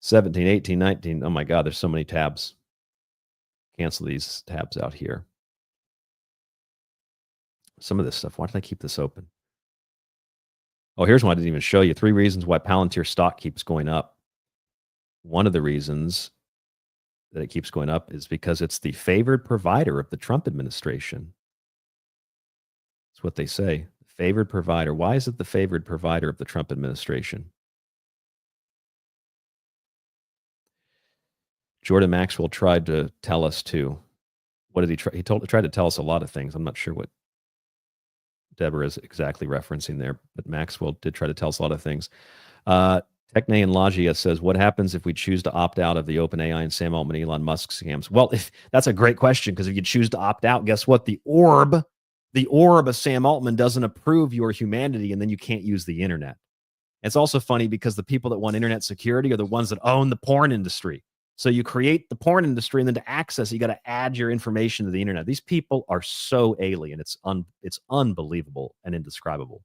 17, 18, 19. Oh my God, there's so many tabs. Cancel these tabs out here. Some of this stuff, why did I keep this open? Oh, here's one I didn't even show you. 3 reasons why Palantir stock keeps going up. One of the reasons that it keeps going up is because it's the favored provider of the Trump administration. That's what they say. Favored provider. Why is it the favored provider of the Trump administration? Jordan Maxwell tried to tell us to. What did he try? He tried to tell us a lot of things. I'm not sure what Deborah is exactly referencing there, but Maxwell did try to tell us a lot of things. Techne and Lagia says, what happens if we choose to opt out of the OpenAI and Sam Altman, Elon Musk scams? Well, that's a great question, because if you choose to opt out, guess what? The orb of Sam Altman doesn't approve your humanity, and then you can't use the internet. It's also funny because the people that want internet security are the ones that own the porn industry. So you create the porn industry, and then to access, you got to add your information to the internet. These people are so alien. It's unbelievable and indescribable.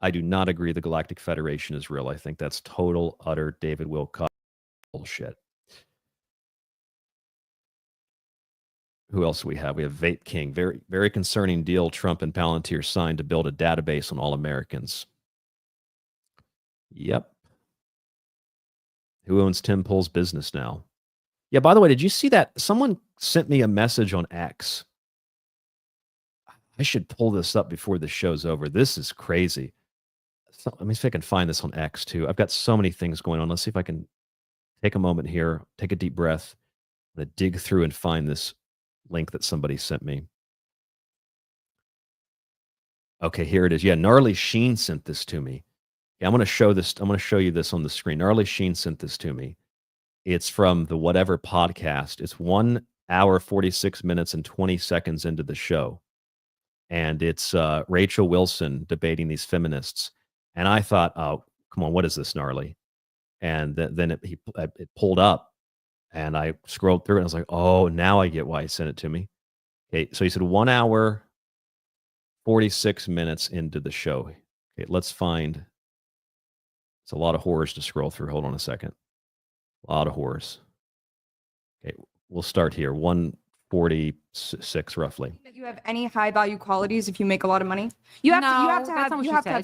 I do not agree the Galactic Federation is real. I think that's total, utter David Wilcock bullshit. Who else do we have? We have Vape King. Very, very concerning deal Trump and Palantir signed to build a database on all Americans. Yep. Who owns Tim Pool's business now? Yeah, by the way, did you see that? Someone sent me a message on X. I should pull this up before the show's over. This is crazy. So, let me see if I can find this on X too. I've got so many things going on. Let's see if I can take a moment here, take a deep breath, I'm gonna dig through and find this link that somebody sent me. Okay, here it is. Yeah, Gnarly Sheen sent this to me. Yeah, I'm going to show this. I'm going to show you this on the screen. Gnarly Sheen sent this to me. It's from the Whatever podcast. It's 1 hour, 46 minutes, and 20 seconds into the show. And it's Rachel Wilson debating these feminists. And I thought, oh, come on, what is this, Gnarly? And then it pulled up, and I scrolled through, and I was like, oh, now I get why he sent it to me. Okay, so he said 1 hour, 46 minutes into the show. Okay, let's find. It's a lot of horrors to scroll through. Hold on a second. A lot of horrors. Okay, we'll start here. 146 roughly. That you have any high value qualities if you make a lot of money. You have to have.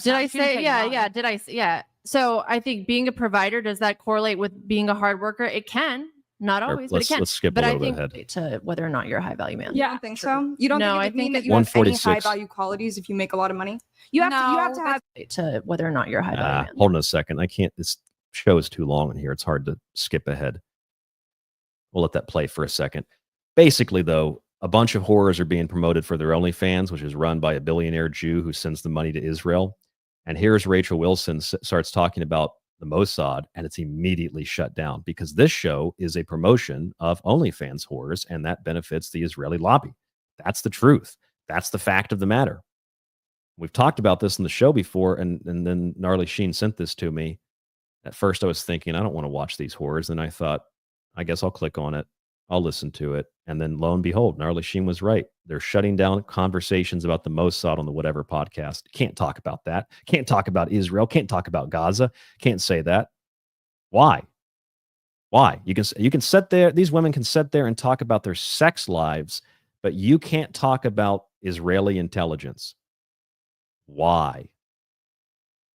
Did I say? Yeah. Did I? Yeah. So I think being a provider, does that correlate with being a hard worker? It can. Not always, but it can. Let's skip but a I little think bit to whether or not you're a high value man. Yeah, I don't think so. You don't No, think I it would mean think that you have any 146. high value qualities if you make a lot of money? You have to have to whether or not you're a high value man. Hold on a second. I can't. This show is too long in here. It's hard to skip ahead. We'll let that play for a second. Basically, though, a bunch of horrors are being promoted for their OnlyFans, which is run by a billionaire Jew who sends the money to Israel. And here's Rachel Wilson starts talking about the Mossad, and it's immediately shut down because this show is a promotion of OnlyFans horrors, and that benefits the Israeli lobby. That's the truth. That's the fact of the matter. We've talked about this in the show before, and then Gnarly Sheen sent this to me. At first, I was thinking, I don't want to watch these horrors. And I thought, I guess I'll click on it. I'll listen to it. And then lo and behold, Gnarly Sheen was right. They're shutting down conversations about the Mossad on the Whatever podcast. Can't talk about that. Can't talk about Israel. Can't talk about Gaza. Can't say that. Why? Why? You can sit there. These women can sit there and talk about their sex lives, but you can't talk about Israeli intelligence. Why?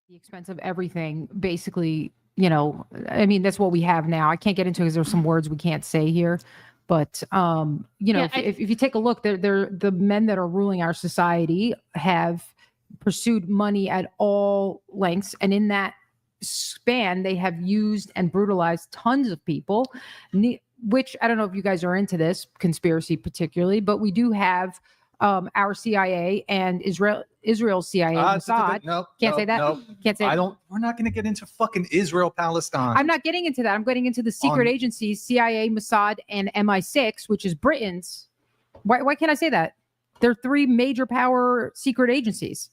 The expense of everything, basically, you know, I mean, that's what we have now. I can't get into it because there's some words we can't say here. But, you know, if you take a look, the men that are ruling our society have pursued money at all lengths. And in that span, they have used and brutalized tons of people, which I don't know if you guys are into this conspiracy particularly, but we do have our CIA and Israel's CIA, Mossad. Can't say that. Can't say. We're not going to get into fucking Israel, Palestine. I'm not getting into that. I'm getting into the secret agencies, CIA, Mossad, and MI6, which is Britain's. Why can't I say that? They're 3 major power secret agencies.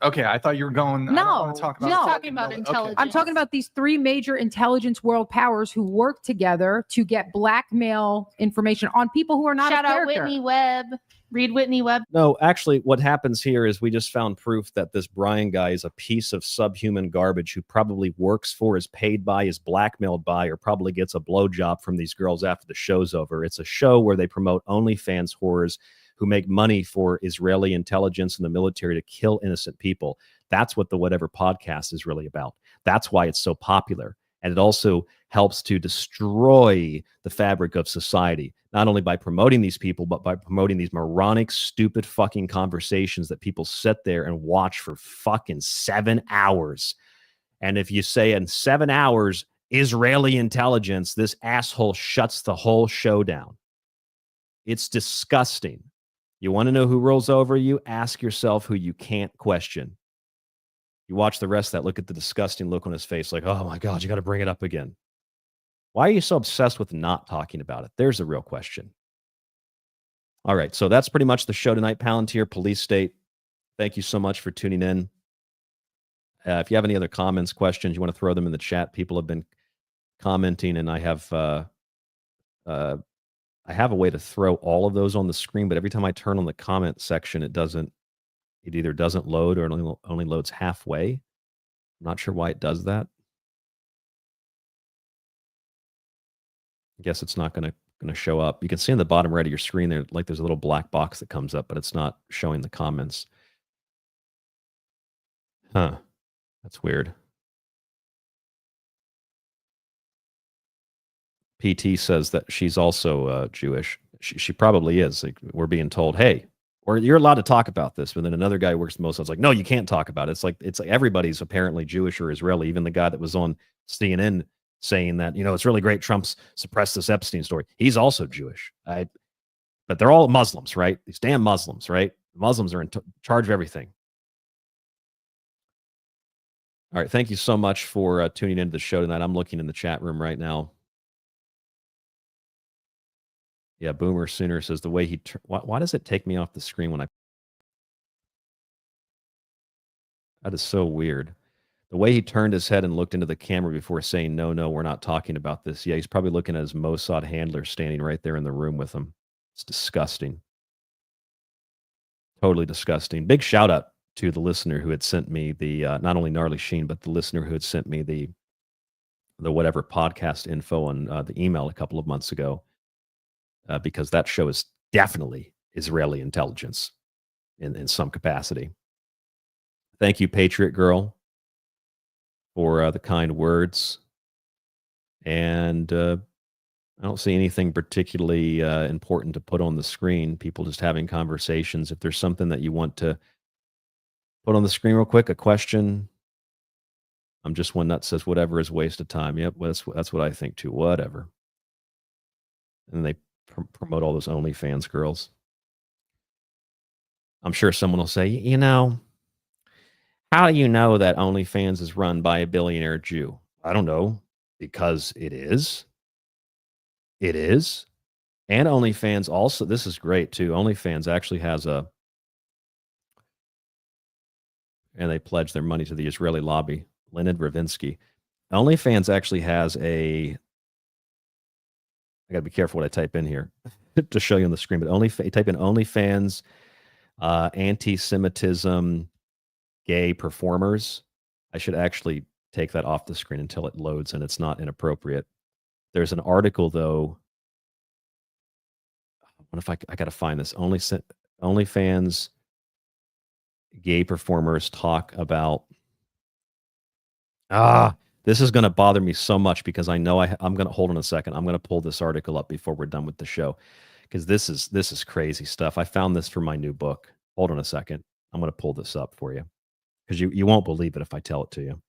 Okay, I thought you were going. I don't want to talk about talking about intelligence. I'm talking about these 3 major intelligence world powers who work together to get blackmail information on people who are not. Shout out Whitney Webb. Read Whitney Webb. No, actually, what happens here is we just found proof that this Brian guy is a piece of subhuman garbage who probably works for, is paid by, is blackmailed by, or probably gets a blowjob from these girls after the show's over. It's a show where they promote OnlyFans horrors who make money for Israeli intelligence and the military to kill innocent people. That's what the Whatever podcast is really about. That's why it's so popular. And it also helps to destroy the fabric of society, not only by promoting these people, but by promoting these moronic, stupid fucking conversations that people sit there and watch for fucking 7 hours. And if you say in 7 hours, Israeli intelligence, this asshole shuts the whole show down. It's disgusting. You want to know who rolls over you? Ask yourself who you can't question. You watch the rest of that, look at the disgusting look on his face, like, oh my God, you got to bring it up again. Why are you so obsessed with not talking about it? There's a real question. All right, so that's pretty much the show tonight. Palantir, Police State. Thank you so much for tuning in. If you have any other comments, questions, you want to throw them in the chat. People have been commenting, and I have a way to throw all of those on the screen, but every time I turn on the comment section, it either doesn't load or it only loads halfway. I'm not sure why it does that. I guess it's not going to show up. You can see in the bottom right of your screen there, like there's a little black box that comes up, but it's not showing the comments. Huh. That's weird. PT says that she's also Jewish. She probably is. Like, we're being told, hey, or you're allowed to talk about this, but then another guy who works the Mossad's like, no, you can't talk about it. It's like everybody's apparently Jewish or Israeli. Even the guy that was on CNN saying that, it's really great Trump's suppressed this Epstein story. He's also Jewish. But they're all Muslims, right? These damn Muslims, right? Muslims are in charge of everything. All right, thank you so much for tuning into the show tonight. I'm looking in the chat room right now. Yeah, Boomer Sooner says the way he... Why does it take me off the screen when I... That is so weird. The way he turned his head and looked into the camera before saying, no, we're not talking about this. Yeah, he's probably looking at his Mossad handler standing right there in the room with him. It's disgusting. Totally disgusting. Big shout out to the listener who had sent me the, not only Gnarly Sheen, but the listener who had sent me the Whatever podcast info on the email a couple of months ago. Because that show is definitely Israeli intelligence in some capacity. Thank you, Patriot Girl, for the kind words. And I don't see anything particularly important to put on the screen. People just having conversations. If there's something that you want to put on the screen real quick, a question. I'm just one that says whatever is a waste of time. Yep, that's what I think too. Whatever. And they promote all those OnlyFans girls. I'm sure someone will say, how do you know that OnlyFans is run by a billionaire Jew? I don't know, because it is. It is. And OnlyFans also, this is great too. OnlyFans actually has and they pledge their money to the Israeli lobby. Leonid Ravinsky. OnlyFans actually has I got to be careful what I type in here to show you on the screen, but type in OnlyFans, anti-Semitism, gay performers. I should actually take that off the screen until it loads and it's not inappropriate. There's an article though. What if I got to find this? OnlyFans gay performers talk about. This is going to bother me so much because I know I'm going to hold on a second. I'm going to pull this article up before we're done with the show because this is crazy stuff. I found this for my new book. Hold on a second. I'm going to pull this up for you because you won't believe it if I tell it to you.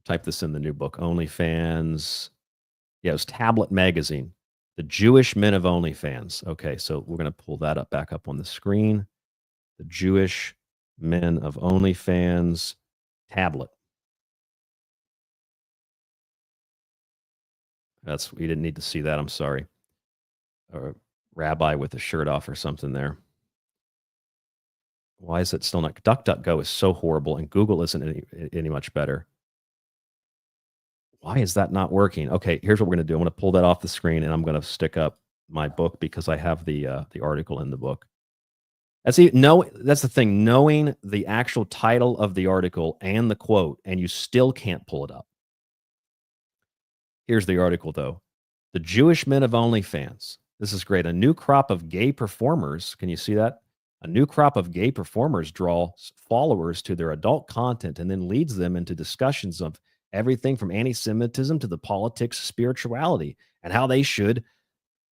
Type this in the new book. OnlyFans. Yeah, it was Tablet Magazine. The Jewish Men of OnlyFans. Okay, so we're going to pull that up back up on the screen. The Jewish Men of OnlyFans tablet. We didn't need to see that. I'm sorry. A rabbi with a shirt off or something there. Why is it still not? DuckDuckGo is so horrible and Google isn't any much better. Why is that not working? Okay, here's what we're going to do. I'm going to pull that off the screen and I'm going to stick up my book because I have the article in the book. That's the thing. Knowing the actual title of the article and the quote, and you still can't pull it up. Here's the article, though. The Jewish Men of OnlyFans. This is great. A new crop of gay performers. Can you see that? A new crop of gay performers draws followers to their adult content and then leads them into discussions of everything from anti-Semitism to the politics of spirituality and how they should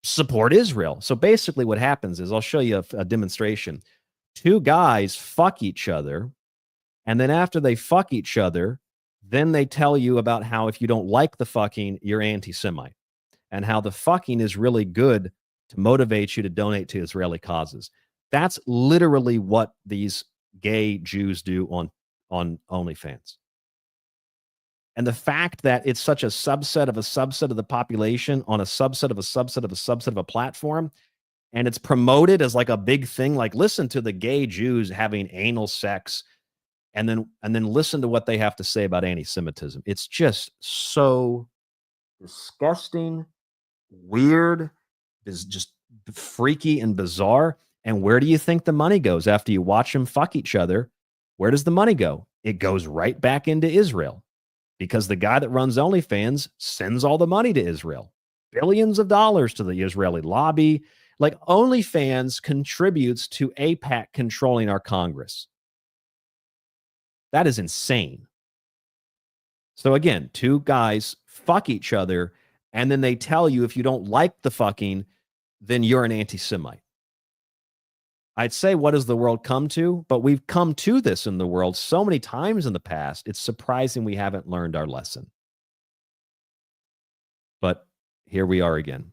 support Israel. So basically what happens is, I'll show you a demonstration. Two guys fuck each other, and then after they fuck each other, then they tell you about how if you don't like the fucking, you're anti-Semite, and how the fucking is really good to motivate you to donate to Israeli causes. That's literally what these gay Jews do on OnlyFans. And the fact that it's such a subset of the population on a subset of a subset of a subset of a platform, and it's promoted as like a big thing, like listen to the gay Jews having anal sex, and then listen to what they have to say about anti-Semitism. It's just so disgusting, weird, is just freaky and bizarre. And where do you think the money goes after you watch them fuck each other? Where does the money go? It goes right back into Israel, because the guy that runs OnlyFans sends all the money to Israel. Billions of dollars to the Israeli lobby. Like, OnlyFans contributes to AIPAC controlling our Congress. That is insane. So again, two guys fuck each other, and then they tell you if you don't like the fucking, then you're an anti-Semite. I'd say, what does the world come to? But we've come to this in the world so many times in the past, it's surprising we haven't learned our lesson. But here we are again.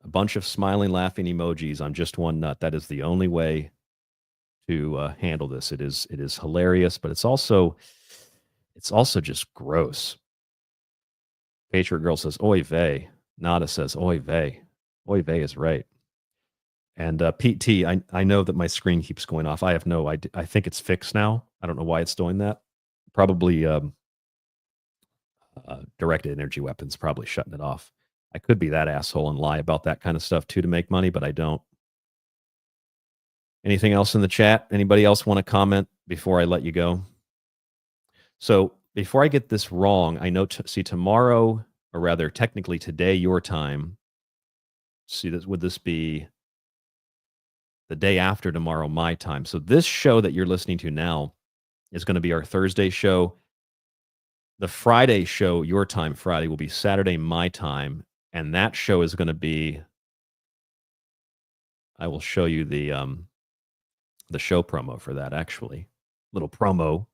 A bunch of smiling, laughing emojis on just one nut. That is the only way to handle this. It is hilarious, but it's also just gross. Patriot Girl says, oy vey. Nada says, oy vey. Oy vey is right. And Pete T, I know that my screen keeps going off. I have no idea. I think it's fixed now. I don't know why it's doing that. Probably directed energy weapons, probably shutting it off. I could be that asshole and lie about that kind of stuff too to make money, but I don't. Anything else in the chat? Anybody else want to comment before I let you go? So before I get this wrong, I know, see, tomorrow, or rather technically today, your time, see, this would this be the day after tomorrow, my time. So this show that you're listening to now is going to be our Thursday show. The Friday show, your time Friday, will be Saturday, my time. And that show is going to be, I will show you the show promo for that, actually. Little promo,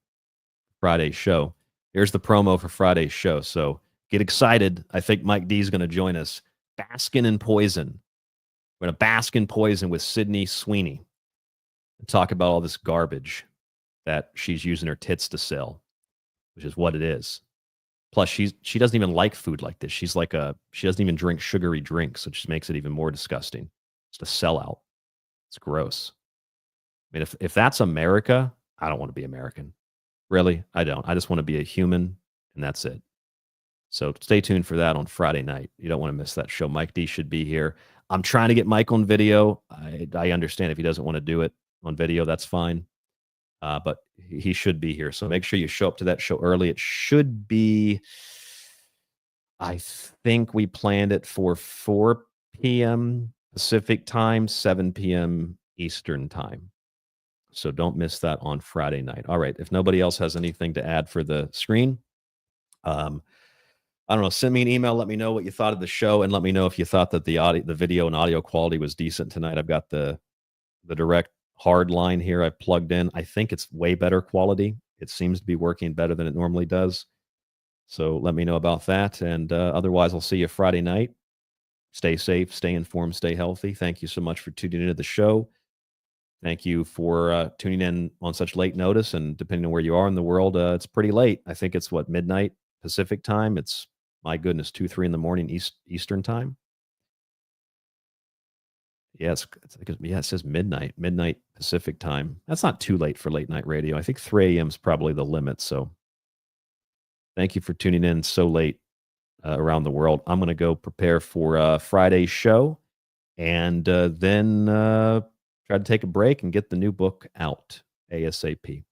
Friday show. Here's the promo for Friday's show. So get excited. I think Mike D is going to join us. Baskin in Poison. We're going to bask in poison with Sydney Sweeney and talk about all this garbage that she's using her tits to sell, which is what it is. Plus, she doesn't even like food like this. She doesn't even drink sugary drinks, which makes it even more disgusting. It's a sellout. It's gross. I mean, if that's America, I don't want to be American. Really, I don't. I just want to be a human, and that's it. So stay tuned for that on Friday night. You don't want to miss that show. Mike D should be here. I'm trying to get Mike on video. I understand if he doesn't want to do it on video, that's fine. But he should be here. So make sure you show up to that show early. It should be, I think we planned it for 4 p.m. Pacific time, 7 p.m. Eastern time. So don't miss that on Friday night. All right. If nobody else has anything to add for the screen, I don't know, send me an email, let me know what you thought of the show, and let me know if you thought that the video and audio quality was decent tonight. I've got the direct hard line here I've plugged in. I think it's way better quality. It seems to be working better than it normally does. So let me know about that. And otherwise, I'll see you Friday night. Stay safe, stay informed, stay healthy. Thank you so much for tuning into the show. Thank you for tuning in on such late notice. And depending on where you are in the world, it's pretty late. I think it's midnight Pacific time. It's, my goodness, 2, 3 in the morning Eastern time. Yes, yeah, it says midnight Pacific time. That's not too late for late night radio. I think 3 a.m. is probably the limit. So thank you for tuning in so late around the world. I'm going to go prepare for Friday's show, and then try to take a break and get the new book out ASAP.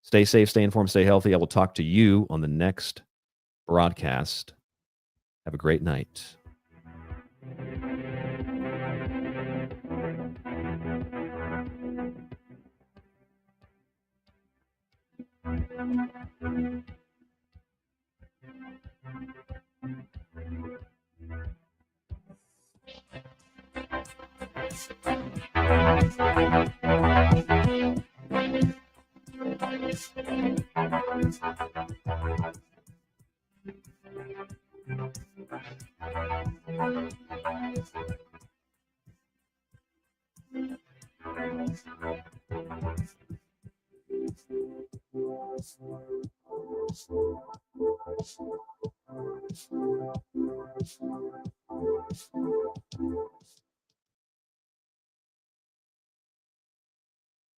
Stay safe, stay informed, stay healthy. I will talk to you on the next broadcast. Have a great night.